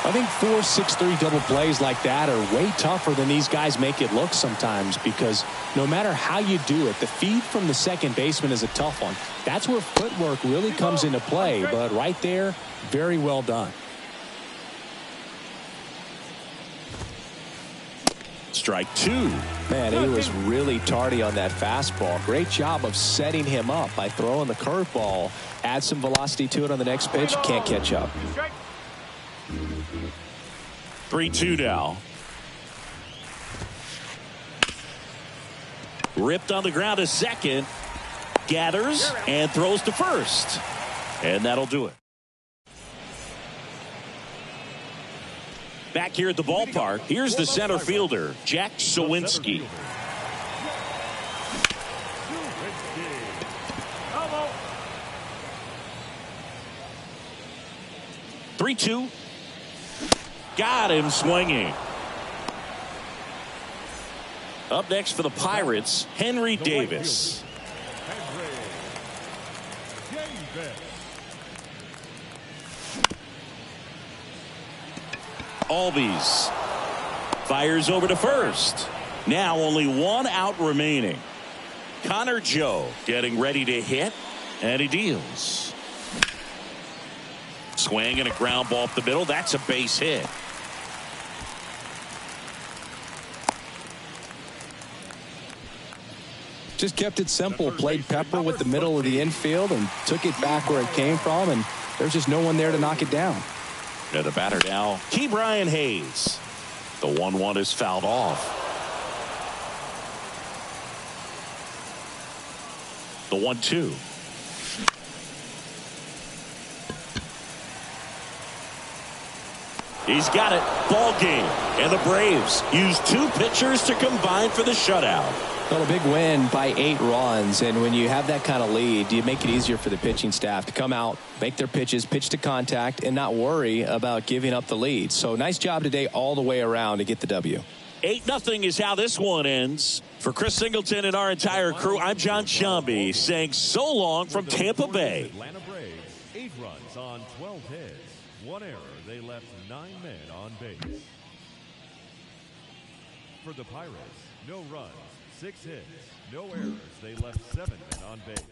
I think 4-6-3 double plays like that are way tougher than these guys make it look sometimes, because no matter how you do it, the feed from the second baseman is a tough one. That's where footwork really comes into play, but right there, very well done. Strike 2. Man, he was really tardy on that fastball. Great job of setting him up by throwing the curveball. Add some velocity to it on the next pitch. Can't catch up. 3-2 now. Ripped on the ground to second. Gathers and throws to first. And that'll do it. Back here at the ballpark, here's the center fielder, Jack Sawinski. Elbow. 3-2. Got him swinging. Up next for the Pirates, Henry Davis. Albies fires over to first. Now only 1 out remaining. Connor Joe getting ready to hit, and he deals. Swing and a ground ball up the middle. That's a base hit. Just kept it simple. Played pepper with the middle of the infield and took it back where it came from, and there's just no one there to knock it down. Yeah, the batter now, Key Brian Hayes. The 1-1 is fouled off. The 1-2. He's got it. Ball game. And the Braves use 2 pitchers to combine for the shutout. Well, a big win by 8 runs, and when you have that kind of lead, you make it easier for the pitching staff to come out, make their pitches, pitch to contact, and not worry about giving up the lead. So nice job today all the way around to get the W. 8-0 is how this one ends. For Chris Singleton and our entire crew, I'm John Shambi saying so long from Tampa Bay. Atlanta Braves, 8 runs on 12 hits. 1 error. They left 9 men on base. For the Pirates, no runs, 6 hits, no errors. They left 7 men on base.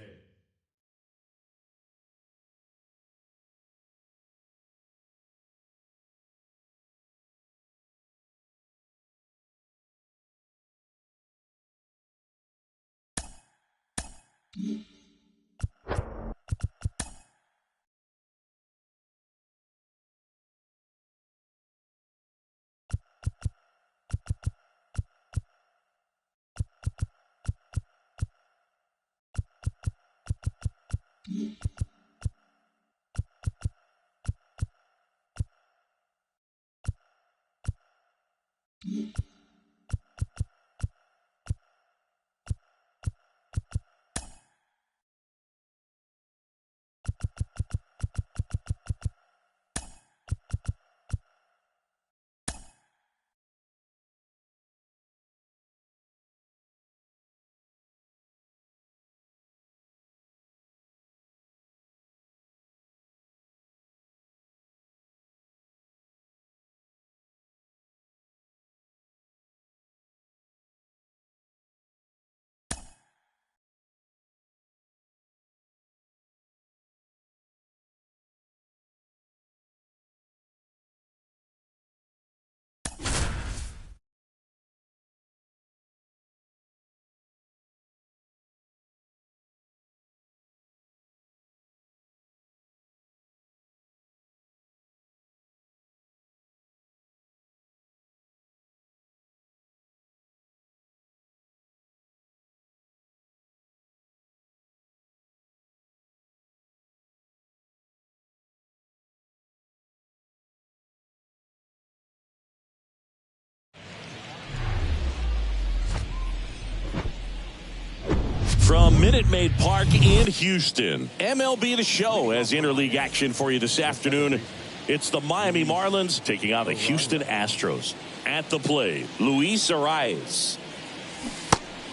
from Minute Maid Park in Houston. MLB The Show has interleague action for you this afternoon. It's the Miami Marlins taking on the Houston Astros. At the plate, Luis Arias.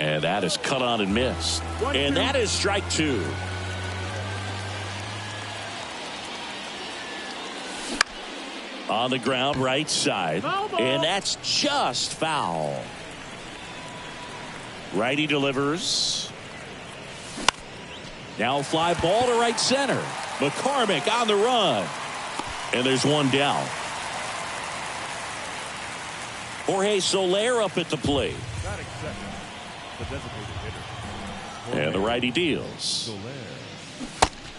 And that is cut on and missed. And that is strike two. On the ground, right side. And that's just foul. Righty delivers. Now fly ball to right center. McCormick on the run. And there's one down. Jorge Soler up at the plate. And the righty deals.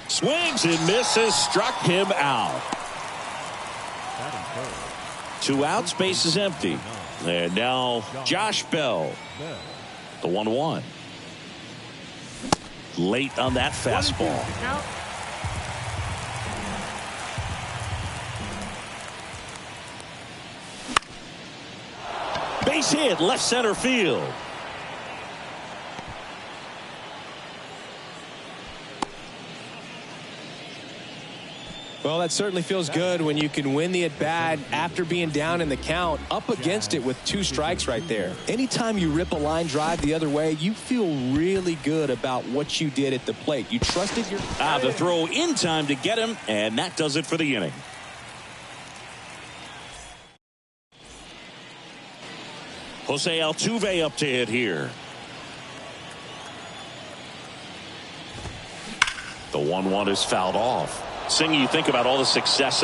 Swings and misses. Struck him out. 2 outs, base is empty. And now Josh Bell. The 1-1. Late on that fastball. Base hit, left center field. Well, that certainly feels good when you can win the at-bat after being down in the count, up against it with 2 strikes right there. Anytime you rip a line drive the other way, you feel really good about what you did at the plate. You trusted your... The throw in time to get him, and that does it for the inning. Jose Altuve up to hit here. The 1-1 is fouled off. Singh, you think about all the success.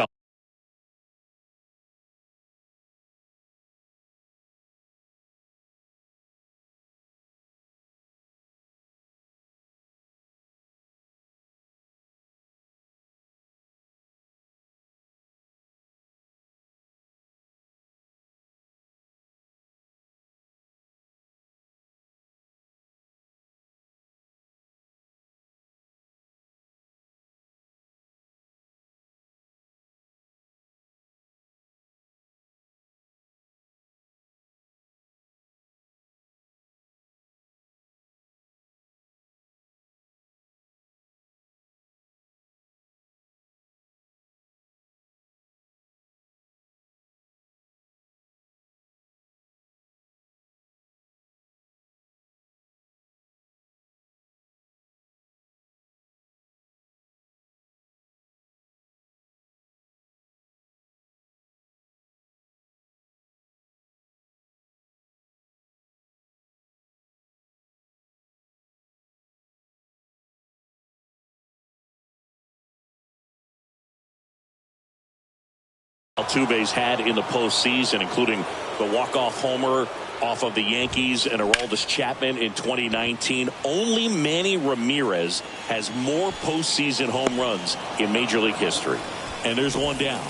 Altuve's had in the postseason, including the walk-off homer off of the Yankees and Aroldis Chapman in 2019. Only Manny Ramirez has more postseason home runs in Major League history. And there's one down.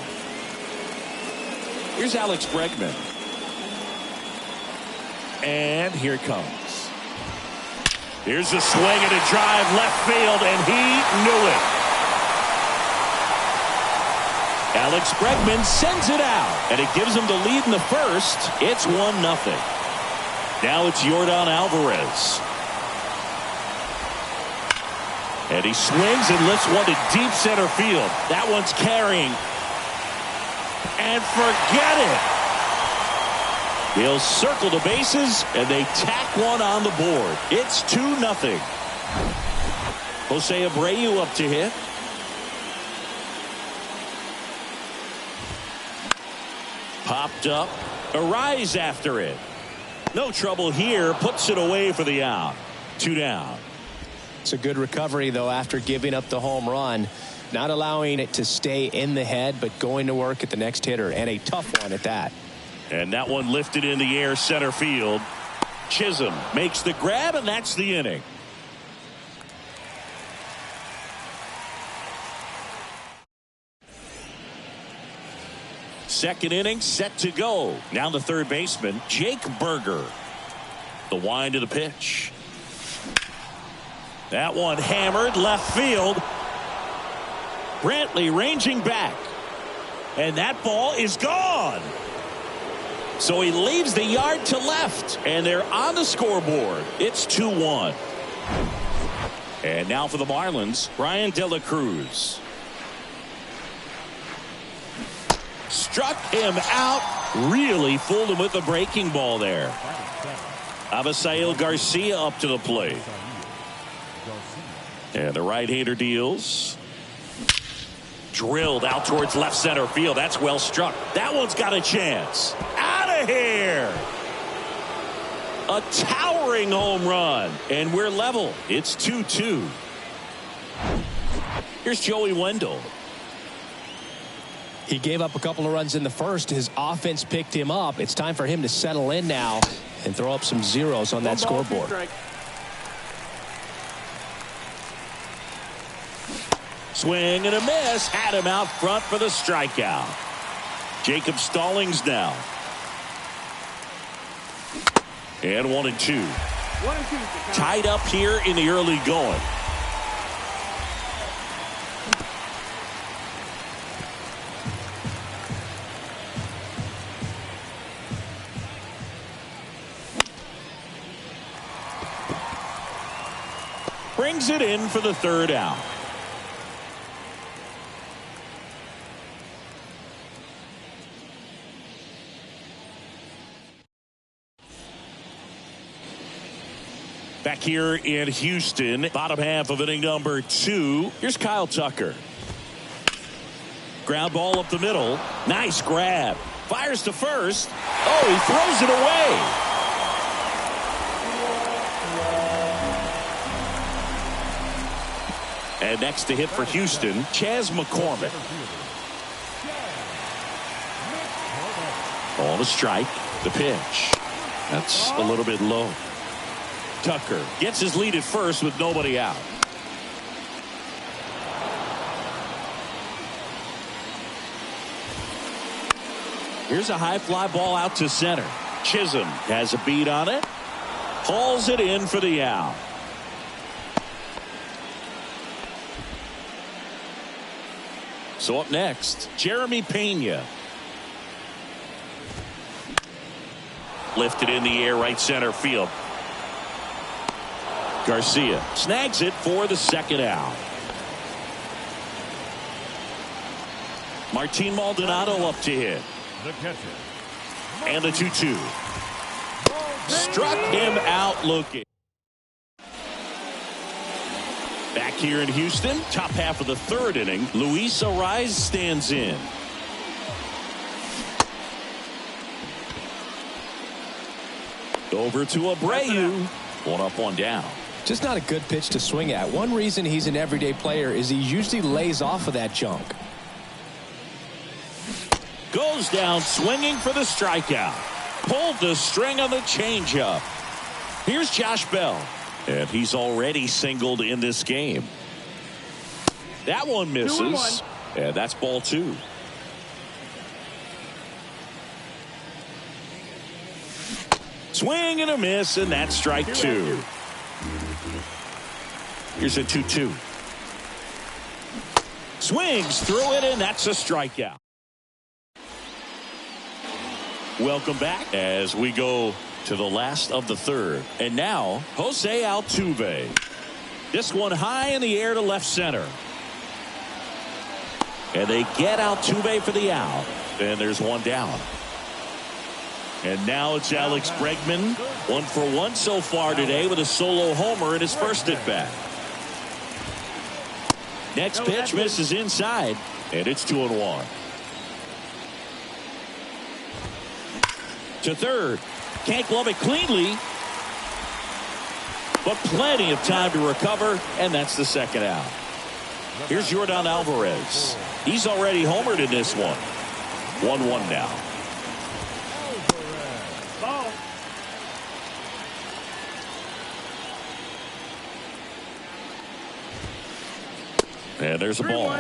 Here's Alex Bregman. And here it comes. Here's a swing and a drive left field, and he knew it. Alex Bregman sends it out, and it gives him the lead in the first. It's 1-0. Now it's Yordan Alvarez. And he swings and lifts one to deep center field. That one's carrying. And forget it. He'll circle the bases, and they tack one on the board. It's 2-0. Jose Abreu up to hit. Popped up. Arise after it. No trouble here. Puts it away for the out. 2 down. It's a good recovery, though, after giving up the home run. Not allowing it to stay in the head, but going to work at the next hitter. And a tough one at that. And that one lifted in the air center field. Chisholm makes the grab, and that's the inning. Second inning set to go. Now the third baseman, Jake Berger. The wind of the pitch. That one hammered left field. Brantley ranging back. And that ball is gone. So he leaves the yard to left. And they're on the scoreboard. It's 2-1. And now for the Marlins, Brian De La Cruz. Struck him out. Really fooled him with the breaking ball there. Abisail Garcia up to the plate. And the right-hander deals. Drilled out towards left center field. That's well struck. That one's got a chance. Out of here. A towering home run. And we're level. It's 2-2. Here's Joey Wendell. He gave up a couple of runs in the first. His offense picked him up. It's time for him to settle in now and throw up some zeros on that scoreboard. Swing and a miss. Had him out front for the strikeout. Jacob Stallings now. And 1-2. Tied up here in the early going. Brings it in for the third out. Back here in Houston, bottom half of inning number 2. Here's Kyle Tucker. Ground ball up the middle. Nice grab. Fires to first. Oh, he throws it away. And next to hit for Houston, Chas McCormick. On a strike. The pitch. That's a little bit low. Tucker gets his lead at first with nobody out. Here's a high fly ball out to center. Chisholm has a beat on it. Hauls it in for the out. So up next, Jeremy Pena. Lifted in the air, right center field. Garcia snags it for the second out. Martin Maldonado up to hit. The catcher. And the 2-2. Struck him out looking. Back here in Houston, top half of the third inning, Luis Arraez stands in. Over to Abreu. One up, one down. Just not a good pitch to swing at. One reason he's an everyday player is he usually lays off of that junk. Goes down swinging for the strikeout. Pulled the string on the changeup. Here's Josh Bell. And he's already singled in this game. That one misses. And that's ball 2. Swing and a miss, and that's strike 2. Here's a 2-2. Swings through it, and that's a strikeout. Welcome back as we go to the last of the third. And now, Jose Altuve. This one high in the air to left center. And they get Altuve for the out. And there's one down. And now it's Alex Bregman. 1 for 1 so far today with a solo homer in his first at bat. Next pitch misses inside. And it's 2-1. To third. Can't glove it cleanly. But plenty of time to recover. And that's the second out. Here's Yordan Alvarez. He's already homered in this one. 1-1 now. And there's a ball.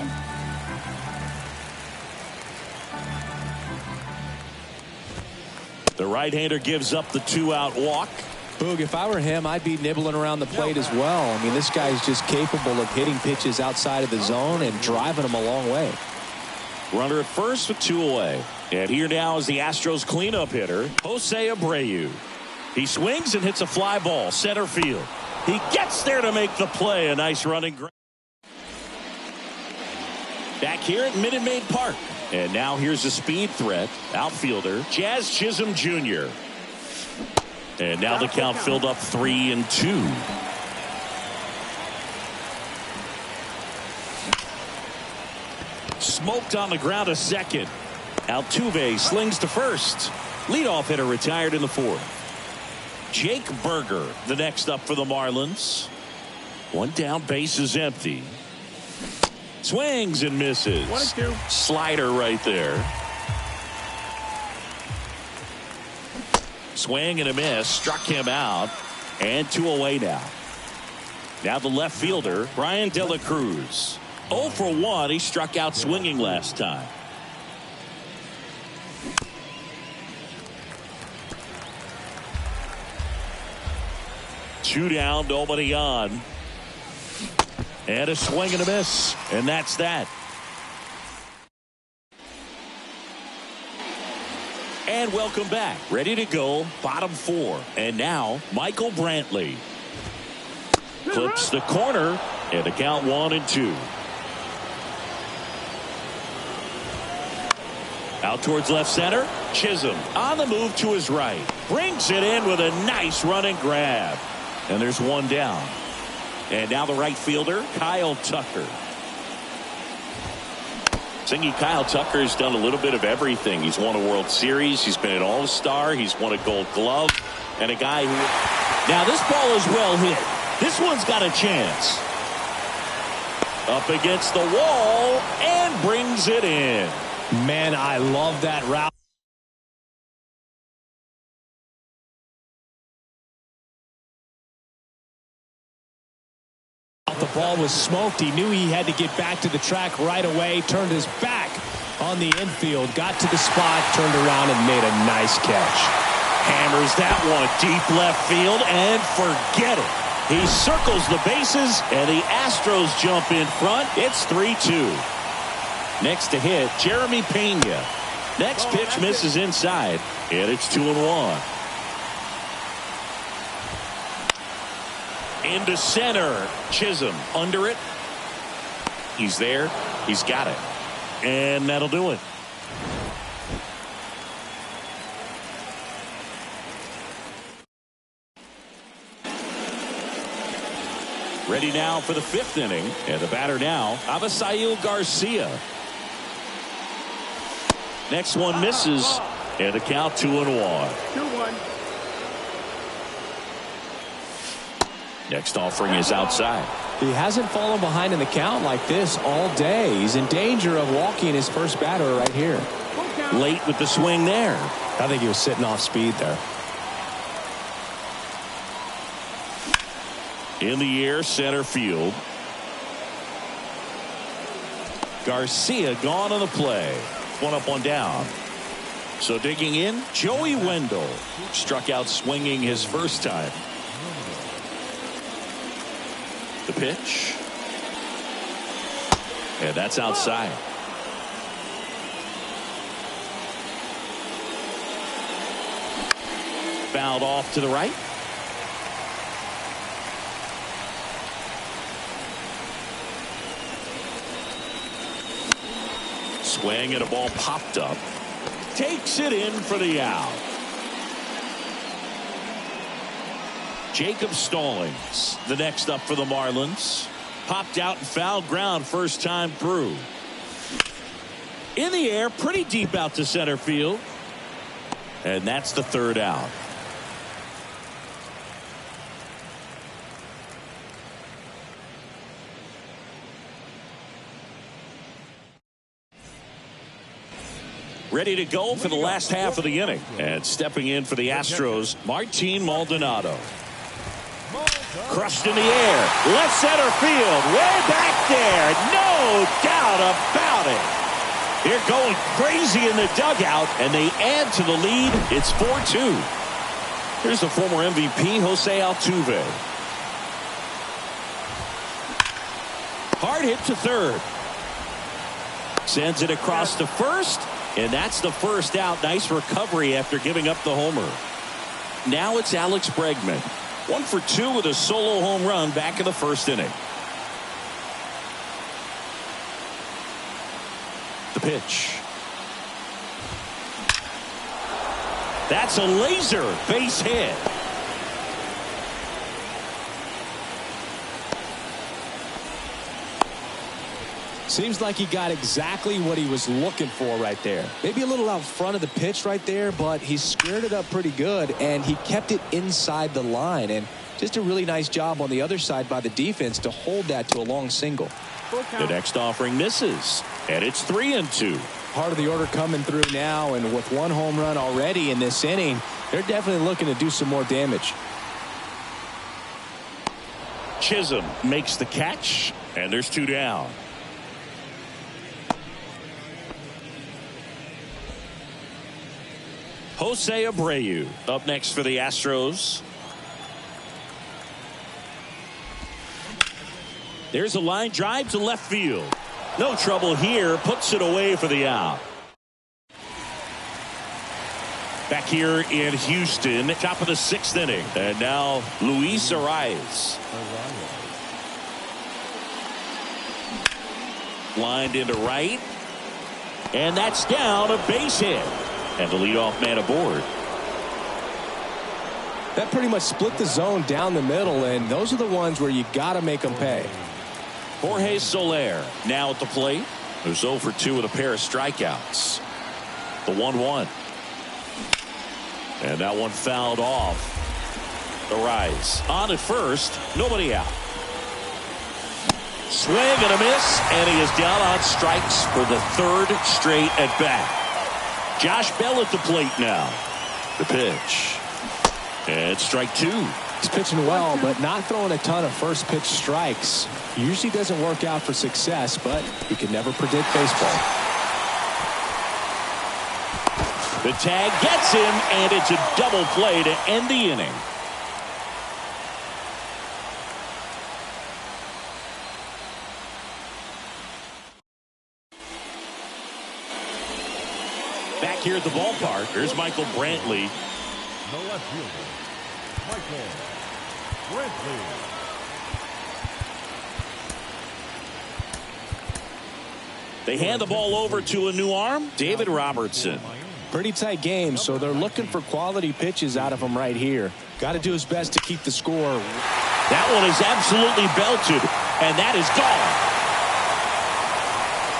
The right-hander gives up the 2-out walk. Boog, if I were him, I'd be nibbling around the plate as well. I mean, this guy's just capable of hitting pitches outside of the zone and driving them a long way. Runner at first with 2 away. And here now is the Astros cleanup hitter, Jose Abreu. He swings and hits a fly ball, center field. He gets there to make the play. A nice running grab. Back here at Minute Maid Park. And now here's a speed threat. Outfielder Jazz Chisholm Jr. And now the count filled up 3-2. Smoked on the ground a second. Altuve slings to first. Leadoff hitter retired in the fourth. Jake Berger the next up for the Marlins. One down, base is empty. Swings and misses. 1-2. Slider right there. Swing and a miss. Struck him out. And 2 away now. Now the left fielder, Brian De La Cruz. 0 for 1. He struck out swinging last time. Two down, nobody on. And a swing and a miss. And that's that. And welcome back. Ready to go. Bottom 4. And now Michael Brantley. Clips the corner. And the count 1-2. Out towards left center. Chisholm on the move to his right. Brings it in with a nice running grab. And there's one down. And now the right fielder, Kyle Tucker. Thinking Kyle Tucker has done a little bit of everything. He's won a World Series. He's been an All-Star. He's won a Gold Glove. And a guy who... Now this ball is well hit. This one's got a chance. Up against the wall and brings it in. Man, I love that route. The ball was smoked. He knew he had to get back to the track right away. Turned his back on the infield. Got to the spot. Turned around and made a nice catch. Hammers that one deep left field and forget it. He circles the bases and the Astros jump in front. It's 3-2. Next to hit, Jeremy Pena. Next pitch misses inside, and it's 2-1. Into center. Chisholm under it. He's there. He's got it. And that'll do it. Ready now for the 5th inning. And the batter now, Avisail Garcia. Next one misses. And the count 2-1. 2-1. Next offering is outside. He hasn't fallen behind in the count like this all day. He's in danger of walking his first batter right here. Late with the swing there. I think he was sitting off speed there. In the air, center field. Garcia gone on the play. One up, one down. So digging in, Joey Wendell. Struck out swinging his first time. The pitch. And that's outside. Fouled off to the right. Swing and a ball popped up. Takes it in for the out. Jacob Stallings, the next up for the Marlins. Popped out and fouled ground first time through. In the air, pretty deep out to center field. And that's the third out. Ready to go for the last half of the inning. And stepping in for the Astros, Martin Maldonado. Crushed in the air. Left center field. Way back there. No doubt about it. They're going crazy in the dugout, and they add to the lead. It's 4-2. Here's the former MVP, Jose Altuve. Hard hit to third. Sends it across to first, and that's the first out. Nice recovery after giving up the homer. Now it's Alex Bregman. 1 for 2 with a solo home run back in the first inning. The pitch. That's a laser base hit. Seems like he got exactly what he was looking for right there. Maybe a little out front of the pitch right there, but he squared it up pretty good, and he kept it inside the line. And just a really nice job on the other side by the defense to hold that to a long single. The next offering misses, and it's 3-2. Part of the order coming through now, and with 1 home run already in this inning, they're definitely looking to do some more damage. Chisholm makes the catch, and there's 2 down. Jose Abreu up next for the Astros. There's a line drive to left field. No trouble here. Puts it away for the out. Back here in Houston, top of the 6th inning. And now Luis Arias. Lined into right. And that's down, a base hit. And the leadoff man aboard. That pretty much split the zone down the middle, and those are the ones where you got to make them pay. Jorge Soler now at the plate. Who's 0 for 2 with a pair of strikeouts. The 1-1. And that one fouled off. The rise on at first. Nobody out. Swing and a miss. And he is down on strikes for the 3rd straight at bat. Josh Bell at the plate now. The pitch. And strike 2. He's pitching well, but not throwing a ton of first pitch strikes. Usually doesn't work out for success, but you can never predict baseball. The tag gets him, and it's a double play to end the inning. Back here at the ballpark, there's Michael Brantley. The left fielder, Michael Brantley. They hand the ball over to a new arm, David Robertson. Pretty tight game, so they're looking for quality pitches out of him right here. Got to do his best to keep the score. That one is absolutely belted, and that is gone.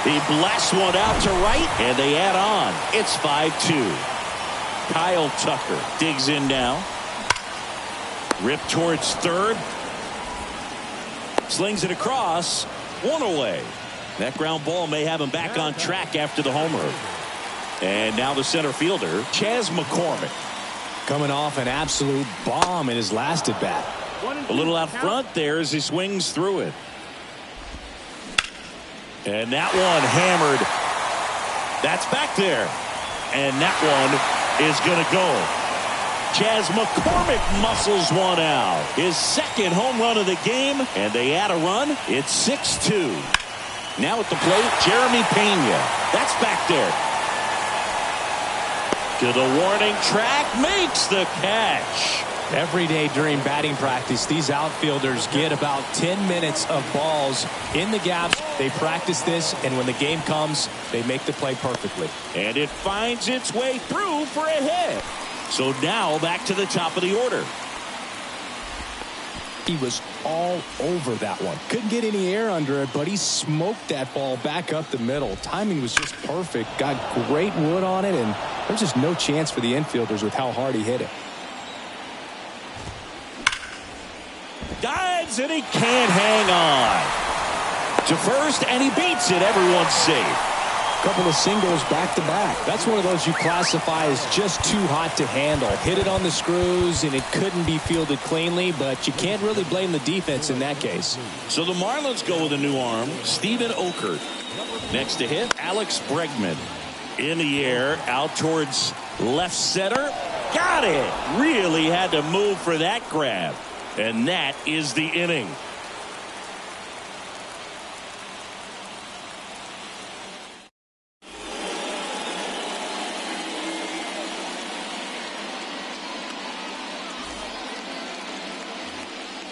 He blasts one out to right, and they add on. It's 5-2. Kyle Tucker digs in now. Rip towards third. Slings it across. 1 away. That ground ball may have him back on track after the homer. And now the center fielder, Chas McCormick. Coming off an absolute bomb in his last at bat. A little out front there as he swings through it. And that one hammered. That's back there. And that one is going to go. Chas McCormick muscles one out. His 2nd home run of the game. And they add a run. It's 6-2. Now at the plate, Jeremy Pena. That's back there. To the warning track, makes the catch. Every day during batting practice, these outfielders get about 10 minutes of balls in the gaps. They practice this, and when the game comes, they make the play perfectly. And it finds its way through for a hit. So now back to the top of the order. He was all over that one. Couldn't get any air under it, but he smoked that ball back up the middle. Timing was just perfect. Got great wood on it, and there's just no chance for the infielders with how hard he hit it. Dives, and he can't hang on. To first, and he beats it. Everyone's safe. Couple of singles back to back. That's one of those you classify as just too hot to handle. Hit it on the screws, and it couldn't be fielded cleanly, but you can't really blame the defense in that case. So the Marlins go with a new arm, Steven Okert. Next to hit, Alex Bregman. In the air, out towards left center. Got it. Really had to move for that grab. And that is the inning.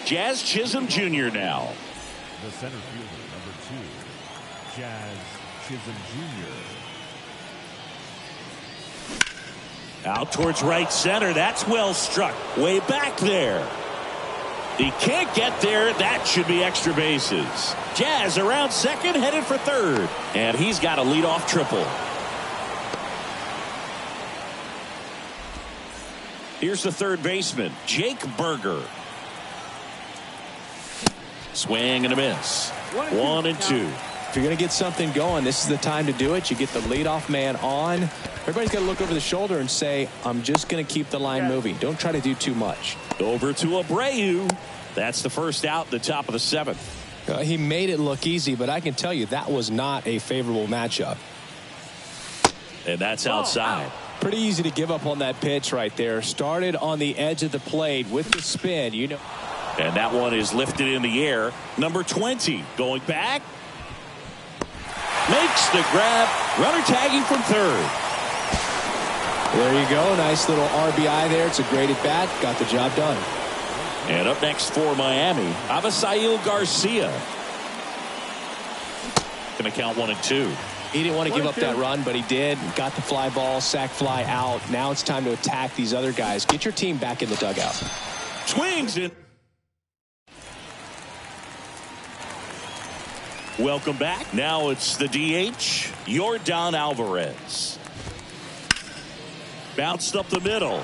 Jazz Chisholm Jr. now. The center fielder, number 2, Jazz Chisholm Jr. Out towards right center. That's well struck. Way back there. He can't get there. That should be extra bases. Jazz around second, headed for third. And he's got a leadoff triple. Here's the third baseman, Jake Berger. Swing and a miss. 1-2. If you're going to get something going, this is the time to do it. You get the leadoff man on. Everybody's got to look over the shoulder and say, I'm just going to keep the line moving. Don't try to do too much. Over to Abreu. That's the first out in the top of the 7th. He made it look easy, but I can tell you that was not a favorable matchup. And that's outside. Pretty easy to give up on that pitch right there. Started on the edge of the plate with the spin. You know. And that one is lifted in the air. Number 20 going back. Makes the grab. Runner tagging from third. There you go. Nice little RBI there. It's a great at bat. Got the job done. And up next for Miami, Avisail Garcia. Going to count 1-2. He didn't want to give up that run, but he did. Got the fly ball, sac fly out. Now it's time to attack these other guys. Get your team back in the dugout. Swings it. Welcome back. Now it's the DH, Yordan Alvarez. Bounced up the middle.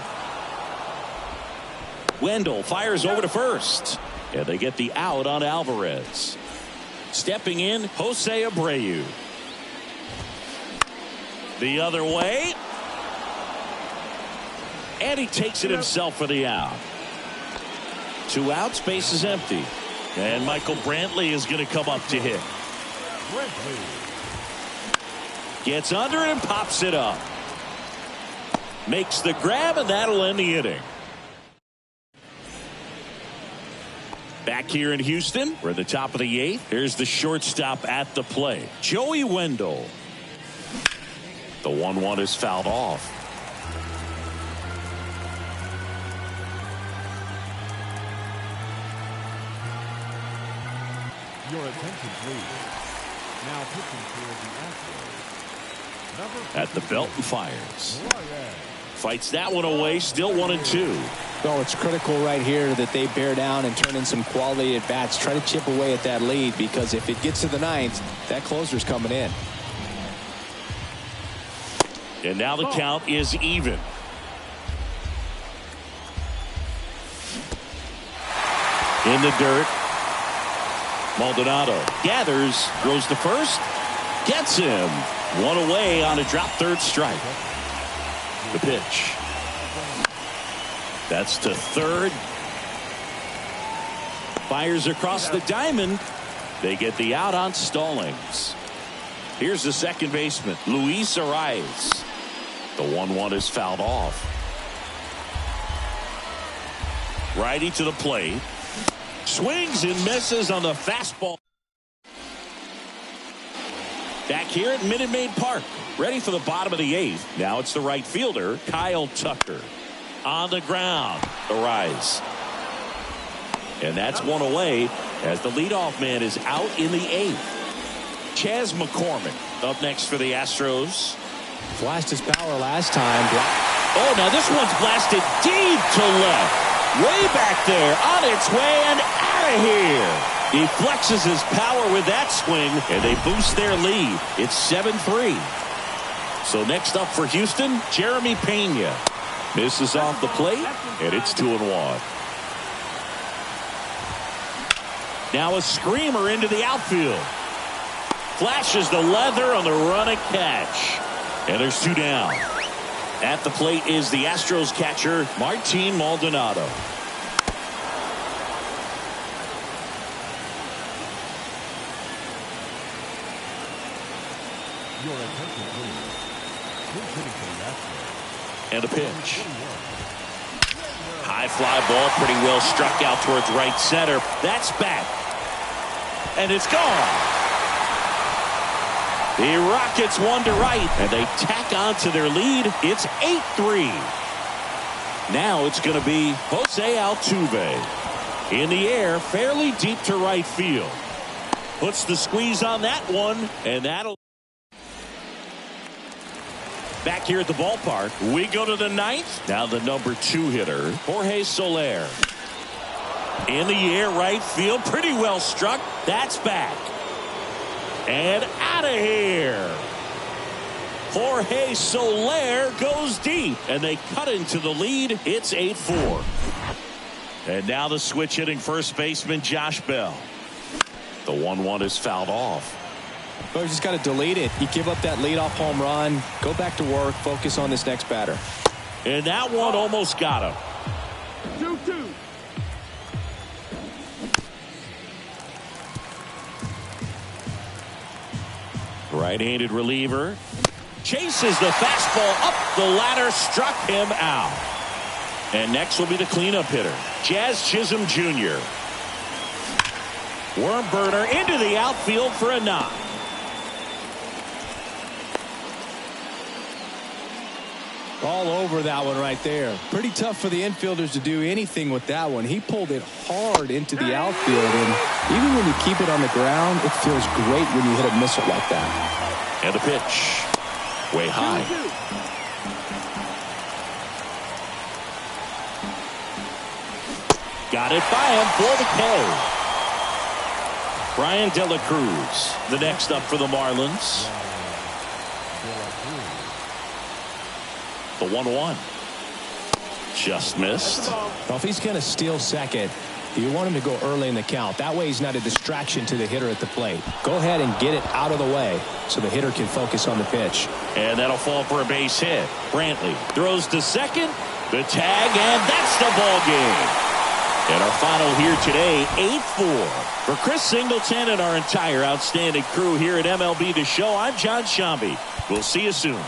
Wendell fires over to first. And they get the out on Alvarez. Stepping in, Jose Abreu. The other way. And he takes it himself for the out. 2 outs, base is empty. And Michael Brantley is going to come up to hit. Gets under it and pops it up. Makes the grab, and that'll end the inning. Back here in Houston, we're at the top of the 8th. Here's the shortstop at the plate, Joey Wendell. The 1-1 is fouled off. Your attention, please. Now pitching for the Astros. At the belt and fires. Fights that one away. Still 1-2. Well, it's critical right here that they bear down and turn in some quality at bats. Try to chip away at that lead, because if it gets to the 9th, that closer's coming in. And now the count is even. In the dirt. Maldonado gathers, throws to first, gets him. 1 away on a drop third strike. The pitch. That's to third. Fires across the diamond. They get the out on Stallings. Here's the second baseman, Luis Arias. The 1-1 is fouled off. Righty to the plate. Swings and misses on the fastball. Back here at Minute Maid Park. Ready for the bottom of the 8th. Now it's the right fielder, Kyle Tucker. On the ground, the rise. And that's 1 away as the leadoff man is out in the 8th. Chas McCormick up next for the Astros. Flashed his power last time. Oh, now this one's blasted deep to left. Way back there, on its way and out of here. He flexes his power with that swing, and they boost their lead. It's 7-3. So next up for Houston, Jeremy Pena. Misses off the plate, and it's 2-1. Now a screamer into the outfield. Flashes the leather on the run and catch. And there's 2 down. At the plate is the Astros catcher, Martin Maldonado. Your attention, please. And a pitch. High fly ball, pretty well struck out towards right center. That's back. And it's gone. The Rockets 1 to right, and they tack on to their lead. It's 8-3. Now it's going to be Jose Altuve. In the air, fairly deep to right field. Puts the squeeze on that one, and that'll. Back here at the ballpark, we go to the ninth. Now the number 2 hitter, Jorge Soler. In the air, right field, pretty well struck. That's back. And out of here. Jorge Soler goes deep, and they cut into the lead. It's 8-4. And now the switch hitting first baseman Josh Bell. The 1-1 is fouled off. Well, you just got to delete it. You give up that leadoff home run. Go back to work. Focus on this next batter. And that one almost got him. 2-2. Right-handed reliever. Chases the fastball up the ladder. Struck him out. And next will be the cleanup hitter, Jazz Chisholm Jr. Worm burner into the outfield for a knock. All over that one right there. Pretty tough for the infielders to do anything with that one. He pulled it hard into the outfield, and even when you keep it on the ground, it feels great when you hit a missile like that. And the pitch. Way high. 2-2. Got it by him for the K. Brian De La Cruz, the next up for the Marlins. The 1-1. Just missed. Well, if he's going to steal second, you want him to go early in the count. That way he's not a distraction to the hitter at the plate. Go ahead and get it out of the way so the hitter can focus on the pitch. And that'll fall for a base hit. Brantley throws to second. The tag, and that's the ball game. And our final here today, 8-4. For Chris Singleton and our entire outstanding crew here at MLB The Show, I'm John Shambi. We'll see you soon.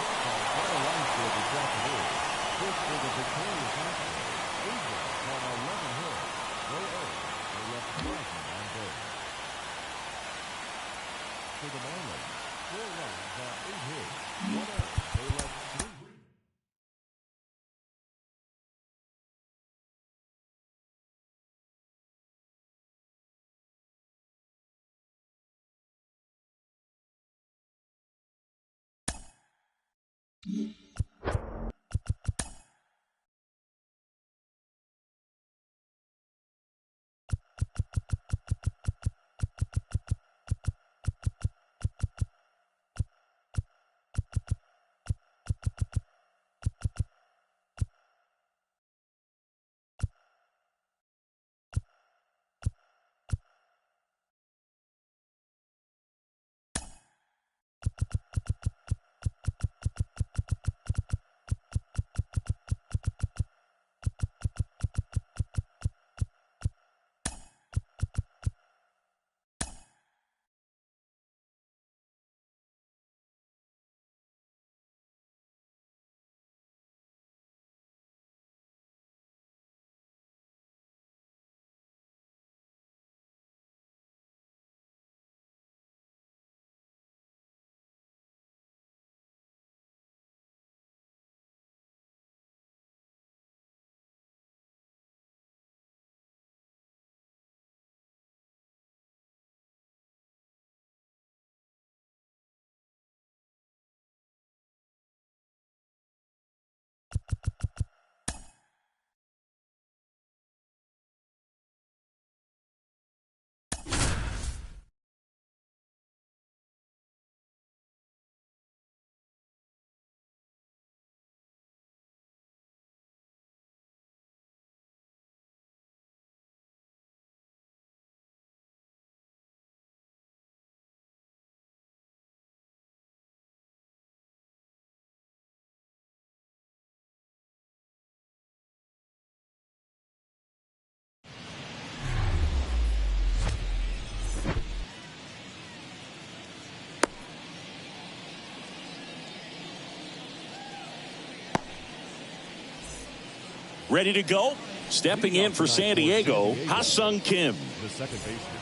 Ready to go? Stepping in for San Diego, Ha-Sung Kim. The second baseman,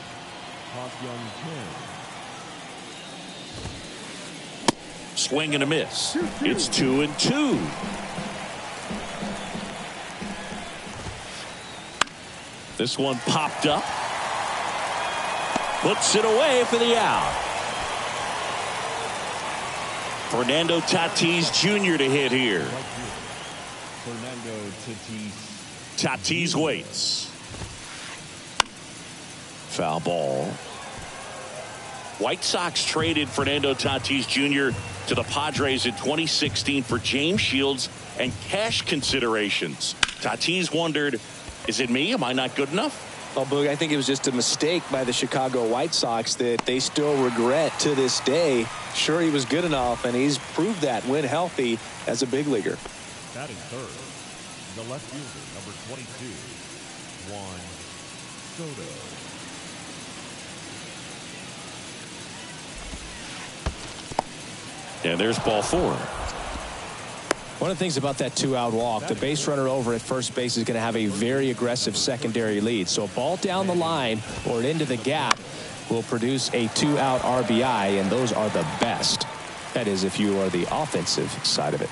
Ha-Sung Kim. Swing and a miss. It's 2-2. This one popped up. Puts it away for the out. Fernando Tatis Jr. to hit here. Fernando Tatis waits. Foul ball. White Sox traded Fernando Tatis Jr. to the Padres in 2016 for James Shields and cash considerations. Tatis wondered, is it me? Am I not good enough? Well, Boog, I think it was just a mistake by the Chicago White Sox that they still regret to this day. Sure, he was good enough, and he's proved that when healthy as a big leaguer. batting third, the left fielder, number 22, Juan Soto. And there's ball 4. One of the things about that 2-out walk, the base runner over at first base is going to have a very aggressive secondary lead. So a ball down the line or into the gap will produce a 2-out RBI, and those are the best. That is, if you are the offensive side of it.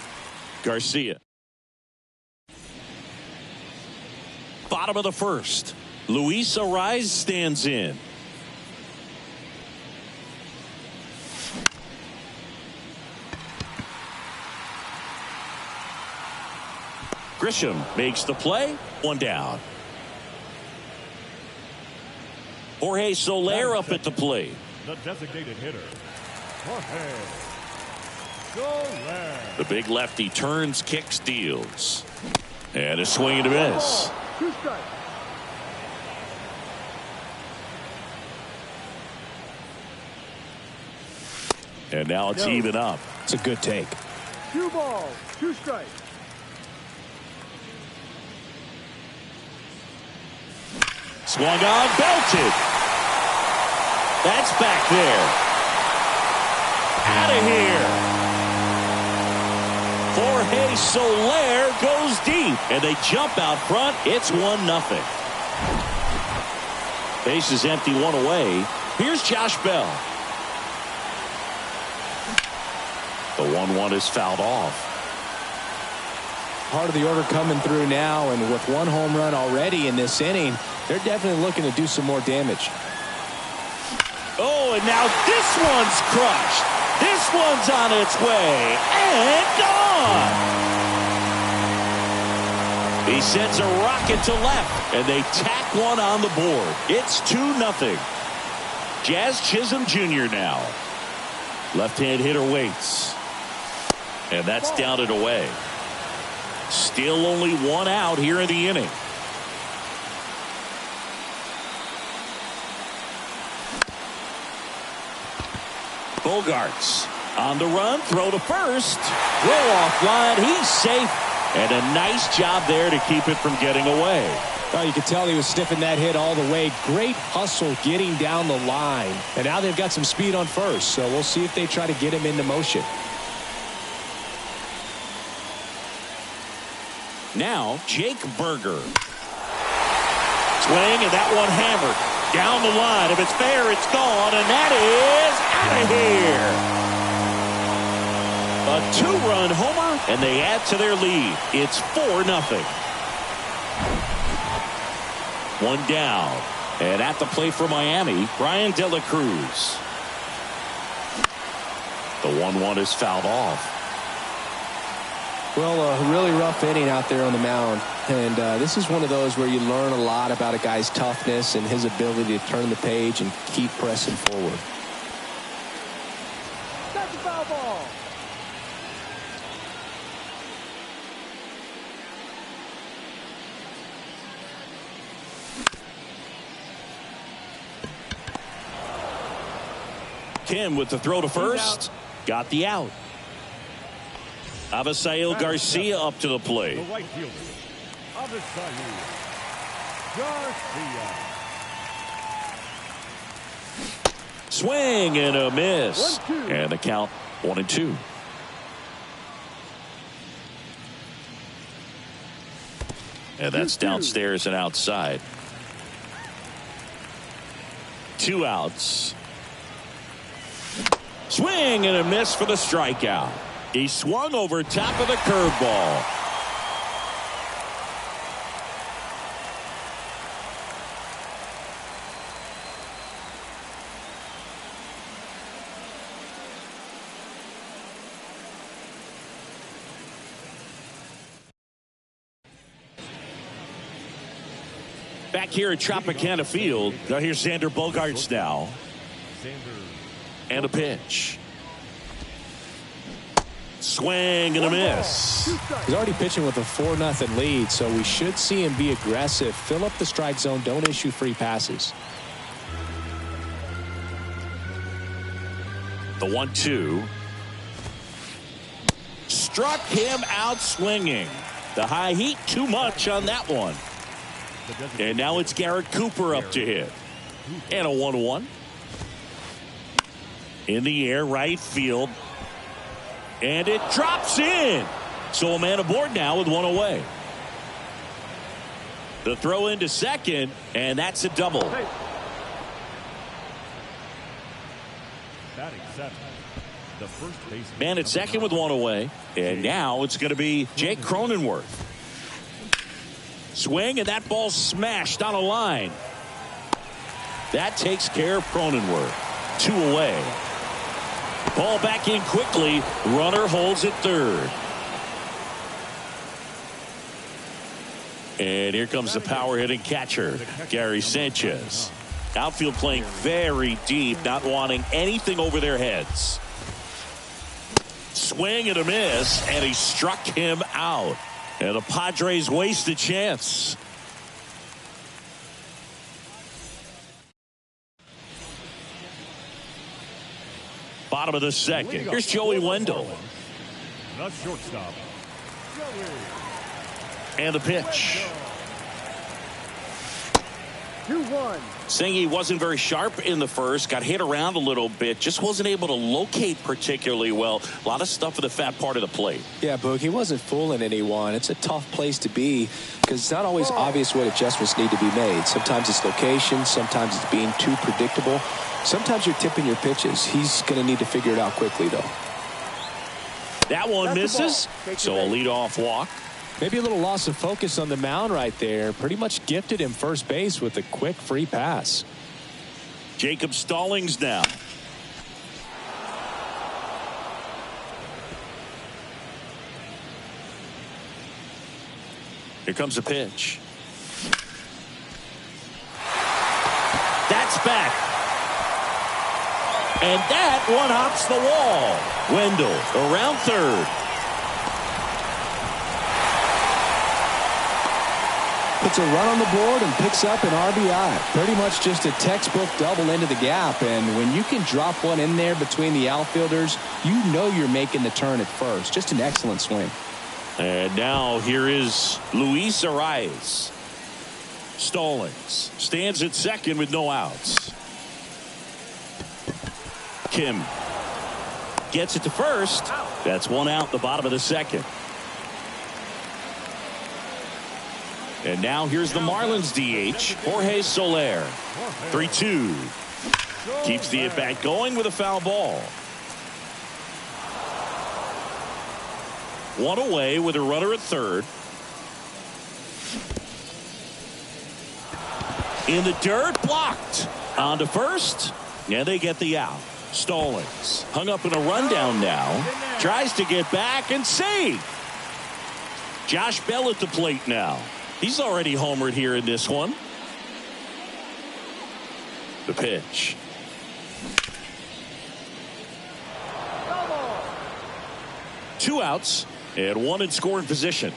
Garcia. Bottom of the first. Luis Arraez stands in. Grisham makes the play. 1 down. Jorge Soler up at the plate. The designated hitter, Jorge Soler. The big lefty turns, kicks, deals. And a swing and a miss. 2 strikes. And now it's even up. It's a good take. 2 balls, 2 strikes. Swung on, belted. That's back there. Out of here. Jorge Soler goes deep, and they jump out front. It's 1-0. Base is empty, 1 away. Here's Josh Bell. The 1-1 is fouled off. Part of the order coming through now, and with 1 home run already in this inning, they're definitely looking to do some more damage. Oh, and now this one's crushed. This one's on its way and gone. He sends a rocket to left, and they tack one on the board. It's 2-0. Jazz Chisholm Jr. now. Left-hand hitter waits. And that's down and away. Still only 1 out here in the inning. Bogarts on the run, throw to first. Throw off line, he's safe. And a nice job there to keep it from getting away. Well, you could tell he was sniffing that hit all the way. Great hustle getting down the line. And now they've got some speed on first, so we'll see if they try to get him into motion. Now, Jake Berger. Swing, and that one hammered. Down the line. If it's fair, it's gone, and that is out of here. A 2-run homer, and they add to their lead. It's 4-0. 1 down. And at the plate for Miami, Brian De La Cruz. The 1-1 is fouled off. Well, a really rough inning out there on the mound. And this is one of those where you learn a lot about a guy's toughness and his ability to turn the page and keep pressing forward. That's a foul ball. Kim with the throw to first. Got the out. Avisail Garcia up to the plate. The right fielder, Avisail Garcia. Swing and a miss. 1-2. And the count 1-2. And that's 2-2. downstairs and outside. 2 outs. Swing and a miss for the strikeout. He swung over top of the curveball. Back here at Tropicana Field. Now here's Xander Bogaerts now. And a pitch. Swing and a miss. He's already pitching with a 4-0 lead, so we should see him be aggressive. Fill up the strike zone. Don't issue free passes. The 1-2. Struck him out swinging. The high heat too much on that one. And now it's Garrett Cooper up to hit. And a 1-1. In the air, right field. And it drops in. So a man aboard now with one away. The throw into second, and that's a double. Man at second with one away. And now it's going to be Jake Cronenworth. Swing, and that ball smashed on a line. That takes care of Cronenworth. 2 away. Ball back in quickly. Runner holds at third. And here comes the power hitting catcher, Gary Sanchez. Outfield playing very deep, not wanting anything over their heads. Swing and a miss, and he struck him out. And the Padres waste a chance. Bottom of the second. Here's Joey Wendell. The shortstop. And the pitch. 2-1. Saying he wasn't very sharp in the first, got hit around a little bit, just wasn't able to locate particularly well. A lot of stuff at the fat part of the plate. Yeah, Boog, he wasn't fooling anyone. It's a tough place to be because it's not always obvious what adjustments need to be made. Sometimes it's location, sometimes it's being too predictable. Sometimes you're tipping your pitches. He's going to need to figure it out quickly, though. That one misses, so a leadoff walk. Maybe a little loss of focus on the mound right there. Pretty much gifted him first base with a quick free pass. Jacob Stallings now. Here comes the pitch. That's back. And that one hops the wall. Wendell around third. Puts a run on the board and picks up an RBI. Pretty much just a textbook double into the gap. And when you can drop one in there between the outfielders, you know you're making the turn at first. Just an excellent swing. And now here is Luis Arias. Stallings stands at second with no outs. Kim gets it to first. That's one out, the bottom of the second. And now here's the Marlins DH, Jorge Soler. 3-2. Keeps the at-bat going with a foul ball. One away with a runner at third. In the dirt, blocked. On to first, and they get the out. Stallings hung up in a rundown now. Tries to get back and save. Josh Bell at the plate now. He's already homered here in this one. The pitch. Two outs and one in scoring position.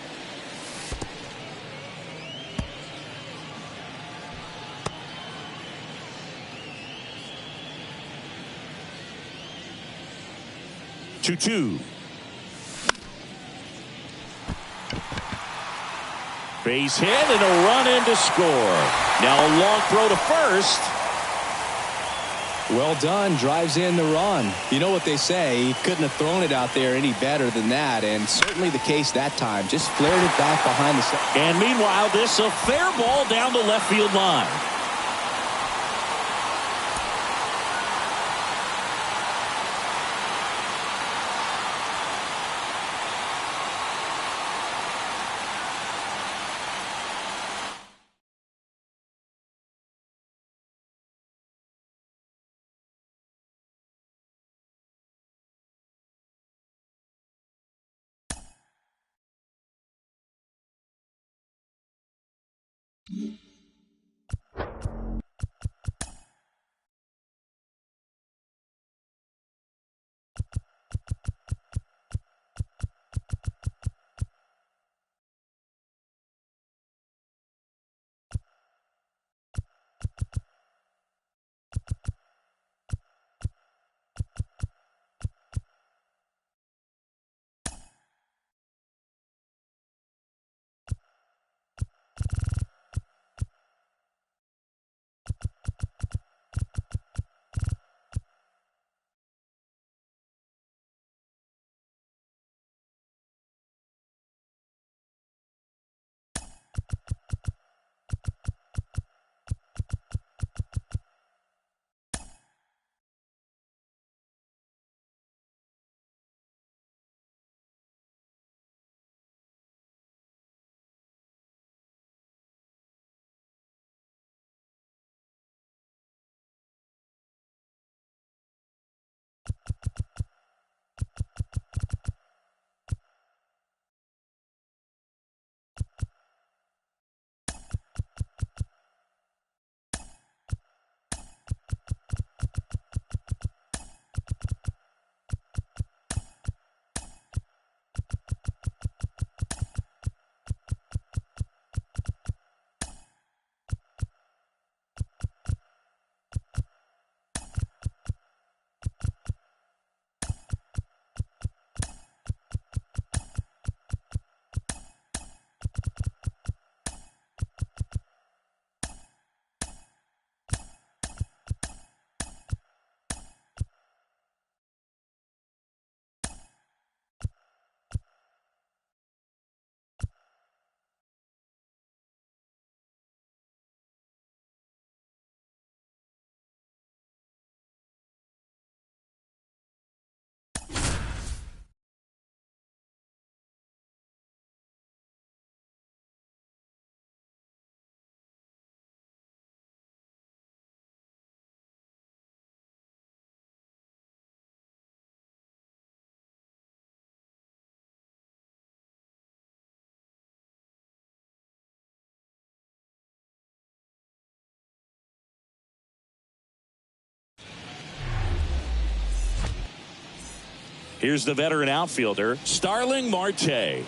Two. Base hit and a run in to score. Now a long throw to first. Well done. Drives in the run. You know what they say. He couldn't have thrown it out there any better than that. And certainly the case that time. Just flared it back behind the. And meanwhile, this a fair ball down the left field line. Here's the veteran outfielder, Starling Marte.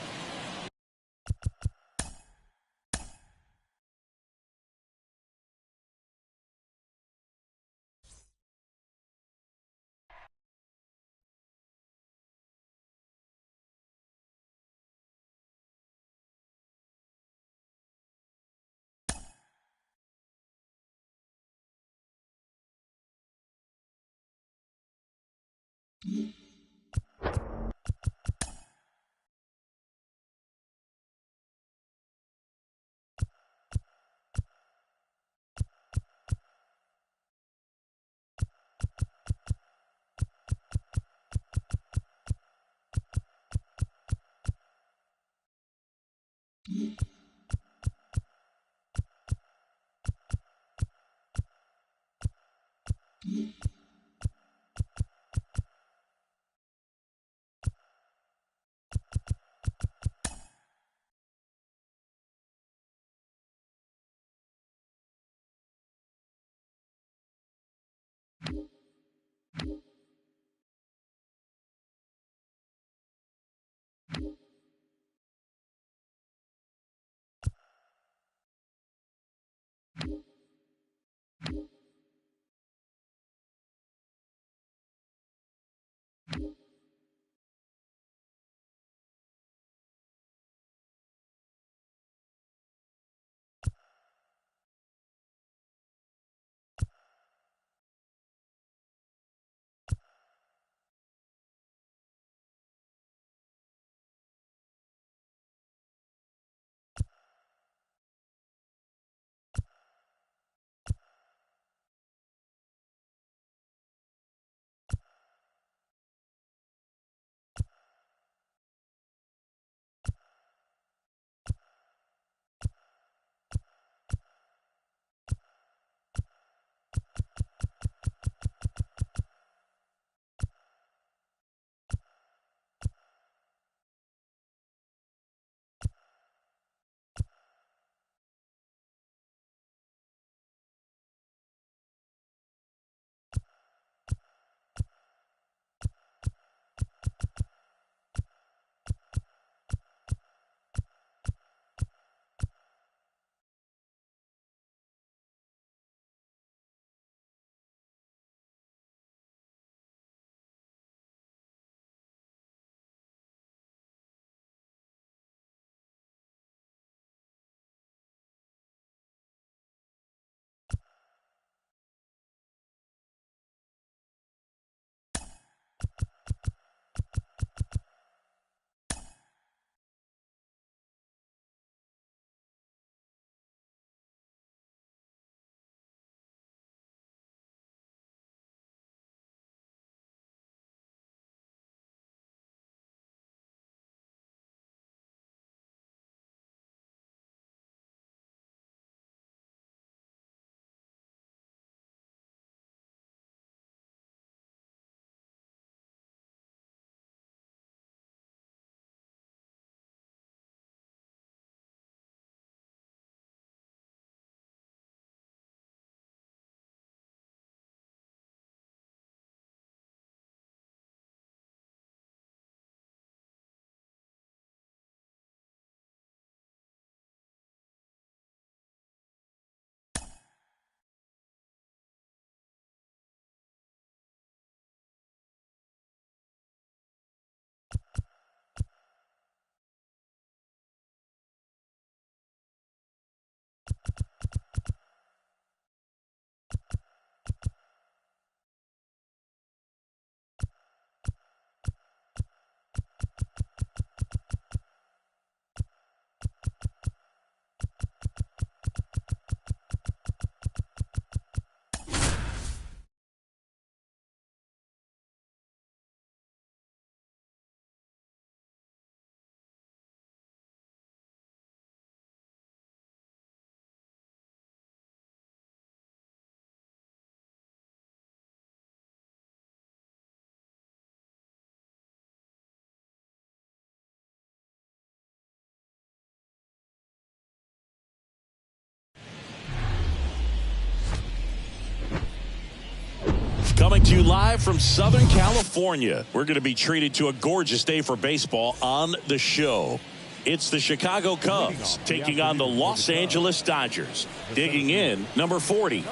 Coming to you live from Southern California. We're going to be treated to a gorgeous day for baseball on the show. It's the Chicago Cubs taking on the Los Angeles Dodgers. Digging in, number 40.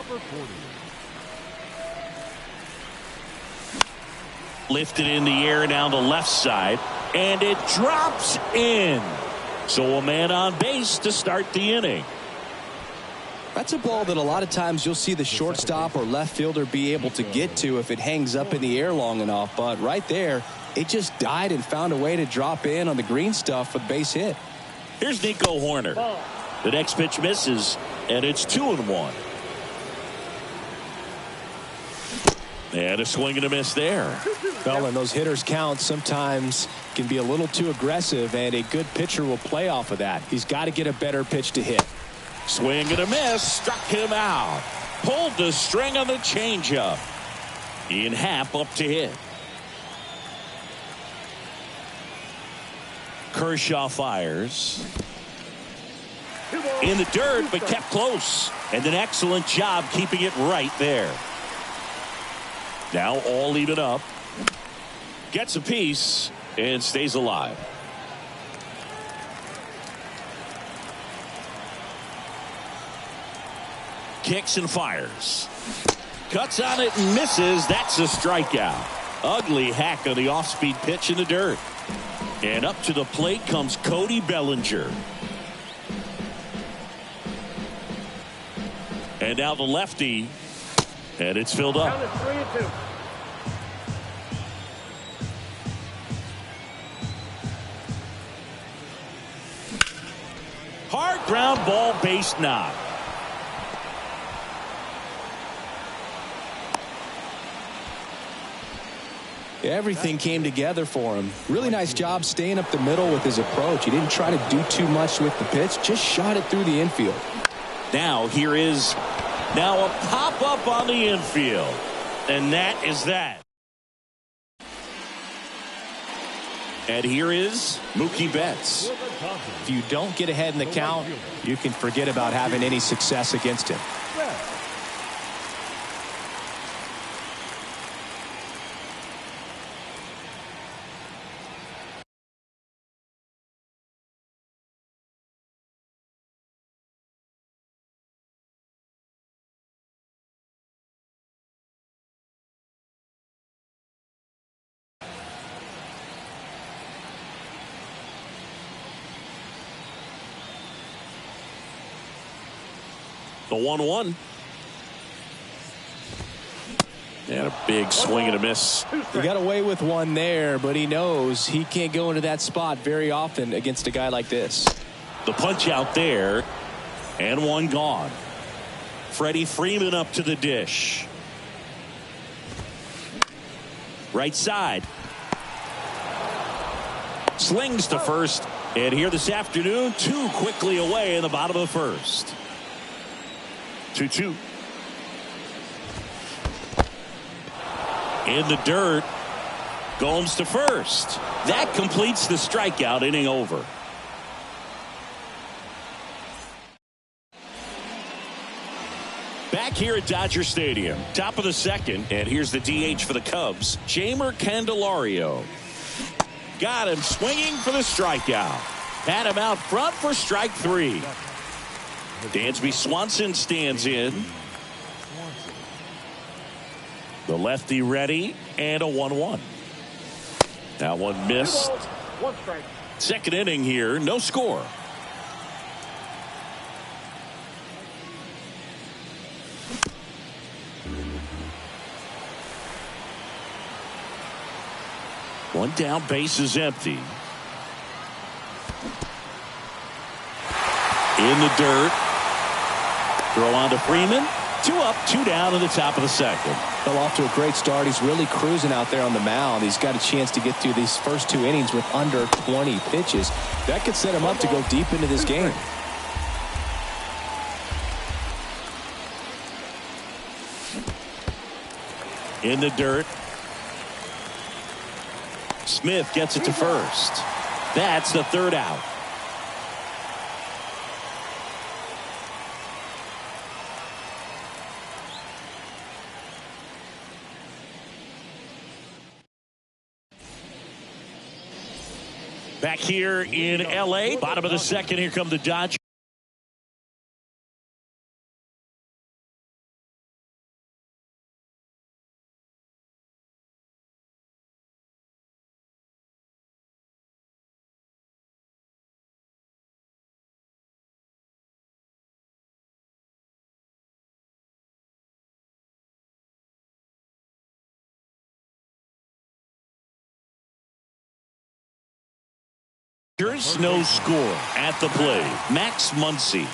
Lifted in the air down the left side, and it drops in. So a man on base to start the inning. That's a ball that a lot of times you'll see the shortstop or left fielder be able to get to if it hangs up in the air long enough. But right there, it just died and found a way to drop in on the green stuff for the base hit. Here's Nico Horner. The next pitch misses, and it's 2-1. And a swing and a miss there. Well, and those hitters count sometimes can be a little too aggressive, and a good pitcher will play off of that. He's got to get a better pitch to hit. Swing and a miss, struck him out. Pulled the string on the changeup. Ian Happ up to hit. Kershaw fires. In the dirt, but kept close. And an excellent job keeping it right there. Now all even up. Gets a piece and stays alive. Kicks and fires. Cuts on it and misses. That's a strikeout. Ugly hack on the off-speed pitch in the dirt. And up to the plate comes Cody Bellinger. And now the lefty. And it's filled up. 3-2. Hard ground ball, base knock. Everything came together for him. Really nice job staying up the middle with his approach. He didn't try to do too much with the pitch, just shot it through the infield. Now here is a pop-up on the infield. And that is that. And here is Mookie Betts. If you don't get ahead in the count, you can forget about having any success against him. The 1-1. And a big swing and a miss. He got away with one there, but he knows he can't go into that spot very often against a guy like this. The punch out there. And one gone. Freddie Freeman up to the dish. Right side. Slings to first. And here this afternoon, two quickly away in the bottom of the first. 2-2. In the dirt. Gomes to first. That completes the strikeout. Inning over. Back here at Dodger Stadium. Top of the second. And here's the DH for the Cubs. Jeimer Candelario. Got him swinging for the strikeout. Had him out front for strike three. Dansby Swanson stands in. The lefty ready, and a 1-1. That one missed. 1 strike. Second inning here, no score. One down, base is empty. In the dirt. Throw on to Freeman. 2 up, 2 down in the top of the second. Fell off to a great start. He's really cruising out there on the mound. He's got a chance to get through these first 2 innings with under 20 pitches. That could set him up to go deep into this game. In the dirt. Smith gets it to first. That's the 3rd out. Back here in L.A., bottom of the second, here come the Dodgers. No score at the plate. Max Muncy.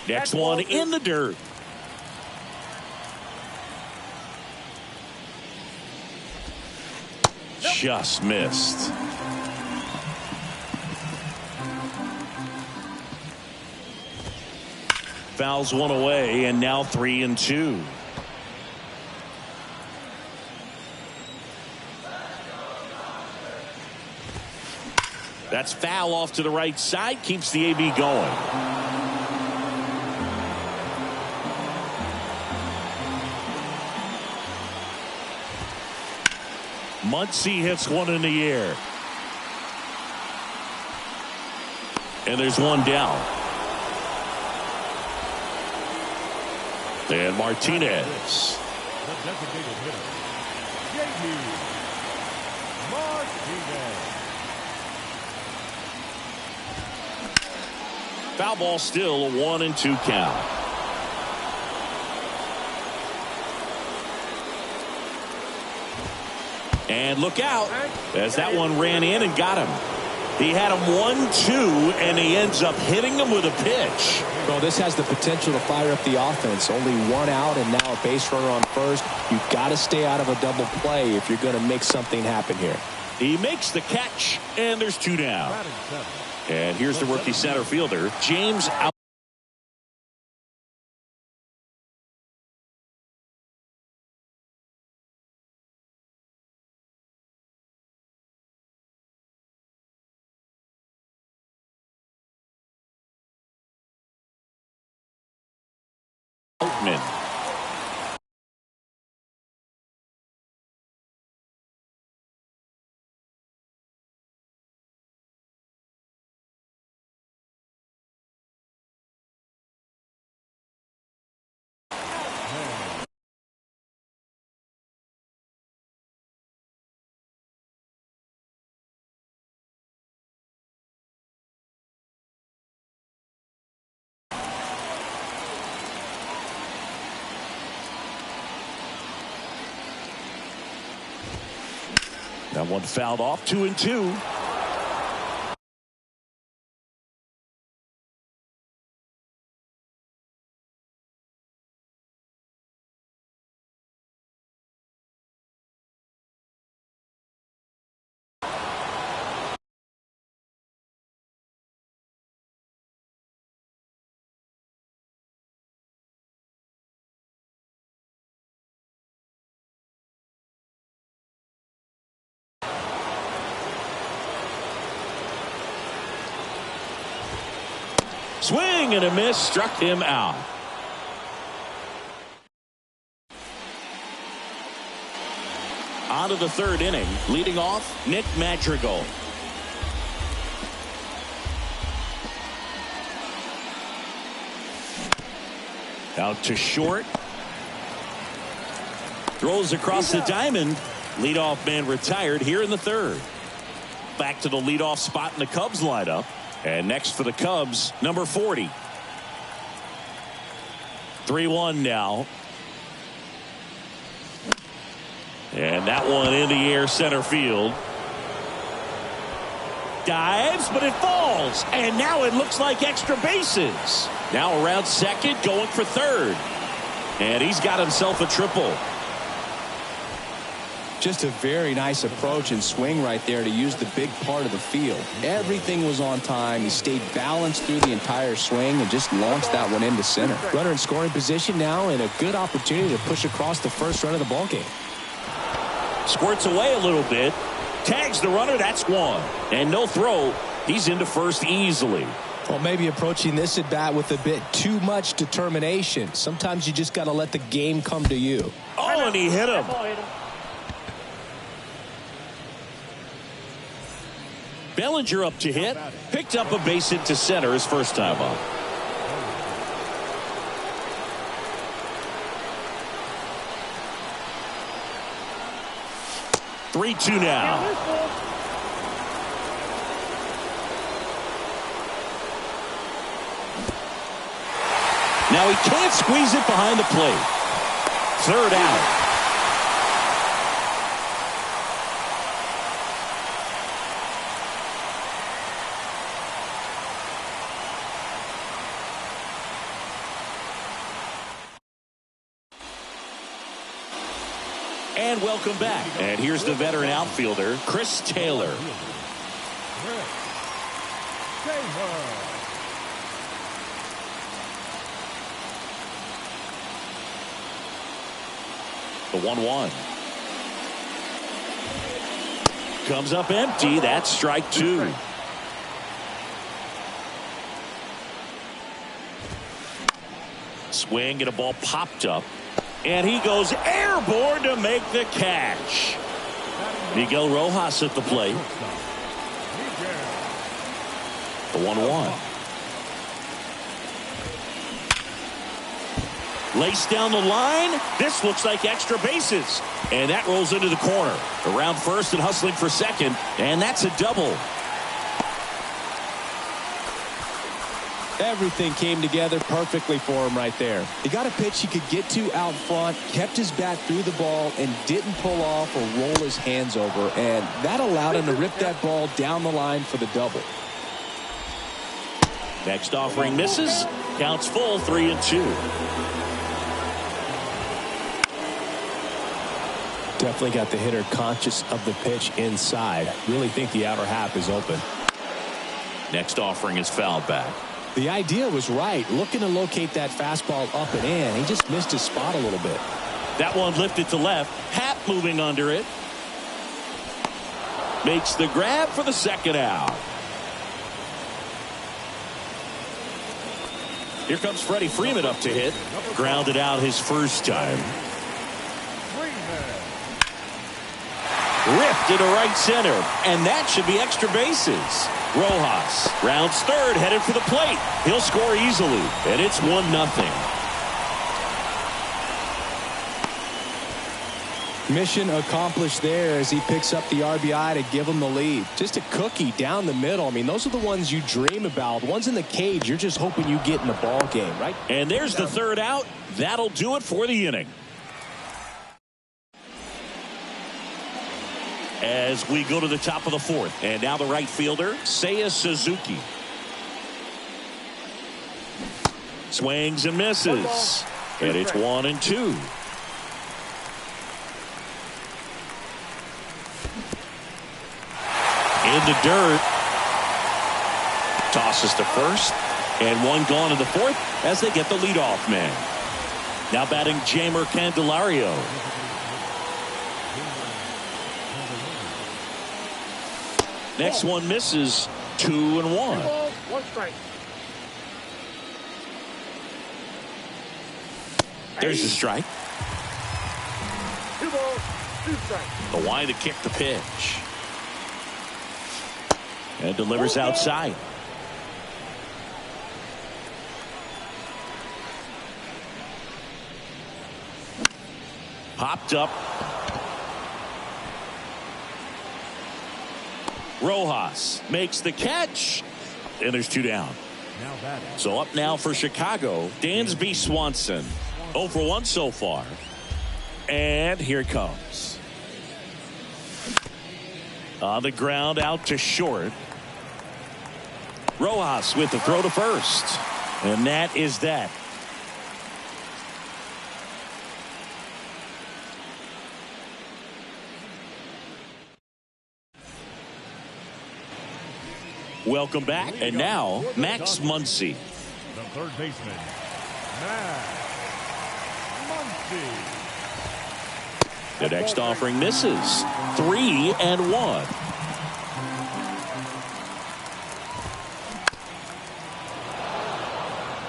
Next one in the dirt. Just missed. Fouls one away, and now 3-2. That's foul off to the right side. Keeps the AB going. Muncy hits one in the air. And there's one down. And Martinez. The designated hitter, J.D. Martinez. Foul ball, still a 1-2 count. And look out as that one ran in and got him. He had him 1-2, and he ends up hitting him with a pitch. Well, this has the potential to fire up the offense. Only one out and now a base runner on first. You've got to stay out of a double play if you're going to make something happen here. He makes the catch, and there's two down. And here's the rookie center fielder, James Outman. That one fouled off, 2-2. Swing and a miss, struck him out. On to the third inning, leading off Nick Madrigal. Out to short. Throws across the diamond. Leadoff man retired here in the third. Back to the leadoff spot in the Cubs lineup. And next for the Cubs, number 40. 3-1 now. And that one in the air, center field. Dives, but it falls. And now it looks like extra bases. Now around second, going for third. And he's got himself a triple. Just a very nice approach and swing right there to use the big part of the field. Everything was on time. He stayed balanced through the entire swing and just launched that one into center. Runner in scoring position now, and a good opportunity to push across the first run of the ballgame. Squirts away a little bit. Tags the runner. That's one. And no throw. He's into first easily. Well, maybe approaching this at bat with a bit too much determination. Sometimes you just got to let the game come to you. Oh, and he hit him. Bellinger up to hit. Picked up a base hit to center his first time up. Three-two now. Now he can't squeeze it behind the plate. Third out. And welcome back. And here's the veteran outfielder, Chris Taylor. The 1-1. Comes up empty. That's strike two. Swing and a ball popped up. And he goes airborne to make the catch. Miguel Rojas at the plate. The 1-1. Laced down the line. This looks like extra bases. And that rolls into the corner. Around first and hustling for second. And that's a double. Everything came together perfectly for him right there. He got a pitch he could get to out front, kept his bat through the ball, and didn't pull off or roll his hands over. And that allowed him to rip that ball down the line for the double. Next offering misses. Counts full, 3-2. Definitely got the hitter conscious of the pitch inside. Really think the outer half is open. Next offering is fouled back. The idea was right. Looking to locate that fastball up and in. He just missed his spot a little bit. That one lifted to left. Happ moving under it. Makes the grab for the second out. Here comes Freddie Freeman up to hit. Grounded out his first time. Ripped into right center. And that should be extra bases. Rojas rounds third, headed for the plate. He'll score easily, and it's 1-0. Mission accomplished there as he picks up the RBI to give him the lead. Just a cookie down the middle. I mean, those are the ones you dream about. Ones in the cage, you're just hoping you get in the ball game, right? And there's the third out. That'll do it for the inning. As we go to the top of the fourth. And now the right fielder, Seiya Suzuki. Swings and misses. And it's 1-2. In the dirt. Tosses to first. And one gone in the fourth as they get the leadoff man. Now batting Jeimer Candelario. Next one misses. 2-1. 1 strike. There's the strike. 2 balls, 2 strikes. The wind to kick the pitch. And delivers outside. Popped up. Rojas makes the catch. And there's 2 down. So up now for Chicago, Dansby Swanson. 0 for 1 so far. And here it comes. On the ground out to short. Rojas with the throw to first. And that is that. Welcome back. And now, Max Muncy. The third baseman, Max Muncy. The next offering misses. 3-1.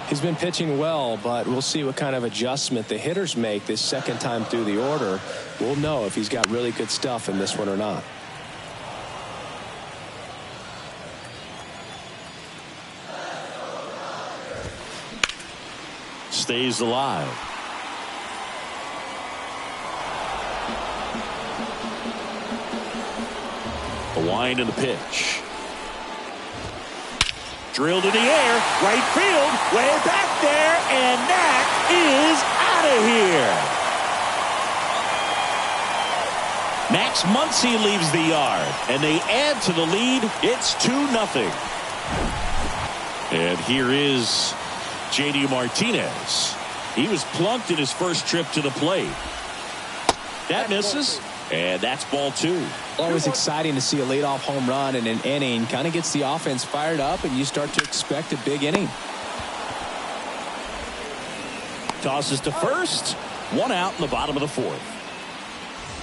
He's been pitching well, but we'll see what kind of adjustment the hitters make this second time through the order. We'll know if he's got really good stuff in this one or not. stays alive. The wind and the pitch. Drilled in the air, right field, way back there, and that is out of here. Max Muncy leaves the yard, and they add to the lead. It's 2-0. And here is J.D. Martinez. He was plunked in his first trip to the plate. That misses, and that's ball 2. Always exciting to see a leadoff home run in an inning. Kind of gets the offense fired up, and you start to expect a big inning. Tosses to first. 1 out in the bottom of the 4th.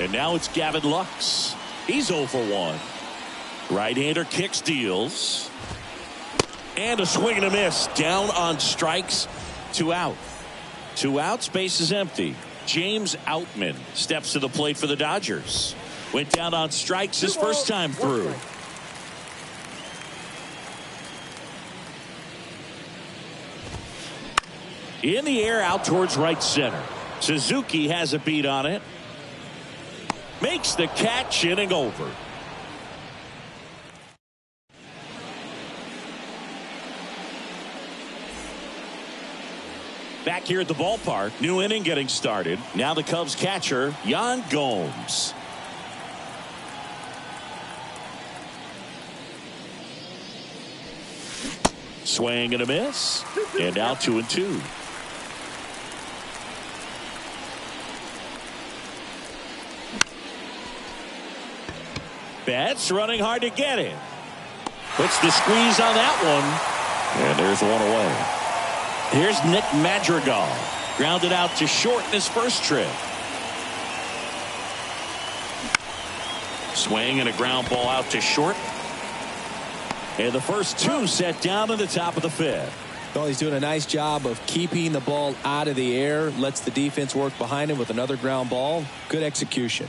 And now it's Gavin Lux. He's 0 for 1. Right-hander kicks, deals. And a swing and a miss. Down on strikes. 2 out. 2 outs. Base is empty. James Outman steps to the plate for the Dodgers. Went down on strikes his first time through. In the air out towards right center. Suzuki has a beat on it. Makes the catch, inning over. Back here at the ballpark, new inning getting started. Now the Cubs catcher, Yan Gomes. Swing and a miss. And now 2-2. Betts running hard to get it. Puts the squeeze on that one. And there's one away. Here's Nick Madrigal. Grounded out to short in his first trip. Swing and a ground ball out to short. And the first 2 set down in the top of the 5th. Well, he's doing a nice job of keeping the ball out of the air. Lets the defense work behind him with another ground ball. Good execution.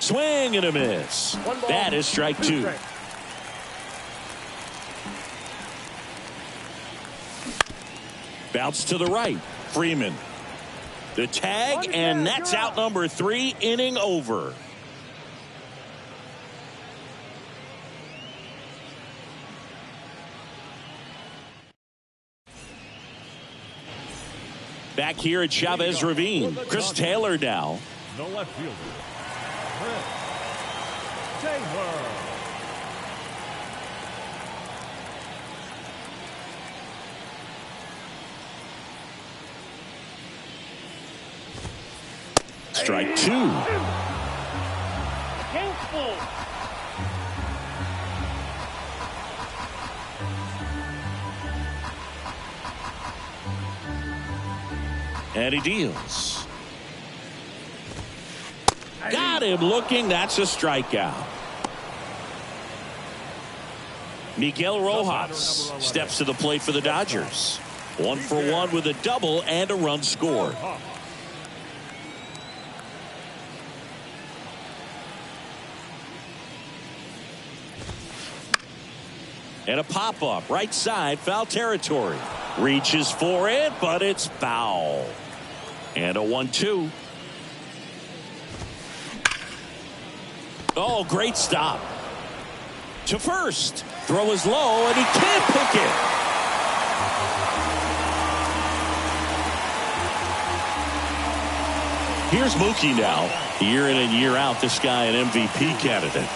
Swing and a miss. That is strike 2. Bounce to the right. Freeman. The tag, and that's out number 3. Inning over. Back here at Chavez Ravine. Chris Taylor now. The left fielder, Chris Taylor. Strike 2. And he deals. Got him looking. That's a strikeout. Miguel Rojas steps to the plate for the Dodgers. 1 for 1 with a double and a run scored. And a pop-up right side, foul territory. Reaches for it, but it's foul. And a 1-2. Oh, great stop. To first. Throw is low, and he can't pick it. Here's Mookie now. Year in and year out, this guy an MVP candidate.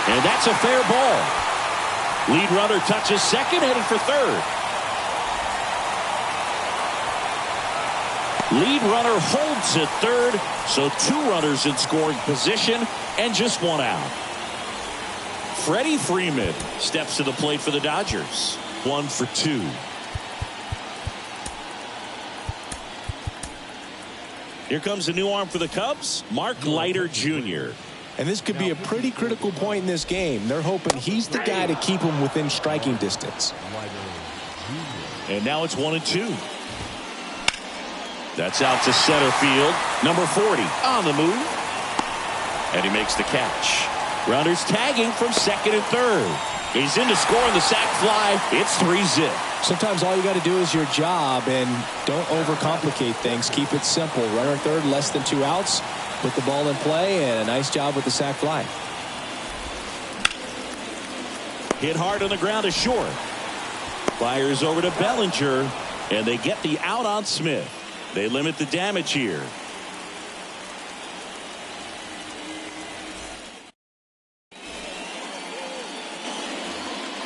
And that's a fair ball. Lead runner touches second, headed for third. Lead runner holds at third, so 2 runners in scoring position and just 1 out. Freddie Freeman steps to the plate for the Dodgers. 1 for 2. Here comes a new arm for the Cubs, Mark Leiter Jr. And this could be a pretty critical point in this game. They're hoping he's the guy to keep them within striking distance. And now it's 1-2. That's out to center field. Number 40 on the move. And he makes the catch. Runners tagging from second and third. He's in to score on the sac fly. It's 3-zip. Sometimes all you got to do is your job and don't overcomplicate things. Keep it simple. Runner third, less than 2 outs. Put the ball in play, and a nice job with the sac fly. Hit hard on the ground is short. Fires over to Bellinger, and they get the out on Smith. They limit the damage here.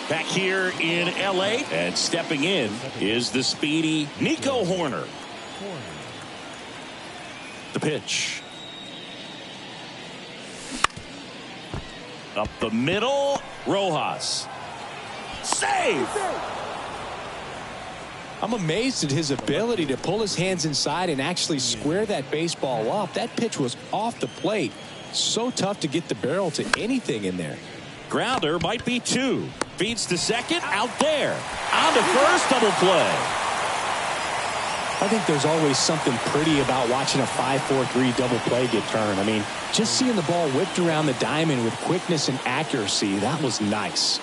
Back here in L.A. and stepping in is the speedy Nico Horner. The pitch. Up the middle, Rojas. Save! I'm amazed at his ability to pull his hands inside and actually square that baseball up. That pitch was off the plate. So tough to get the barrel to anything in there. Grounder might be 2. Feeds to second, out there. On to first, double play. I think there's always something pretty about watching a 5-4-3 double play get turned. I mean, just seeing the ball whipped around the diamond with quickness and accuracy, that was nice.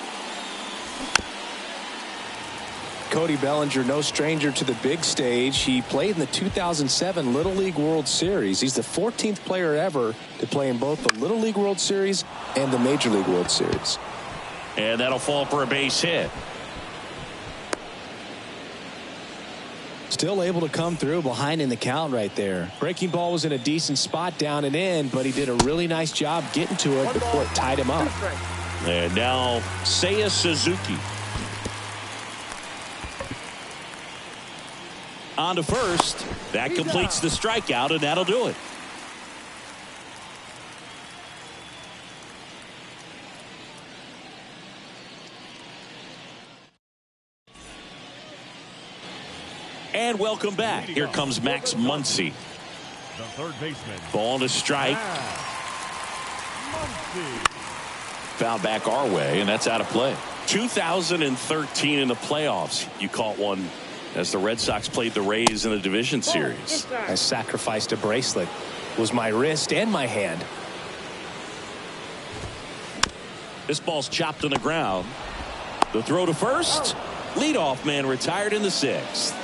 Cody Bellinger, no stranger to the big stage. He played in the 2007 Little League World Series. He's the 14th player ever to play in both the Little League World Series and the Major League World Series. And that'll fall for a base hit. Still able to come through behind in the count right there. Breaking ball was in a decent spot down and in, but he did a really nice job getting to it before it tied him up. And now Seiya Suzuki. On to first. That completes the strikeout, and that'll do it. And welcome back. Here comes Max Muncy. The third baseman. Ball to strike. Foul back our way, and that's out of play. 2013 in the playoffs. You caught one as the Red Sox played the Rays in the division series. I sacrificed a bracelet. It was my wrist and my hand. This ball's chopped on the ground. The throw to first. Leadoff man retired in the 6th.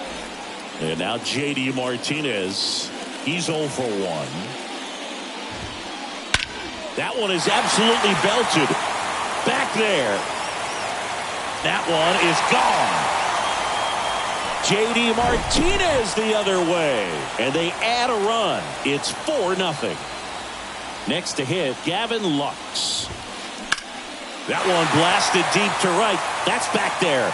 And now J.D. Martinez. He's 0 for 1. That one is absolutely belted. Back there. That one is gone. J.D. Martinez the other way. And they add a run. It's 4-0. Next to hit, Gavin Lux. That one blasted deep to right. That's back there.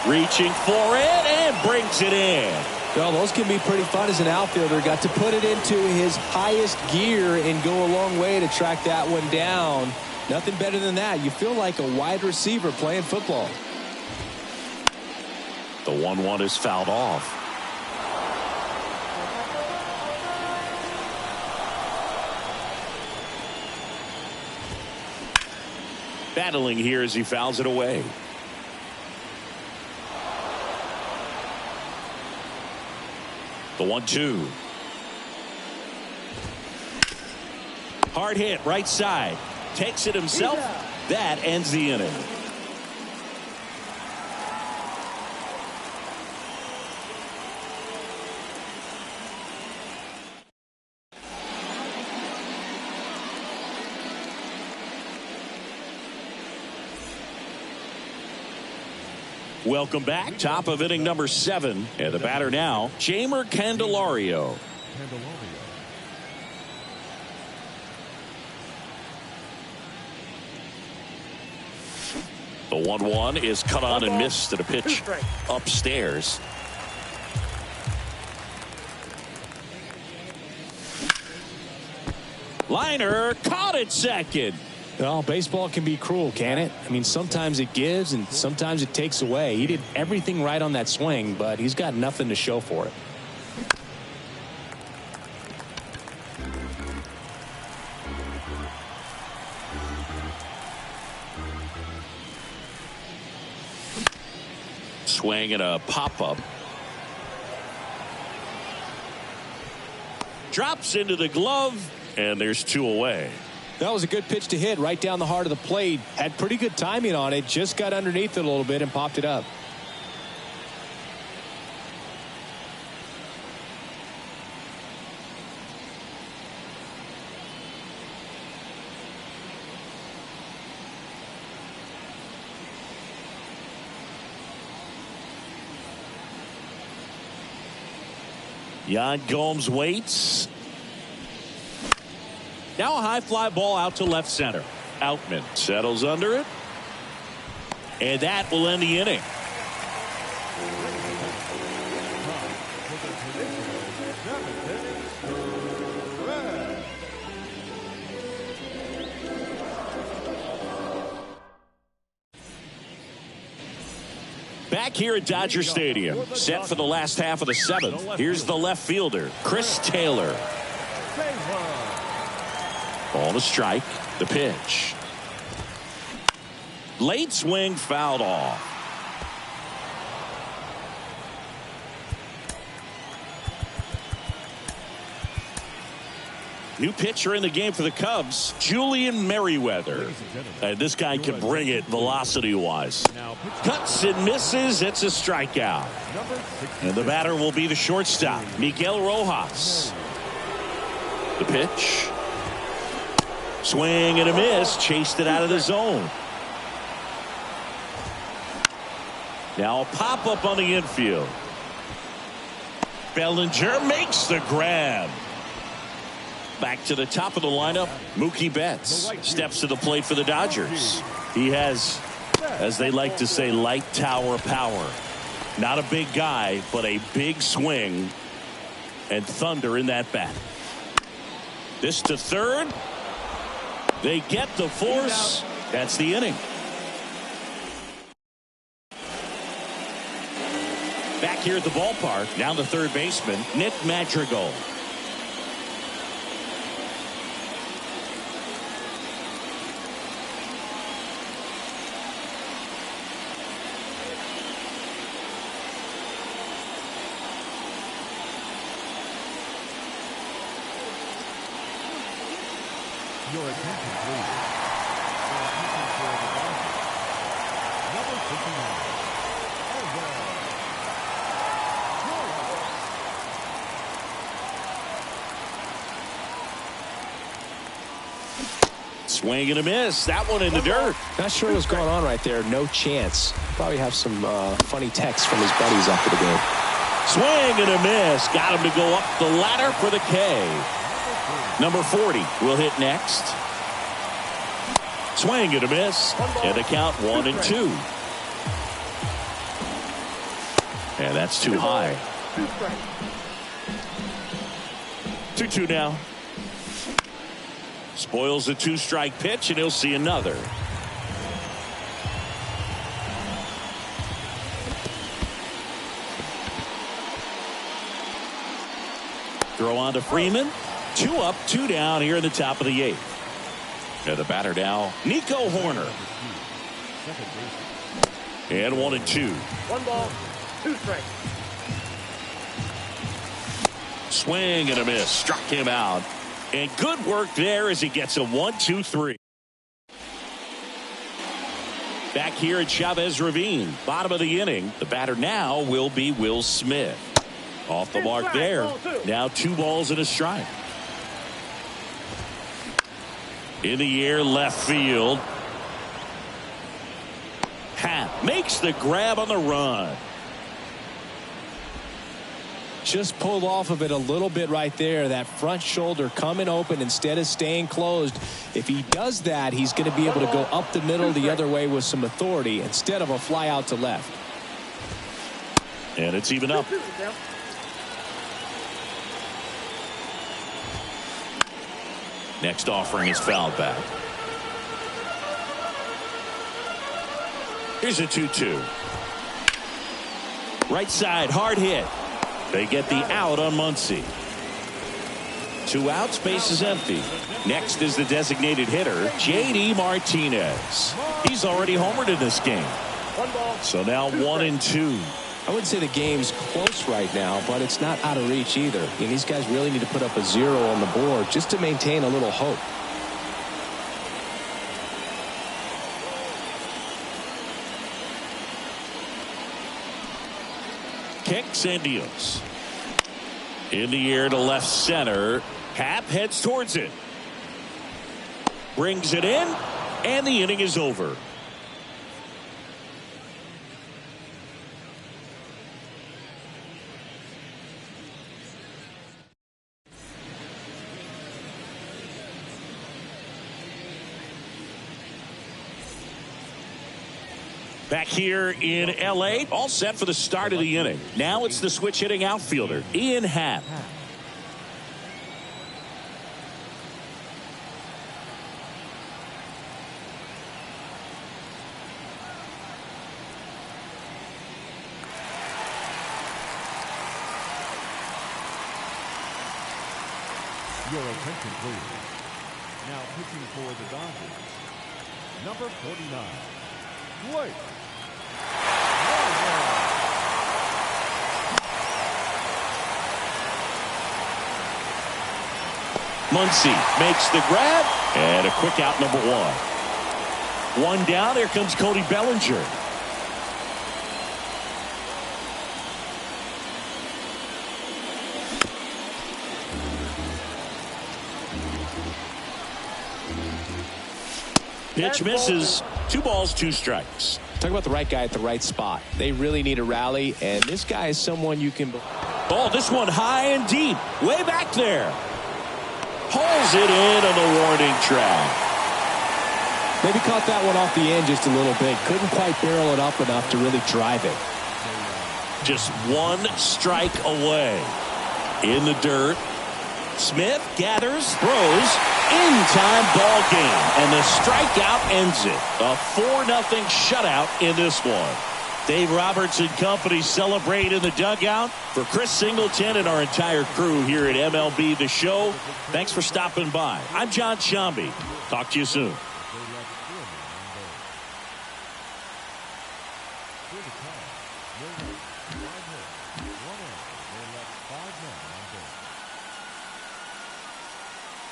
Reaching for it and brings it in. Well, those can be pretty fun as an outfielder. Got to put it into his highest gear and go a long way to track that one down. Nothing better than that. You feel like a wide receiver playing football. The 1-1 is fouled off. Battling here as he fouls it away. The 1-2. Hard hit right side. Takes it himself. That ends the inning. Welcome back. Top of inning number 7. And the batter now, Jeimer Candelario. The 1-1 is cut on and missed at a pitch upstairs. Liner caught at second. Well, baseball can be cruel, can it? I mean, sometimes it gives and sometimes it takes away. He did everything right on that swing, but he's got nothing to show for it. Swing and a pop-up. Drops into the glove, and there's 2 away. That was a good pitch to hit right down the heart of the plate. Had pretty good timing on it. Just got underneath it a little bit and popped it up. Yan Gomes waits. Now a high fly ball out to left center. Outman settles under it. And that will end the inning. Back here at Dodger Stadium, set for the last half of the seventh. Here's the left fielder, Chris Taylor. Ball to strike. The pitch. Late swing, fouled off. New pitcher in the game for the Cubs, Julian Merriweather. This guy can bring it velocity-wise. Cuts and misses. It's a strikeout. And the batter will be the shortstop, Miguel Rojas. The pitch. Swing and a miss. Chased it out of the zone. Now a pop-up on the infield. Bellinger makes the grab. Back to the top of the lineup, Mookie Betts steps to the plate for the Dodgers. He has, as they like to say, light tower power. Not a big guy, but a big swing and thunder in that bat. This to third. They get the force. That's the inning. Back here at the ballpark, now the third baseman, Nick Madrigal. Your attention, please. Number 59. Swing and a miss. That one in the dirt. Not sure what's going on right there. No chance. Probably have some funny texts from his buddies after the game. Swing and a miss. Got him to go up the ladder for the K. Number 40 will hit next. Swing and a miss. And the count 1-2. And that's too high. 2-2 now. Spoils the two-strike pitch, and he'll see another. Throw on to Freeman. 2 up, 2 down here in the top of the 8th. And the batter now, Nico Horner. And 1-2. 1 ball, 2 strikes. Swing and a miss. Struck him out. And good work there as he gets a 1-2-3. Back here at Chavez Ravine, bottom of the inning. The batter now will be Will Smith. Off the mark there. Now 2 balls and a strike. In the air, left field. Happ makes the grab on the run. Just pulled off of it a little bit right there. That front shoulder coming open instead of staying closed. If he does that, he's going to be able to go up the middle the other way with some authority instead of a fly out to left. And it's even up. Next offering is fouled back. Here's a 2-2. Right side, hard hit. They get the out on Muncy. 2 outs, base is empty. Next is the designated hitter, J.D. Martinez. He's already homered in this game. So now 1-2. I wouldn't say the game's close right now, but it's not out of reach either. And these guys really need to put up a 0 on the board just to maintain a little hope. Los Indios. In the air to left center. Happ heads towards it. Brings it in, and the inning is over. Back here in L.A., all set for the start of the inning. Now it's the switch hitting outfielder, Ian Happ. Your attention, please. Now pitching for the Dodgers, number 49, Blake. Muncy makes the grab, and a quick out, number one. One down, here comes Cody Bellinger. Pitch misses. 2 balls, 2 strikes. Talk about the right guy at the right spot. They really need a rally, and this guy is someone you can. Oh, this one high and deep. Way back there. Hauls it in on the warning track. Maybe caught that one off the end just a little bit. Couldn't quite barrel it up enough to really drive it. Just 1 strike away. In the dirt. Smith gathers, throws, in-time ball game, and the strikeout ends it. A 4-0 shutout in this one. Dave Roberts and company celebrate in the dugout. For Chris Singleton and our entire crew here at MLB The Show, thanks for stopping by. I'm John Shambi. Talk to you soon.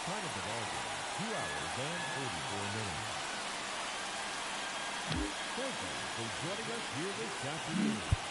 Time of the ball game, 2 hours and 44 minutes. Thank you for joining us here this afternoon.